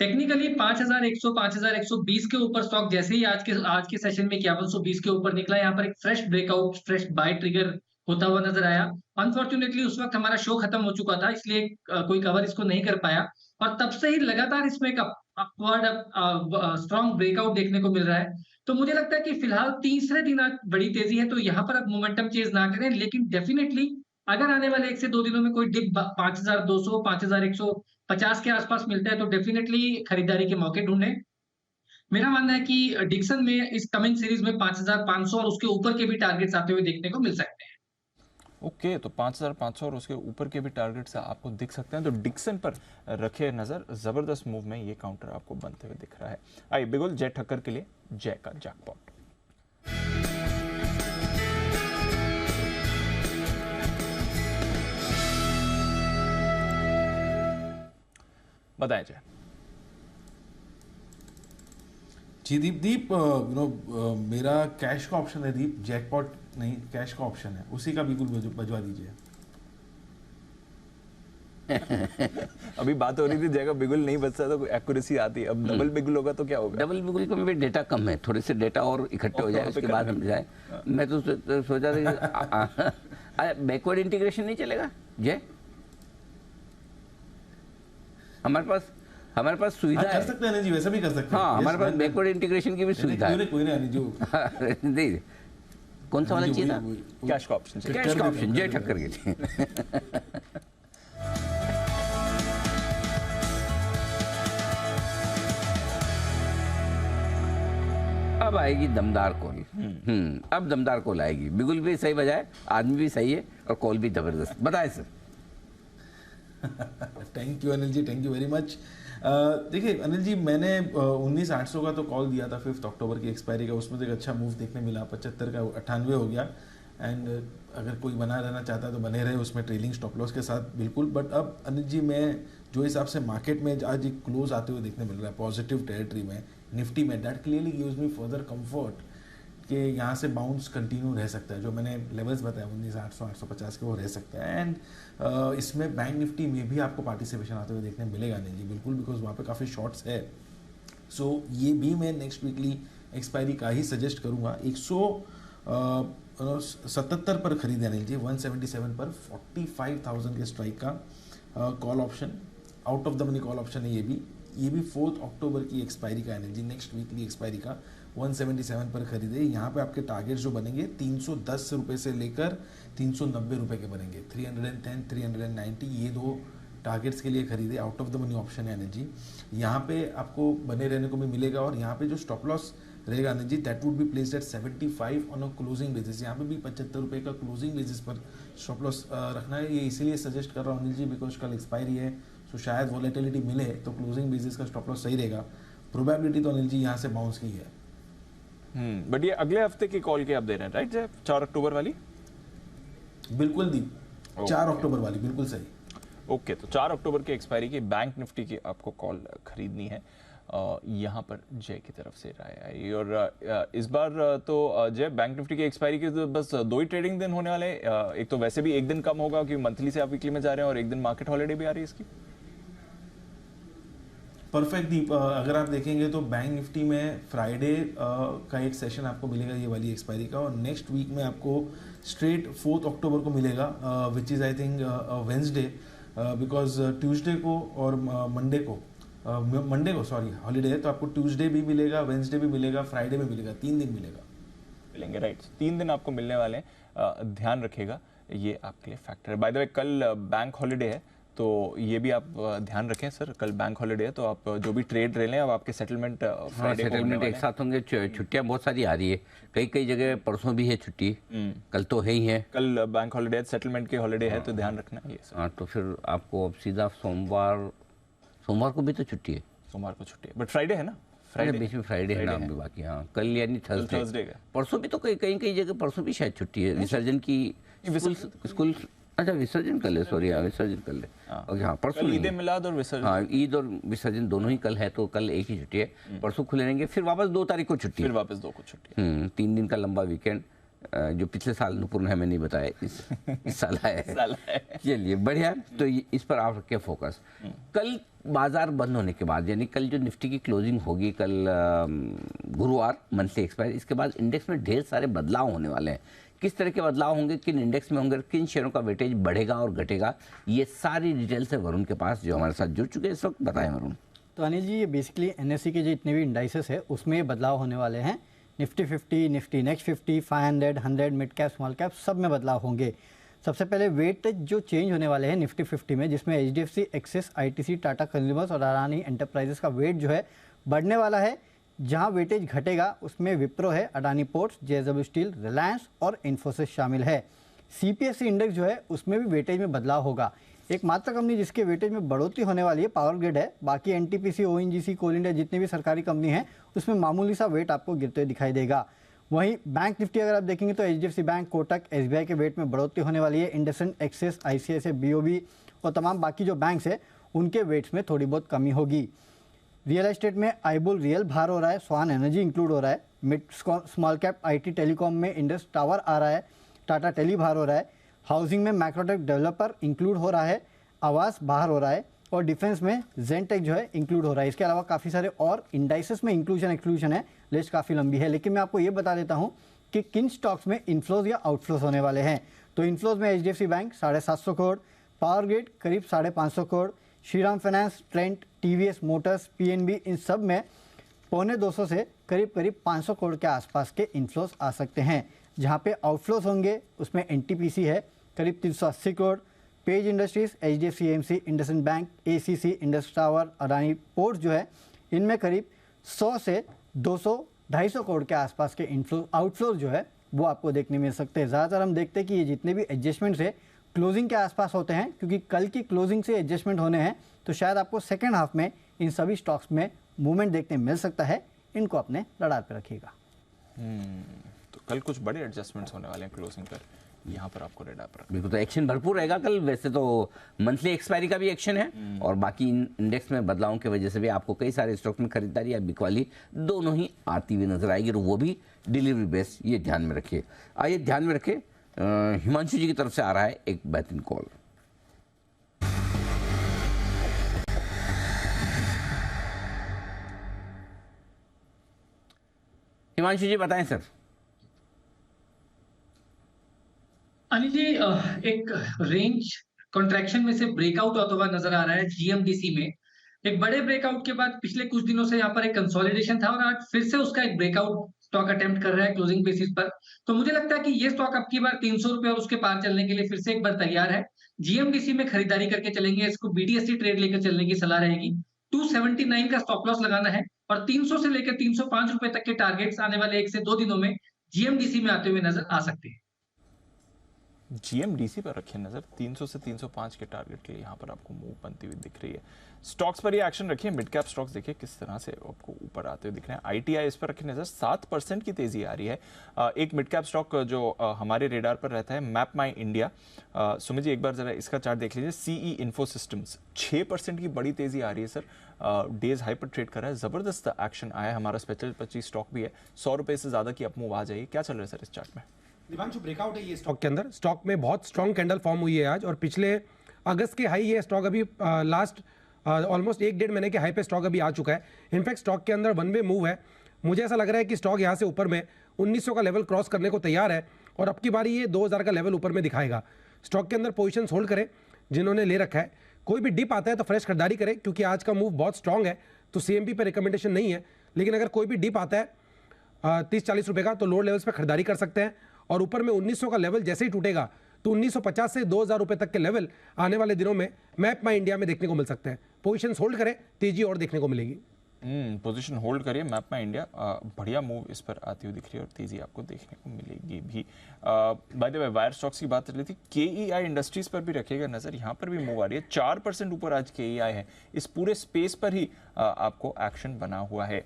टेक्निकली 5100 5120 के ऊपर स्टॉक जैसे ही आज के सेशन में 5120 के ऊपर निकला, यहाँ पर एक fresh breakout, fresh bye trigger होता हुआ नजर आया। अनफॉर्चुनेटली उस वक्त हमारा शो खत्म हो चुका था, इसलिए कोई कवर इसको नहीं कर पाया। और तब से ही लगातार इसमें एक अपवर्ड स्ट्रॉन्ग ब्रेकआउट देखने को मिल रहा है। तो मुझे लगता है कि फिलहाल तीसरे दिन आज बड़ी तेजी है, तो यहाँ पर आप मोमेंटम चेज ना करें। लेकिन डेफिनेटली अगर आने वाले 1 से 2 दिनों में कोई डिप 5200 5150 के आसपास मिलता है तो डेफिनेटली खरीदारी के मौके ढूंढें। मेरा मानना है कि डिक्सन में इस कमिंग सीरीज में 5500 और उसके ऊपर के भी टारगेट्स आते हुए देखने को मिल सकते हैं। ओके, तो 5500 और उसके ऊपर के भी टारगेट्स आपको दिख सकते हैं। तो डिक्सन पर रखे नजर, जबरदस्त मूव में ये काउंटर आपको बनते हुए दिख रहा है। आइए बिगुल जय ठक्कर के लिए जय का जैकपॉट। बताएं जय। जी दीप मेरा कैश का ऑप्शन है दीप, जैकपॉट नहीं, कैश का ऑप्शन है, उसी का बिल्कुल बजवा दीजिए। अभी बात हो रही थी जगह बिगुल नहीं बचता तो एक्यूरेसी आती है, अब डबल बिगुल होगा तो क्या होगा? डबल बिगुल का में डेटा कम है, थोड़े से डेटा और इकट्ठे हो जाए उसके बाद हम जाए। मैं तो सोचा था बैकवर्ड इंटीग्रेशन नहीं चलेगा जय, हमारे पास सुविधा कर सकते हैं जी, वैसा भी कर सकते हैं। हाँ, हमारे पास बैकवर्ड इंटीग्रेशन की भी सुविधा है। कोई नहीं जो नहीं, कौन सा वाला चाहिए था? कैश का ऑप्शन, कैश का ऑप्शन जय ठक्कर के। अब आएगी दमदार कॉल। अब दमदार कॉल आएगी, बिगुल भी सही बजाए, आदमी भी सही है और कॉल भी जबरदस्त। बताए sir. Thank you Anil ji, thank you very much. देखिए अनिल जी, मैंने 19,800 का तो कॉल दिया था 5 अक्टूबर की एक्सपायरी का, उसमें तो एक अच्छा मूव देखने मिला, 75 का 98 हो गया। एंड अगर कोई बना रहना चाहता है तो बने रहे उसमें ट्रेलिंग स्टॉप लॉस के साथ, बिल्कुल। बट अब अनिल जी, मैं जो हिसाब से मार्केट में आज एक क्लोज आते हुए देखने मिल रहा है पॉजिटिव टेरिटरी में निफ्टी में, that clearly gives me further comfort कि यहाँ से बाउंस कंटिन्यू रह सकता है। जो मैंने लेवल्स बताया 19,800 850 के, वो रह सकता है। एंड इसमें बैंक निफ्टी में भी आपको पार्टिसिपेशन आते हुए देखने मिलेगा नहीं जी, बिल्कुल, बिकॉज वहाँ पे काफ़ी शॉर्ट्स है। सो ये भी मैं नेक्स्ट वीकली एक्सपायरी का ही सजेस्ट करूँगा। 177 पर खरीदे नहीं जी, 177 पर 45,000 के स्ट्राइक का call option, out of the money call option है ये भी 4 अक्टूबर की एक्सपायरी का है जी, नेक्स्ट वीकली एक्सपायरी का 177 पर खरीदे। यहाँ पे आपके टारगेट्स जो बनेंगे 310 रुपये से लेकर 390 रुपये के बनेंगे, 310 390, ये दो टारगेट्स के लिए खरीदे। Out of the money option है एनर्जी, यहाँ पे आपको बने रहने को भी मिलेगा। और यहाँ पे जो स्टॉप लॉस रहेगा energy, that would be placed at 75 on a closing basis. यहाँ पे भी 75 रुपये का क्लोजिंग बेसिस पर स्टॉप लॉस रखना है। ये इसीलिए सजेस्ट कर रहा हूँ अनिल जी, बिकॉज कल एक्सपायरी है, सो शायद वॉलेटिलिटी मिले तो क्लोजिंग बेसिस का स्टॉप लॉस सही रहेगा। प्रोबेबिलिटी तो अनिल जी यहाँ से बाउंस की है। बट ये अगले हफ्ते की कॉल की आप दे रहे हैं राइट जय, 4 अक्टूबर वाली? बिल्कुल दी, 4 अक्टूबर वाली, बिल्कुल सही। ओके, तो 4 अक्टूबर की एक्सपायरी की बैंक निफ्टी की आपको कॉल खरीदनी है। यहाँ पर जय की तरफ से राय आई। और इस बार तो जय बैंक निफ्टी की एक्सपायरी की तो बस 2 ही ट्रेडिंग दिन होने वाले। एक तो वैसे भी एक दिन कम होगा क्योंकि मंथली से आप वीकली में जा रहे हैं, और एक दिन मार्केट हॉलिडे भी आ रही है इसकी। परफेक्ट दीप, अगर आप देखेंगे तो बैंक निफ्टी में फ्राइडे का एक सेशन आपको मिलेगा ये वाली एक्सपायरी का, और नेक्स्ट वीक में आपको स्ट्रेट 4 अक्टूबर को मिलेगा, which is I think Wednesday, because Tuesday को और मंडे को सॉरी हॉलीडे है, तो आपको ट्यूसडे भी मिलेगा, वेंसडे भी मिलेगा, फ्राइडे भी मिलेगा, 3 दिन मिलेंगे राइट। 3 दिन आपको मिलने वाले हैं, ध्यान रखिएगा, ये आपके लिए फैक्टर है। बाय द वे कल बैंक हॉलीडे है, तो ये भी आप ध्यान रखें सर, कल बैंक हॉलीडे है, तो आप जो भी ट्रेड रह लें, अब आपके सेटलमेंट सेटलमेंट एक साथ होंगे। छुट्टियां बहुत सारी आ रही है, कई जगह परसों भी है छुट्टी, कल तो है ही है। कल बैंक हॉलीडे है, सेटलमेंट के हॉलीडे है, तो ध्यान रखना है ये सर। हाँ, तो फिर आपको अब सीधा सोमवार को भी तो छुट्टी है, सोमवार को छुट्टी है, बट फ्राइडे है ना, फ्राइडे बीच में फ्राइडे है ना भी बाकी। हाँ, कल यानी थर्सडे का, परसों भी तो कई जगह परसों भी शायद छुट्टी है, विसर्जन की स्कूल। अच्छा, विसर्जन कर ले, सॉरी, विसर्जन कर ले। ओके, हाँ, परसों ईद मिलाद और विसर्जन, हाँ, ईद और विसर्जन दोनों ही कल है, तो कल एक ही छुट्टी है। परसों खुले रहेंगे, फिर वापस 2 तारीख को छुट्टी, फिर वापस 2 को छुट्टी। 3 दिन का लंबा वीकेंड, जो पिछले साल नुपुर हमें नहीं बताया, इस साल है। चलिए बढ़िया, तो इस पर आप रखिए फोकस। कल बाजार बंद होने के बाद, यानी कल जो निफ्टी की क्लोजिंग होगी, कल गुरुवार मंथली एक्सपायर, इसके बाद इंडेक्स में ढेर सारे बदलाव होने वाले हैं। किस तरह के बदलाव होंगे, किन इंडेक्स में होंगे, किन शेयरों का वेटेज बढ़ेगा और घटेगा, ये सारी डिटेल्स है वरुण के पास, जो हमारे साथ जुड़ चुके हैं इस वक्त। बताएं वरुण। तो अनिल जी, ये बेसिकली एनएससी के जितने भी इंडाइसेस है उसमें बदलाव होने वाले हैं। Nifty 50, Nifty next 50, 500, 100, mid cap, small cap, सब में बदलाव होंगे। सबसे पहले वेटेज जो चेंज होने वाले हैं निफ्टी 50 में, जिसमें HDFC, axis, ITC, Tata consumers और अडानी एंटरप्राइजेस का वेट जो है बढ़ने वाला है। जहां वेटेज घटेगा उसमें विप्रो है, Adani ports, JSW steel, Reliance और इन्फोसिस शामिल है। CPSE इंडेक्स जो है उसमें भी वेटेज में बदलाव होगा। एकमात्र कंपनी जिसके वेटेज में बढ़ोतरी होने वाली है पावर ग्रिड है, बाकी NTPC, ONGC, कोल इंडिया जितनी भी सरकारी कंपनी है उसमें मामूली सा वेट आपको गिरते हुए दिखाई देगा। वहीं बैंक निफ्टी अगर आप देखेंगे तो HDFC बैंक, कोटक, SBI के वेट में बढ़ोतरी होने वाली है। इंडसइंड, एक्सिस, ICICI, BOB और तमाम बाकी जो बैंक्स है उनके वेट्स में थोड़ी बहुत कमी होगी। रियल एस्टेट में आईबुल रियल बाहर हो रहा है, स्वान एनर्जी इंक्लूड हो रहा है, mid small cap IT telecom में इंडस टावर आ रहा है, टाटा टेली बाहर हो रहा है, हाउसिंग में मैक्रोटेक डेवलपर इंक्लूड हो रहा है, आवास बाहर हो रहा है और डिफेंस में जेनटेक जो है इंक्लूड हो रहा है। इसके अलावा काफ़ी सारे और इंडाइसेस में इंक्लूजन एक्सक्लूजन है, लिस्ट काफ़ी लंबी है। लेकिन मैं आपको ये बता देता हूँ कि किन स्टॉक्स में इनफ्लोज या आउटफ्लोज होने वाले हैं। तो इनफ्लोज में HDFC bank 750 crore, power grid करीब 550 crore, Shriram finance, Trent, TVS Motors, PNB, इन सब में 250 से करीब 500 करोड़ के आसपास के इनफ्लोज आ सकते हैं। जहां पे आउटफ्लोज होंगे उसमें NTPC है करीब 380 crore, page industries, HDFC AMC, IndusInd bank, ACC, Indus tower, Adani port जो है इनमें करीब 100 से 200-250 करोड़ के आसपास के इनफ्लो आउटफ्लोज जो है वो आपको देखने मिल सकते हैं। ज़्यादातर हम देखते हैं कि ये जितने भी एडजस्टमेंट्स है क्लोजिंग के आसपास होते हैं, क्योंकि कल की क्लोजिंग से एडजस्टमेंट होने हैं, तो शायद आपको सेकेंड हाफ में इन सभी स्टॉक्स में मूवमेंट देखने मिल सकता है। इनको अपने रडार पर रखिएगा। तो कल कुछ बड़े एडजस्टमेंट्स होने वाले हैं क्लोजिंग पर, यहाँ पर आपको रडार पर बिल्कुल। तो एक्शन भरपूर रहेगा कल। वैसे तो मंथली एक्सपायरी का भी एक्शन है और बाकी इंडेक्स में बदलावों की वजह से भी आपको कई सारे स्टॉक में खरीदारी या बिकवाली दोनों ही आती हुई नजर आएगी, और वो भी डिलीवरी बेस्ड। ये ध्यान में रखिए। आइए ध्यान में रखिए, हिमांशु जी की तरफ से आ रहा है एक बेहतरीन कॉल। हिमांशु जी बताएं सर। अनिल जी, एक रेंज कॉन्ट्रैक्शन में से ब्रेकआउट होता हुआ नजर आ रहा है GMDC में। एक बड़े ब्रेकआउट के बाद पिछले कुछ दिनों से यहाँ पर एक कंसोलिडेशन था और आज फिर से उसका एक ब्रेकआउट स्टॉक अटेम्प्ट कर रहा है क्लोजिंग बेसिस पर। तो मुझे लगता है कि ये स्टॉक अब की बार 300 रुपए और उसके पार चलने के लिए फिर से एक बार तैयार है। GMDC में खरीदारी करके चलेंगे, इसको BTSC ट्रेड लेकर चलने की सलाह रहेगी। 279 का स्टॉप लॉस लगाना है और 300 से लेकर 305 रुपए तक के टारगेट्स आने वाले 1 से 2 दिनों में GMDC में आते हुए नजर आ सकते हैं। GMDC पर रखिए नजर, 300 से 305 के टारगेट के लिए यहाँ पर आपको मूव बनती हुई दिख रही है। स्टॉक्स पर ये एक्शन रखिए। मिड कैप स्टॉक्स देखिए किस तरह से आपको ऊपर आते हुए दिख रहे हैं। ITI इस पर रखिए नजर, 7% की तेजी आ रही है। एक मिड कैप स्टॉक जो हमारे रेडार पर रहता है, मैप माई इंडिया। सुमित जी एक बार जरा इसका चार्ट देख लीजिए। CE इन्फो सिस्टम्स 6% की बड़ी तेजी आ रही है सर। डेज हाई पर ट्रेड कर रहा है, जबरदस्त एक्शन आया है। हमारा स्पेशल 25 स्टॉक भी है, 100 रुपए से ज्यादा की अप मूव आ जाएगी। क्या चल रहा है सर इस चार्ट में? दिवांशु, ब्रेकआउट है ये स्टॉक के अंदर। स्टॉक में बहुत स्ट्रॉन्ग कैंडल फॉर्म हुई है आज, और पिछले अगस्त के हाई ये स्टॉक अभी लास्ट ऑलमोस्ट 1-1.5 महीने के हाई पे स्टॉक अभी आ चुका है। इनफैक्ट स्टॉक के अंदर वन वे मूव है। मुझे ऐसा लग रहा है कि स्टॉक यहाँ से ऊपर में 1900 का लेवल क्रॉस करने को तैयार है, और अब की बारी ये 2000 का लेवल ऊपर में दिखाएगा। स्टॉक के अंदर पोजिशन होल्ड करें जिन्होंने ले रखा है। कोई भी डिप आता है तो फ्रेश खरीदारी करें, क्योंकि आज का मूव बहुत स्ट्रॉन्ग है। तो CMP पे रिकमेंडेशन नहीं है, लेकिन अगर कोई भी डिप आता है 30-40 रुपए का, तो लोअर लेवल्स पे खरीदारी कर सकते हैं। और ऊपर में 1900 का लेवल जैसे ही टूटेगा तो 1950 से 2000 रुपए तक के लेवल आने वाले दिनों में मैप माई इंडिया में देखने को मिल सकते हैं। पोजीशन होल्ड करें, तेजी और देखने को मिलेगी। पोजीशन होल्ड करिए। मैप माई इंडिया बढ़िया मूव इस पर आती हुई दिख रही है और तेजी आपको देखने को मिलेगी भी। By the way wire stocks की बात चल रही थी, KEI इंडस्ट्रीज पर भी रखिएगा नजर। यहाँ पर भी मूव आ रही है, 4% ऊपर आज KEI है। इस पूरे स्पेस पर ही आपको एक्शन बना हुआ है।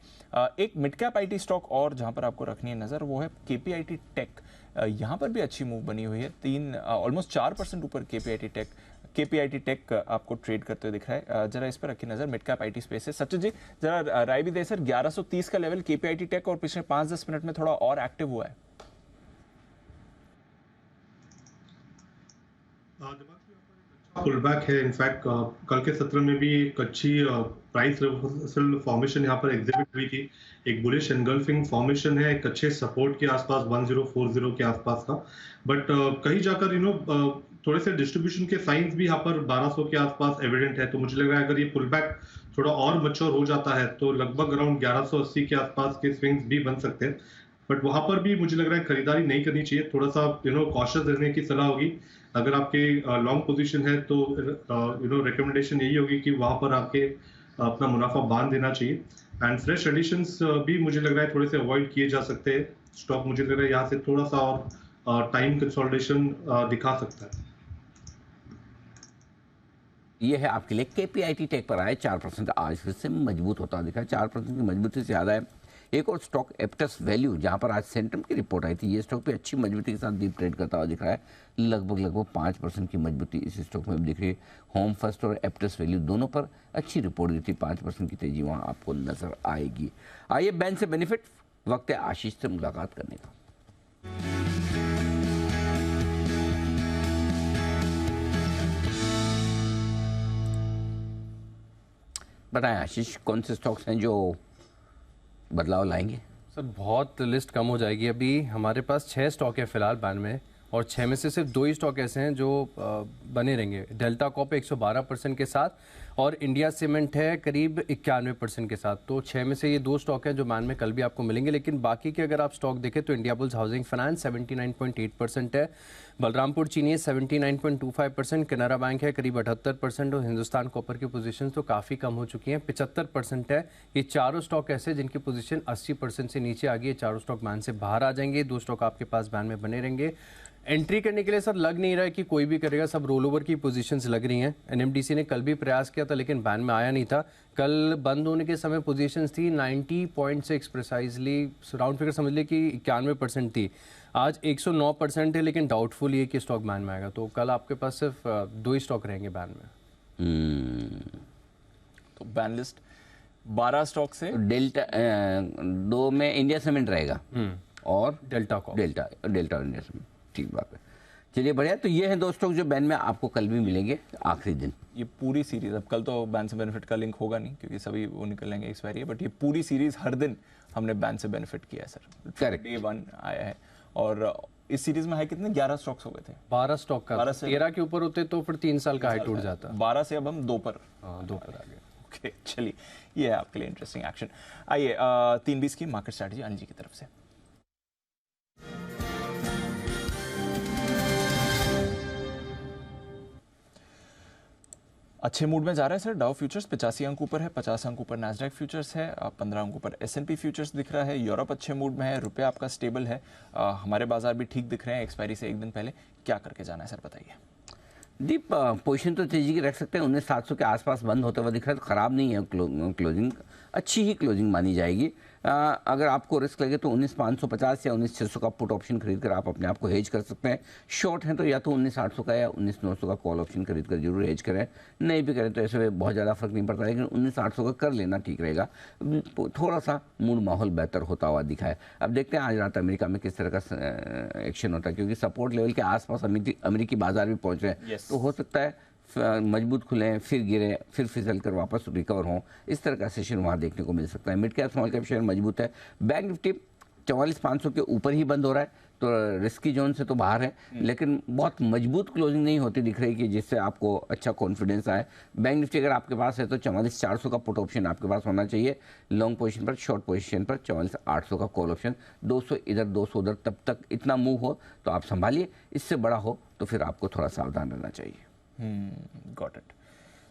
एक मिड कैप IT स्टॉक और जहाँ पर आपको रखनी है नजर, वो है KPIT टेक। यहाँ पर भी अच्छी मूव बनी हुई है, ऑलमोस्ट 4% ऊपर KPIT टेक आपको ट्रेड करते हुए दिख रहा है। जरा इस पर रखिए नजर, मिड कैप IT स्पेस है। सचिन जी जरा राय भी दे सर, 1130 का लेवल KPIT टेक और पिछले 5-10 मिनट में थोड़ा और एक्टिव हुआ है। पुल बैक है। इनफैक्ट कल के सत्र में भी एक अच्छी प्राइस रिवर्सल फॉर्मेशन यहाँ पर एग्जिबिट हुई थी। एक बुलिश एनगल्फिंग फॉर्मेशन है, एक अच्छे सपोर्ट के आसपास 1040 के आसपास का। बट कहीं जाकर थोड़े से डिस्ट्रीब्यूशन के साइंस भी यहाँ पर 1200 के आसपास एविडेंट है। तो मुझे लग रहा है अगर ये पुल बैक थोड़ा और मैच्योर हो जाता है तो लगभग अराउंड 1180 के आसपास के स्विंग्स भी बन सकते हैं। बट वहां पर भी मुझे लग रहा है खरीदारी नहीं करनी चाहिए, थोड़ा सा कॉशियस रहने की सलाह होगी। अगर आपके लॉन्ग पोजीशन है तो रिकमेंडेशन यही होगी कि वहां पर आके अपना मुनाफा बांध देना चाहिए। एंड फ्रेश एडिशंस भी मुझे लग रहा है थोड़े से अवॉइड किए जा सकते हैं। स्टॉक मुझे लग रहा है यहाँ से थोड़ा सा और टाइम कंसोलिडेशन दिखा सकता है। ये है आपके लिए KPIT टेक पर आए 4% आज फिर से मजबूत होता दिखा। 4% की मजबूती से ज़्यादा है एक और स्टॉक एप्टस वैल्यू, जहां पर आज सेंट्रम की रिपोर्ट आई थी, ये स्टॉक भी अच्छी मजबूती के साथ डीप ट्रेड करता हुआ दिख रहा है। लगभग 5% की मजबूती इस स्टॉक में भी दिख रही है। होम फर्स्ट और एप्टस वैल्यू दोनों पर अच्छी रिपोर्ट दी थी, 5% की तेजी वहाँ आपको नजर आएगी। आइए बैंक से बेनिफिट, वक्त है आशीष से मुलाकात करने का। बताएं आशीष, कौन से स्टॉक्स हैं जो बदलाव लाएंगे? सर बहुत लिस्ट कम हो जाएगी। अभी हमारे पास 6 स्टॉक है फिलहाल बैन में, और 6 में से सिर्फ 2 ही स्टॉक ऐसे हैं जो बने रहेंगे। डेल्टा कॉप 112% के साथ, और इंडिया सीमेंट है करीब 91% के साथ। तो 6 में से ये 2 स्टॉक हैं जो बैन में कल भी आपको मिलेंगे। लेकिन बाकी के अगर आप स्टॉक देखें तो इंडिया बुल्स हाउसिंग फाइनेंस 79.8% है, बलरामपुर चीनी है 79.25%, कैनरा बैंक है करीब 78%, और हिंदुस्तान कॉपर की पोजीशन तो काफ़ी कम हो चुकी हैं, 75% है। ये चारों स्टॉक ऐसे जिनकी पोजीशन 80% से नीचे आ गई है। चारों स्टॉक बैन से बाहर आ जाएंगे। 2 स्टॉक आपके पास बैन में बने रहेंगे। एंट्री करने के लिए सर लग नहीं रहा है कि कोई भी करेगा, सब रोल ओवर की पोजीशंस लग रही हैं। एनएमडीसी ने कल भी प्रयास किया था लेकिन बैन में आया नहीं था। कल बंद होने के समय पोजीशंस थी 90.6 प्रिसाइजली, राउंड फिगर समझ लिए कि 91% थी। आज 109% है, लेकिन डाउटफुल ये कि स्टॉक बैन में आएगा। तो कल आपके पास सिर्फ 2 ही स्टॉक रहेंगे बैन में। तो बैन लिस्ट 12 स्टॉक से डेल्टा 2 में इंडिया सीमेंट रहेगा और डेल्टा और इंडिया सीमेंट, ठीक बात है। चलिए बढ़िया। तो ये हैं 2 स्टॉक जो बैन में आपको कल भी मिलेंगे आखिरी दिन। ये पूरी सीरीज, अब कल तो बैन से बेनिफिट का लिंक होगा नहीं क्योंकि सभी वो निकलेंगे एक्सपायरी है, बट ये पूरी सीरीज हर दिन हमने बैन से बेनिफिट किया है सर। करेक्ट। डे 1 आया है, और इस सीरीज में है कितने 11 स्टॉक्स हो गए थे। 12 स्टॉक का 13 के ऊपर होते तो फिर 3 साल का हाई टूट जाता। 12 से अब हम 2 पर 2 पर आ गए। ओके चलिए, ये है आपके लिए इंटरेस्टिंग एक्शन। आइए 320 की मार्केट स्ट्रैटेजी अनिल जी की तरफ से। अच्छे मूड में जा रहा है सर। डाउ फ्यूचर्स 85 अंक ऊपर है, 50 अंक ऊपर नैस्डैक फ्यूचर्स है, 15 अंक ऊपर S&P फ्यूचर्स दिख रहा है। यूरोप अच्छे मूड में है, रुपया आपका स्टेबल है, हमारे बाजार भी ठीक दिख रहे हैं। एक्सपायरी से 1 दिन पहले क्या करके जाना है सर, बताइए। दीप, पोजीशन तो तेजी की रख सकते हैं। 19,700 के आसपास बंद होते हुए दिख रहा है, तो ख़राब नहीं है। क्लोजिंग अच्छी ही क्लोजिंग मानी जाएगी। अगर आपको रिस्क लगे तो 19,550 या 19,600 का पुट ऑप्शन खरीद कर आप अपने आप को हेज कर सकते हैं। शॉर्ट हैं तो या तो 19,800 का या 19,900 का कॉल ऑप्शन खरीद कर जरूर हेज करें। नहीं भी करें तो ऐसे में बहुत ज़्यादा फर्क नहीं पड़ता, लेकिन 19,800 का कर लेना ठीक रहेगा। थोड़ा सा मूड माहौल बेहतर होता हुआ दिखा है। अब देखते हैं आज रात अमेरिका में किस तरह का एक्शन होता है, क्योंकि सपोर्ट लेवल के आसपास अमेरिकी बाजार भी पहुँच रहे हैं। तो हो सकता है मजबूत खुलें, फिर गिरे, फिर फिसल कर वापस रिकवर हों। इस तरह का सेशन वहाँ देखने को मिल सकता है। Mid cap small cap share मजबूत है। बैंक निफ्टी 44,500 के ऊपर ही बंद हो रहा है, तो रिस्की जोन से तो बाहर है, लेकिन बहुत मजबूत क्लोजिंग नहीं होती दिख रही कि जिससे आपको अच्छा कॉन्फिडेंस आए। बैंक निफ्टी अगर आपके पास है तो 44,400 का पुट ऑप्शन आपके पास होना चाहिए लॉन्ग पोजीशन पर। शॉर्ट पोजीशन पर 44,800 का कॉल ऑप्शन। 200 इधर 200 उधर, तब तक इतना मूव हो तो आप संभालिए। इससे बड़ा हो तो फिर आपको थोड़ा सावधान रहना चाहिए। Got it.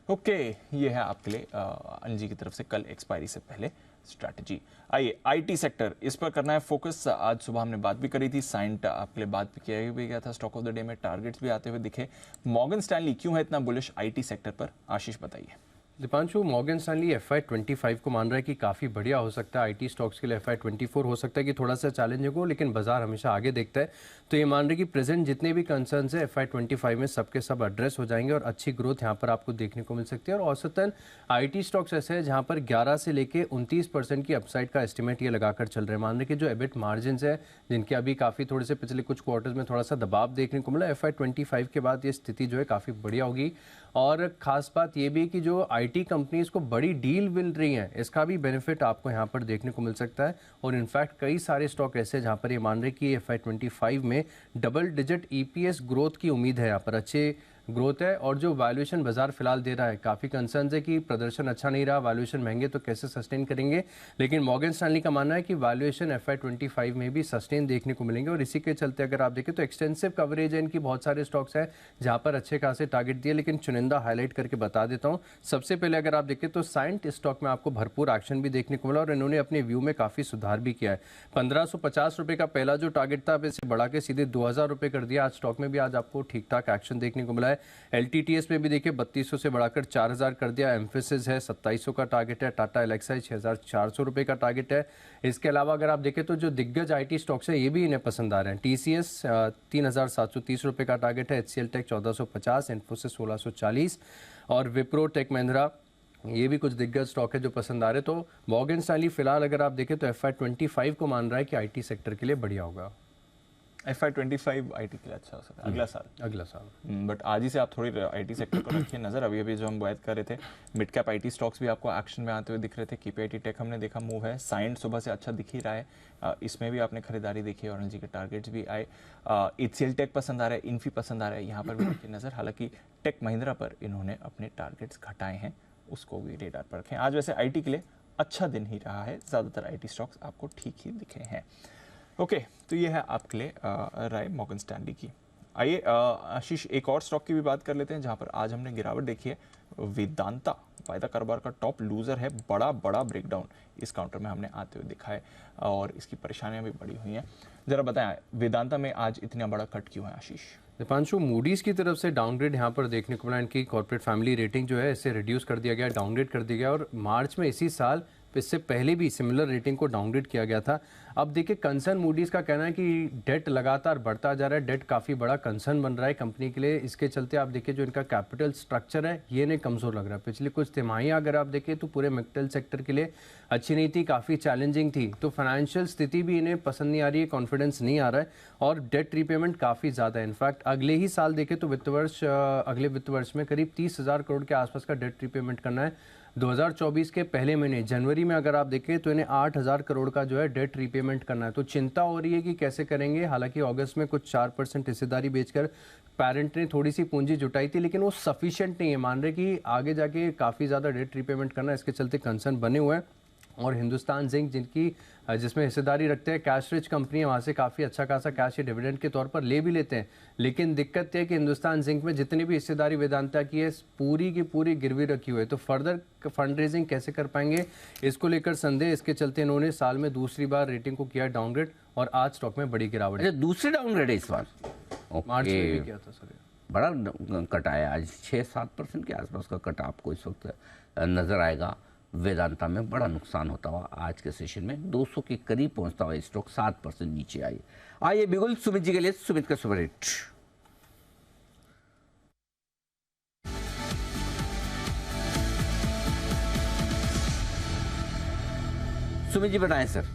ओके, ये है आपके लिए अनिल जी की तरफ से कल एक्सपायरी से पहले स्ट्रैटेजी। आइए आईटी सेक्टर, इस पर करना है फोकस। आज सुबह हमने बात भी करी थी, साइंट आपके लिए बात भी किया भी गया था। स्टॉक ऑफ द डे में टारगेट्स भी आते हुए दिखे। मॉर्गन स्टैनली क्यों है इतना बुलिश आईटी सेक्टर पर, आशीष बताइए। दीपांशु, मॉर्गन स्टैनली FY25 को मान रहा है कि काफ़ी बढ़िया हो सकता है। आईटी स्टॉक्स के लिए FY24 हो सकता है कि थोड़ा सा चैलेंजिंग हो, लेकिन बाजार हमेशा आगे देखता है। तो ये मान रहे कि प्रेजेंट जितने भी कंसर्न्स है FY25 में सबके सब एड्रेस हो जाएंगे और अच्छी ग्रोथ यहाँ पर आपको देखने को मिल सकती है। और औसतन आईटी स्टॉक्स ऐसे हैं जहाँ पर 11 से लेकर 29% की अपसाइड का एस्टिमेट ये लगाकर चल रहे हैं। मान रहे कि जो एबिट मार्जिन है, जिनके अभी काफ़ी थोड़े से पिछले कुछ क्वार्टर्स में थोड़ा सा दबाव देखने को मिला, FY25 के बाद ये स्थिति जो है काफ़ी बढ़िया होगी। और ख़ास बात ये भी कि जो आईटी कंपनीज़ को बड़ी डील मिल रही हैं, इसका भी बेनिफिट आपको यहाँ पर देखने को मिल सकता है। और इनफैक्ट कई सारे स्टॉक ऐसे हैं जहाँ पर ये मान रहे कि FY25 में डबल डिजिट EPS ग्रोथ की उम्मीद है। यहाँ पर अच्छे ग्रोथ है। और जो वैल्यूएशन बाजार फिलहाल दे रहा है, काफ़ी कंसर्न्स है कि प्रदर्शन अच्छा नहीं रहा, वैल्यूएशन महंगे, तो कैसे सस्टेन करेंगे। लेकिन मॉर्गन स्टैनली का मानना है कि वैल्यूएशन FY25 में भी सस्टेन देखने को मिलेंगे। और इसी के चलते अगर आप देखें तो एक्सटेंसिव कवरेज है इनकी, बहुत सारे स्टॉक्स हैं जहाँ पर अच्छे खासे टारगेट दिए, लेकिन चुनिंदा हाईलाइट करके बता देता हूँ। सबसे पहले अगर आप देखें तो साइंट स्टॉक में आपको भरपूर एक्शन भी देखने को मिला और इन्होंने अपने व्यू में काफ़ी सुधार भी किया है। 1550 रुपये का पहला जो टारगेट था, अब इसे बढ़ा के सीधे 2000 रुपये कर दिया। आज स्टॉक में भी आज आपको ठीक ठाक एक्शन देखने को मिला है। LTTS में भी देखिए 3200 से बढ़ाकर 4000 कर दिया। एम्फेसिस है 2700 का टारगेट है। टाटा एलेक्साई 6400 रुपये का टारगेट है। इसके अलावा अगर आप देखें तो जो दिग्गज IT स्टॉक्स है ये भी इन्हें पसंद आ रहे हैं। TCS 3730 रुपये का टारगेट है। HCL टेक 1450, इन्फोसिस 1640 और विप्रो टेक महिंद्रा ये भी कुछ दिग्गज स्टॉक है जो पसंद आ रहे। तो मॉर्गन स्टैनली फिलहाल अगर आप देखें तो FY25 को मान रहा है कि IT सेक्टर के लिए बढ़िया होगा। FY25 IT के लिए अच्छा हो सकता है अगला साल। बट आज ही से आप थोड़ी IT सेक्टर पर रखिए नज़र। अभी जो हम बात कर रहे थे मिड कैप IT स्टॉक्स भी आपको एक्शन में आते हुए दिख रहे थे। KPIT टेक हमने देखा मूव है। साइंट सुबह से अच्छा दिख ही रहा है, इसमें भी आपने खरीदारी देखी है और एनर्जी के टारगेट्स भी आए। HCL टेक पसंद आ रहा है, इन्फी पसंद आ रहा है, यहाँ पर भी रखिए नज़र। हालांकि टेक महिंद्रा पर इन्होंने अपने टारगेट्स घटाए हैं, उसको भी रेडार पर रखें। आज वैसे IT के लिए अच्छा दिन ही रहा है, ज़्यादातर IT स्टॉक्स आपको ठीक ही दिखे हैं। ओके, तो ये है आपके लिए राय मॉर्गन स्टैनली की। आइए आशीष एक और स्टॉक की भी बात कर लेते हैं जहां पर आज हमने गिरावट देखी है। वेदांता वायदा कारोबार का टॉप लूजर है, बड़ा ब्रेकडाउन इस काउंटर में हमने आते हुए दिखा है और इसकी परेशानियां भी बढ़ी हुई हैं। जरा बताएं वेदांता में आज इतना बड़ा कट क्यों है आशीष? दीपांशु, मूडीज की तरफ से डाउनग्रेड यहाँ पर देखने को मिला। इनकी कॉर्पोरेट फैमिली रेटिंग जो है इसे रिड्यूस कर दिया गया, डाउनग्रेड कर दिया गया और मार्च में इसी साल इससे पहले भी सिमिलर रेटिंग को डाउनग्रेड किया गया था। अब देखिए कंसर्न मूडीज का कहना है कि डेट लगातार बढ़ता जा रहा है, डेट काफ़ी बड़ा कंसर्न बन रहा है कंपनी के लिए। इसके चलते आप देखिए जो इनका कैपिटल स्ट्रक्चर है ये नहीं कमज़ोर लग रहा है। पिछले कुछ तिमाहियां अगर आप देखें तो पूरे मेटल सेक्टर के लिए अच्छी नहीं थी, काफ़ी चैलेंजिंग थी। तो फाइनेंशियल स्थिति भी इन्हें पसंद नहीं आ रही है, कॉन्फिडेंस नहीं आ रहा है और डेट रीपेमेंट काफ़ी ज़्यादा है। इनफैक्ट अगले ही साल देखें तो अगले वित्त वर्ष में करीब 30,000 करोड़ के आसपास का डेट रीपेमेंट करना है। 2024 के पहले महीने जनवरी में अगर आप देखें तो इन्हें 8,000 करोड़ का जो है डेट रीपेमेंट करना है। तो चिंता हो रही है कि कैसे करेंगे। हालांकि अगस्त में कुछ 4% हिस्सेदारी बेचकर पेरेंट ने थोड़ी सी पूंजी जुटाई थी, लेकिन वो सफिशिएंट नहीं है। मान रहे कि आगे जाके काफ़ी ज़्यादा डेट रीपेमेंट करना है, इसके चलते कंसर्न बने हुए हैं। और हिंदुस्तान जिंक जिसमें हिस्सेदारी रखते हैं, कैश रिच कंपनी है, वहाँ से काफ़ी अच्छा खासा कैश ये डिविडेंड के तौर पर ले भी लेते हैं। लेकिन दिक्कत यह है कि हिंदुस्तान जिंक में जितनी भी हिस्सेदारी वेदांता की है पूरी की पूरी गिरवी रखी हुई है। तो फर्दर फंड रेजिंग कैसे कर पाएंगे इसको लेकर संदेह। इसके चलते इन्होंने साल में दूसरी बार रेटिंग को किया डाउनग्रेड और आज स्टॉक में बड़ी गिरावट है। दूसरी डाउनग्रेड है इस बार, मार्च में भी किया था सर। बड़ा कट आया आज, 6-7% के आसपास का कट आपको इस वक्त नजर आएगा। वेदांता में बड़ा नुकसान होता हुआ आज के सेशन में 200 के करीब पहुंचता हुआ स्टॉक 7% नीचे आई। आइए बिल्कुल सुमित जी के लिए सुमित का सुपर हिट। सुमित जी बताएं सर।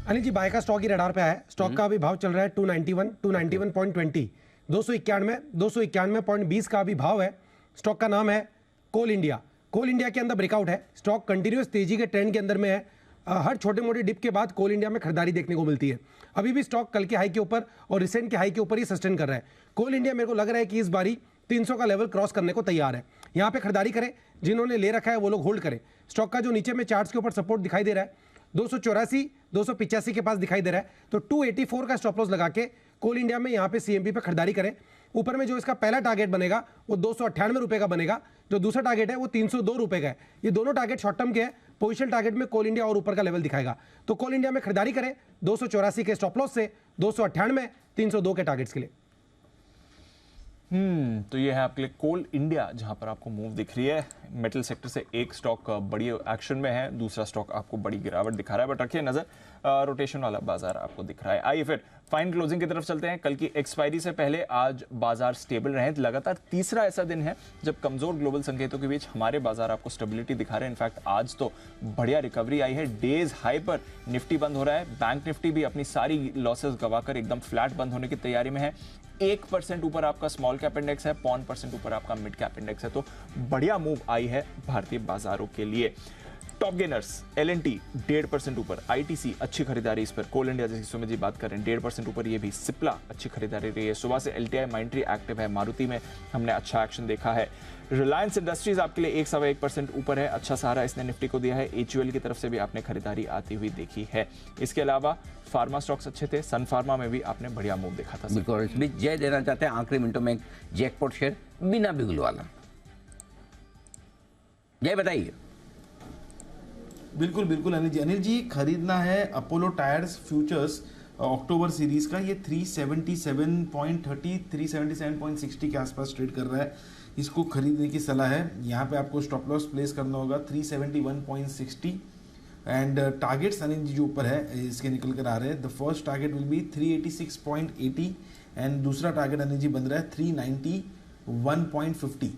अनिल जी बाय का स्टॉक ही रडार पे आया है। स्टॉक का अभी भाव चल रहा है 291.20, 291.20 का अभी भाव है। स्टॉक का नाम है कोल इंडिया। कोल इंडिया के अंदर ब्रेकआउट है। स्टॉक कंटिन्यूस तेजी के ट्रेंड के अंदर में है। हर छोटे मोटे डिप के बाद कोल इंडिया में खरीदारी देखने को मिलती है। अभी भी स्टॉक कल के हाई के ऊपर और रिसेंट के हाई के ऊपर ही सस्टेन कर रहा है। कोल इंडिया मेरे को लग रहा है कि इस बारी 300 का लेवल क्रॉस करने को तैयार है। यहाँ पे खरीदारी करें, जिन्होंने ले रखा है वो लोग होल्ड करें। स्टॉक का जो नीचे में चार्ट्स के ऊपर सपोर्ट दिखाई दे रहा है 284, 285 के पास दिखाई दे रहा है। तो 284 का स्टॉप लॉस लगा के कोल इंडिया में यहाँ पे CMB पे खरीदारी करें। ऊपर में जो इसका पहला टारगेट बनेगा वो 298 रुपए का बनेगा। जो दूसरा टारगेट है वो 302 रुपए का है। ये दोनों टारगेट शॉर्ट टर्म के हैं। पोजिशन टारगेट में कोल इंडिया और ऊपर का लेवल दिखाएगा। तो कोल इंडिया में खरीदारी करें 284 के स्टॉप लॉस से 298, 302 के टारगेट्स के लिए। तो ये है आपके लिए कोल इंडिया जहां पर आपको मूव दिख रही है। मेटल सेक्टर से एक स्टॉक बड़ी एक्शन में है, दूसरा स्टॉक आपको बड़ी गिरावट दिखा रहा है। बट रखिए नजर, रोटेशन वाला बाजार आपको दिख रहा है। आइए फिर फाइन क्लोजिंग की तरफ चलते हैं। कल की एक्सपायरी से पहले आज बाजार स्टेबल रहे। लगातार तीसरा ऐसा दिन है जब कमजोर ग्लोबल संकेतों के बीच हमारे बाजार आपको स्टेबिलिटी दिखा रहे हैं। इनफैक्ट आज तो बढ़िया रिकवरी आई है। डेज हाई पर निफ्टी बंद हो रहा है। बैंक निफ्टी भी अपनी सारी लॉसेस गवाकर एकदम फ्लैट बंद होने की तैयारी में है। 1% ऊपर आपका स्मॉल कैप इंडेक्स है, 0.1% ऊपर आपका मिड कैप इंडेक्स है। तो बढ़िया मूव आई है भारतीय बाजारों के लिए। टॉप गेनर्स L&T 1.5% ऊपर, ITC अच्छी खरीदारी इस पर, कोल इंडिया जैसी सुमित जी बात करें 1.5% ऊपर, ये भी सिप्ला अच्छी खरीदारी रही है। सुबह से LTI माइंट्री एक्टिव है, मारुति में हमने अच्छा एक्शन देखा है। रिलायंस इंडस्ट्रीज आपके लिए 1.1% ऊपर है, अच्छा सहारा इसने निफ्टी को दिया है। HUL की तरफ से भी आपने खरीदारी आती हुई देखी है। इसके अलावा फार्मा स्टॉक्स अच्छे थे, सन फार्मा में भी आपने बढ़िया मूव देखा था। बिल्कुल, इसमें जय देना चाहते हैं आखिरी मिनटों में एक जैकपॉट शेयर बिना बिगुल वाला। जय बताइए। बिल्कुल बिल्कुल अनिल जी खरीदना है अपोलो टायर्स फ्यूचर्स अक्टूबर सीरीज का, ये 377.30 377.60 के आसपास ट्रेड कर रहा है। इसको खरीदने की सलाह है। यहाँ पे आपको स्टॉप लॉस प्लेस करना होगा 371.60 एंड टारगेट्स अनिल जी जो ऊपर है इसके निकल कर आ रहे हैं। The first target will be 386.80 and दूसरा टारगेट अनिल जी बन रहा है 391.50।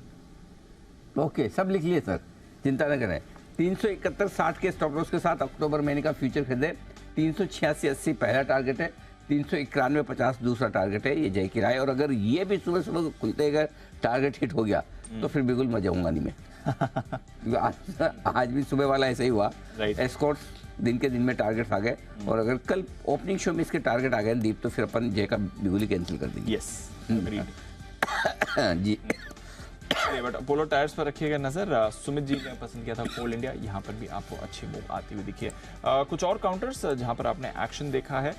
ओके, सब लिख लिए सर, चिंता न करें। 371.60 के स्टॉप लॉस के साथ अक्टूबर महीने का फ्यूचर खरीदे। 386.80 पहला टारगेट है, 391.50 दूसरा टारगेट है। ये जय की राय। और अगर ये भी सुबह सुबह खुलते अगर टारगेट हिट हो गया तो फिर बिल्कुल मजा आऊंगा नहीं मैं। आज भी सुबह वाला ऐसा ही हुआ। एस्कॉर्ट्स दिन के दिन में टारगेट आ गए और अगर कल ओपनिंग शो में इसके टारगेट आ गए दीप तो फिर अपन जय का बिल्कुल ही कैंसिल कर देंगे। जी बट अपोलो टायर्स पर रखिएगा नजर। सुमित जी ने पसंद किया था कोल इंडिया, यहाँ पर भी आपको अच्छी मूव आती हुई दिखी है। कुछ और काउंटर्स जहाँ पर आपने एक्शन देखा है,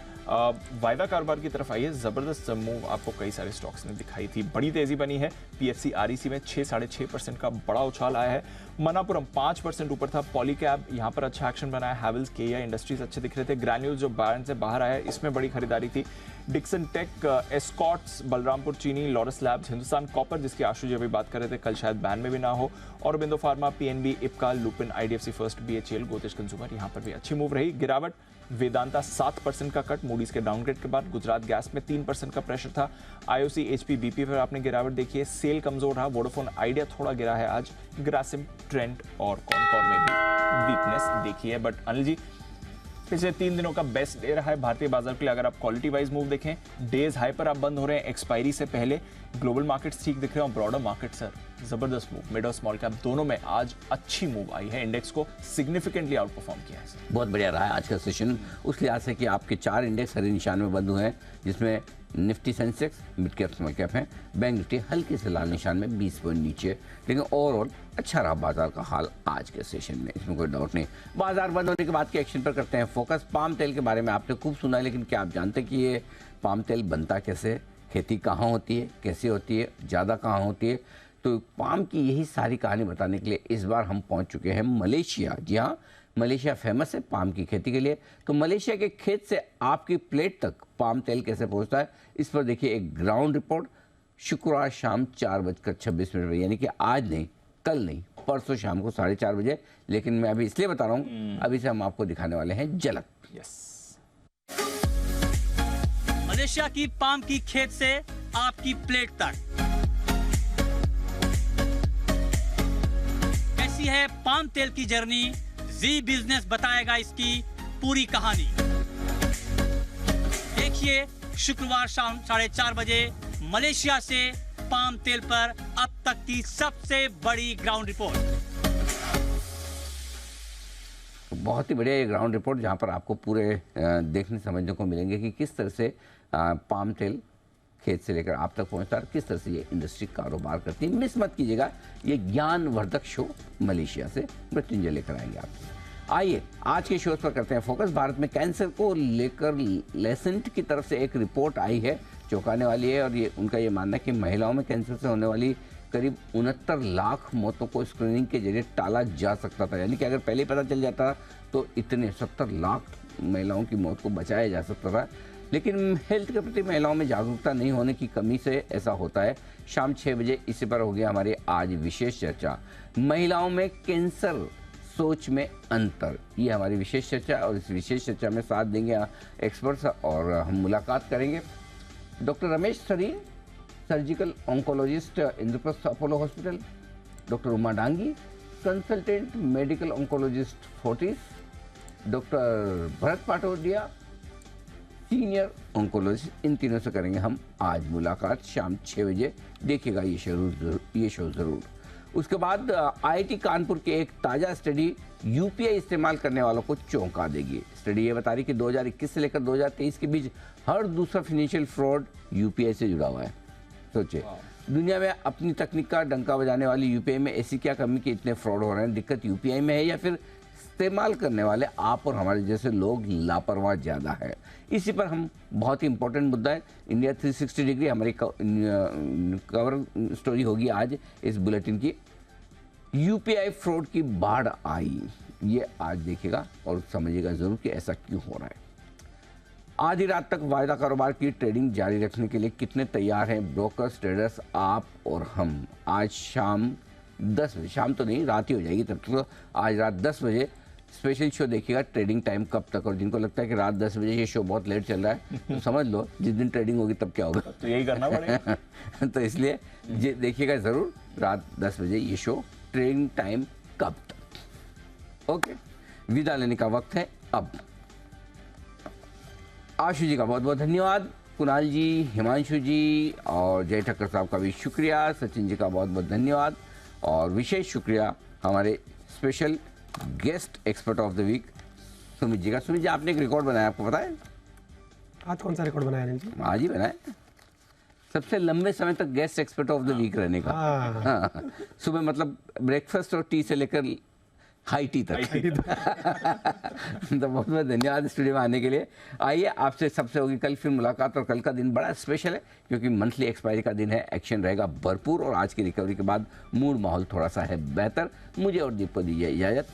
वायदा कारोबार की तरफ आइए। जबरदस्त मूव आपको कई सारे स्टॉक्स ने दिखाई थी, बड़ी तेजी बनी है। पीएफसी आरईसी में 6-6.5% का बड़ा उछाल आया है। मनापुरम 5% ऊपर था। पॉलीकैब यहाँ पर अच्छा एक्शन बनाया। हैवेल्स, केया इंडस्ट्रीज अच्छे दिख रहे थे। ग्रैन्यूल्स जो बैंड से बाहर आया इसमें बड़ी खरीदारी थी। डिक्सन टेक, एस्कॉर्ट्स, बलरामपुर चीनी, लॉरस लैब्स, हिंदुस्तान कॉपर जिसकी आशु जी अभी बात कर रहे थे, कल शायद बैन में भी ना हो, और बिंदु pharma, PNB, Ipca, Lupin, IDFC first, BHEL, Godrej consumer यहाँ पर भी अच्छी मूव रही। गिरावट वेदांता 7% का कट मूडीज के डाउनग्रेड के बाद। गुजरात गैस में 3% का प्रेशर था। आईओसी, एचपी, बीपी पर आपने गिरावट देखी है। सेल कमजोर रहा। वोडाफोन आइडिया थोड़ा गिरा है आज। ग्रासिम, ट्रेंड और कॉनकॉर में भी वीकनेस देखी है। बट अनिल जी, पिछले 3 दिनों का बेस्ट डे रहा है भारतीय बाजार के लिए। अगर आप क्वालिटी वाइज मूव देखें, डेज हाई पर आप बंद हो रहे हैं एक्सपायरी से पहले। ग्लोबल मार्केट्स ठीक दिख रहे हैं और ब्रॉडर मार्केट सर जबरदस्त मूव। मिड और स्मॉल कैप दोनों में आज अच्छी मूव आई है। इंडेक्स को सिग्निफिकेंटली आउट परफॉर्म किया है सर। बहुत बढ़िया रहा है आज का सेशन उस लिहाज से कि आपके 4 इंडेक्स हरे निशान में बंद हुए हैं, जिसमें Nifty Sensex mid cap small cap है। बैंक निफ्टी हल्के से लाल निशान में 20 पॉइंट नीचे, लेकिन ओवरऑल अच्छा रहा बाजार का हाल आज के सेशन में, इसमें कोई डाउट नहीं। बाजार बंद होने के बाद के एक्शन पर करते हैं फोकस। पाम तेल के बारे में आपने खूब सुना है, लेकिन क्या आप जानते हैं कि ये पाम तेल बनता कैसे, खेती कहाँ होती है, कैसे होती है, ज़्यादा कहाँ होती है? तो पाम की यही सारी कहानी बताने के लिए इस बार हम पहुँच चुके हैं मलेशिया। जी हाँ, मलेशिया फेमस है पाम की खेती के लिए। तो मलेशिया के खेत से आपकी प्लेट तक पाम तेल कैसे पहुंचता है, इस पर देखिए एक ग्राउंड रिपोर्ट। शुक्रवार शाम 4:26 पर, यानी कि आज नहीं, कल नहीं, परसों शाम को 4:30 बजे। लेकिन मैं अभी इसलिए बता रहा हूँ, अभी से हम आपको दिखाने वाले हैं झलक। मलेशिया की पाम की खेत से आपकी प्लेट तक कैसी है पाम तेल की जर्नी, जी बिजनेस बताएगा इसकी पूरी कहानी। देखिए शुक्रवार शाम 4:30 बजे मलेशिया से पाम तेल पर अब तक की सबसे बड़ी ग्राउंड रिपोर्ट। बहुत ही बढ़िया ये ग्राउंड रिपोर्ट, जहां पर आपको पूरे देखने समझने को मिलेंगे कि किस तरह से पाम तेल खेत से लेकर आप तक पहुंचता है, किस तरह से ये इंडस्ट्री कारोबार करती है। मिस मत कीजिएगा, ये ज्ञानवर्धक शो मलेशिया से मृत्युंजय लेकर आएंगे आपको। आइए आज के शोज पर करते हैं फोकस। भारत में कैंसर को लेकर लेसेंट की तरफ से एक रिपोर्ट आई है, चौंकाने वाली है। और ये उनका ये मानना है कि महिलाओं में कैंसर से होने वाली करीब 69 लाख मौतों को स्क्रीनिंग के जरिए टाला जा सकता था। यानी कि अगर पहले पता चल जाता तो इतने 70 लाख महिलाओं की मौत को बचाया जा सकता था। लेकिन हेल्थ के प्रति महिलाओं में जागरूकता नहीं होने की कमी से ऐसा होता है। शाम 6 बजे इसी पर होगी हमारी आज विशेष चर्चा, महिलाओं में कैंसर सोच में अंतर। ये हमारी विशेष चर्चा, और इस विशेष चर्चा में साथ देंगे एक्सपर्ट्स, और हम मुलाकात करेंगे doctor Ramesh Sareen, surgical oncologist, Indraprastha Apollo hospital, doctor Uma Dangi, consultant medical oncologist Fortis, doctor Bharat Patodia, senior oncologist. इन तीनों से करेंगे हम आज मुलाकात शाम 6 बजे। देखिएगा ये शो ज़रूर। उसके बाद आईआईटी कानपुर की एक ताज़ा स्टडी यूपीआई इस्तेमाल करने वालों को चौंका देगी। स्टडी ये बता रही कि 2021 से लेकर 2023 के बीच हर दूसरा फाइनेंशियल फ्रॉड यूपीआई से जुड़ा हुआ है। सोचिए, दुनिया में अपनी तकनीक का डंका बजाने वाली यूपीआई में ऐसी क्या कमी कि इतने फ्रॉड हो रहे हैं? दिक्कत यूपीआई में है या फिर इस्तेमाल करने वाले आप और हमारे जैसे लोग लापरवाह ज़्यादा है? इसी पर हम बहुत ही इंपॉर्टेंट मुद्दा है इंडिया 360 डिग्री हमारी कवर स्टोरी होगी आज इस बुलेटिन की। यूपीआई फ्रॉड की बाढ़ आई, ये आज देखिएगा और समझिएगा ज़रूर कि ऐसा क्यों हो रहा है। आधी रात तक वायदा कारोबार की ट्रेडिंग जारी रखने के लिए कितने तैयार हैं ब्रोकर्स, ट्रेडर्स, आप और हम? आज शाम 10 बजे, शाम तो नहीं रात ही हो जाएगी तब तक, तो आज रात 10 बजे स्पेशल शो देखिएगा ट्रेडिंग टाइम कब तक। और जिनको लगता है कि रात 10 बजे ये शो बहुत लेट चल रहा है तो समझ लो जिस दिन ट्रेडिंग होगी तब क्या होगा, तो यही करना पड़ेगा। तो इसलिए देखिएगा ज़रूर रात 10 बजे ये शो ट्रेडिंग टाइम कब तक। ओके, विदा लेने का वक्त है अब। आशु जी का बहुत बहुत धन्यवाद, कुणाल जी, हिमांशु जी और जय ठक्कर साहब का भी शुक्रिया, सचिन जी का बहुत बहुत धन्यवाद और विशेष शुक्रिया हमारे special guest expert of the week Sumit ji का। सुमित जी, आपने एक रिकॉर्ड बनाया, आपको पता है? आज कौन सा रिकॉर्ड बनाया अनिल जी? आज ही बनाया, सबसे लंबे समय तक guest expert of the week रहने का। हाँ। सुबह मतलब ब्रेकफास्ट और टी से लेकर हाई टी तक। तो बहुत बहुत धन्यवाद स्टूडियो में आने के लिए। आइए, आपसे सबसे होगी कल फिर मुलाकात और कल का दिन बड़ा स्पेशल है क्योंकि मंथली एक्सपायरी का दिन है, एक्शन रहेगा भरपूर और आज की रिकवरी के बाद मूड माहौल थोड़ा सा है बेहतर। मुझे और दीप को दीजिए इजाजत।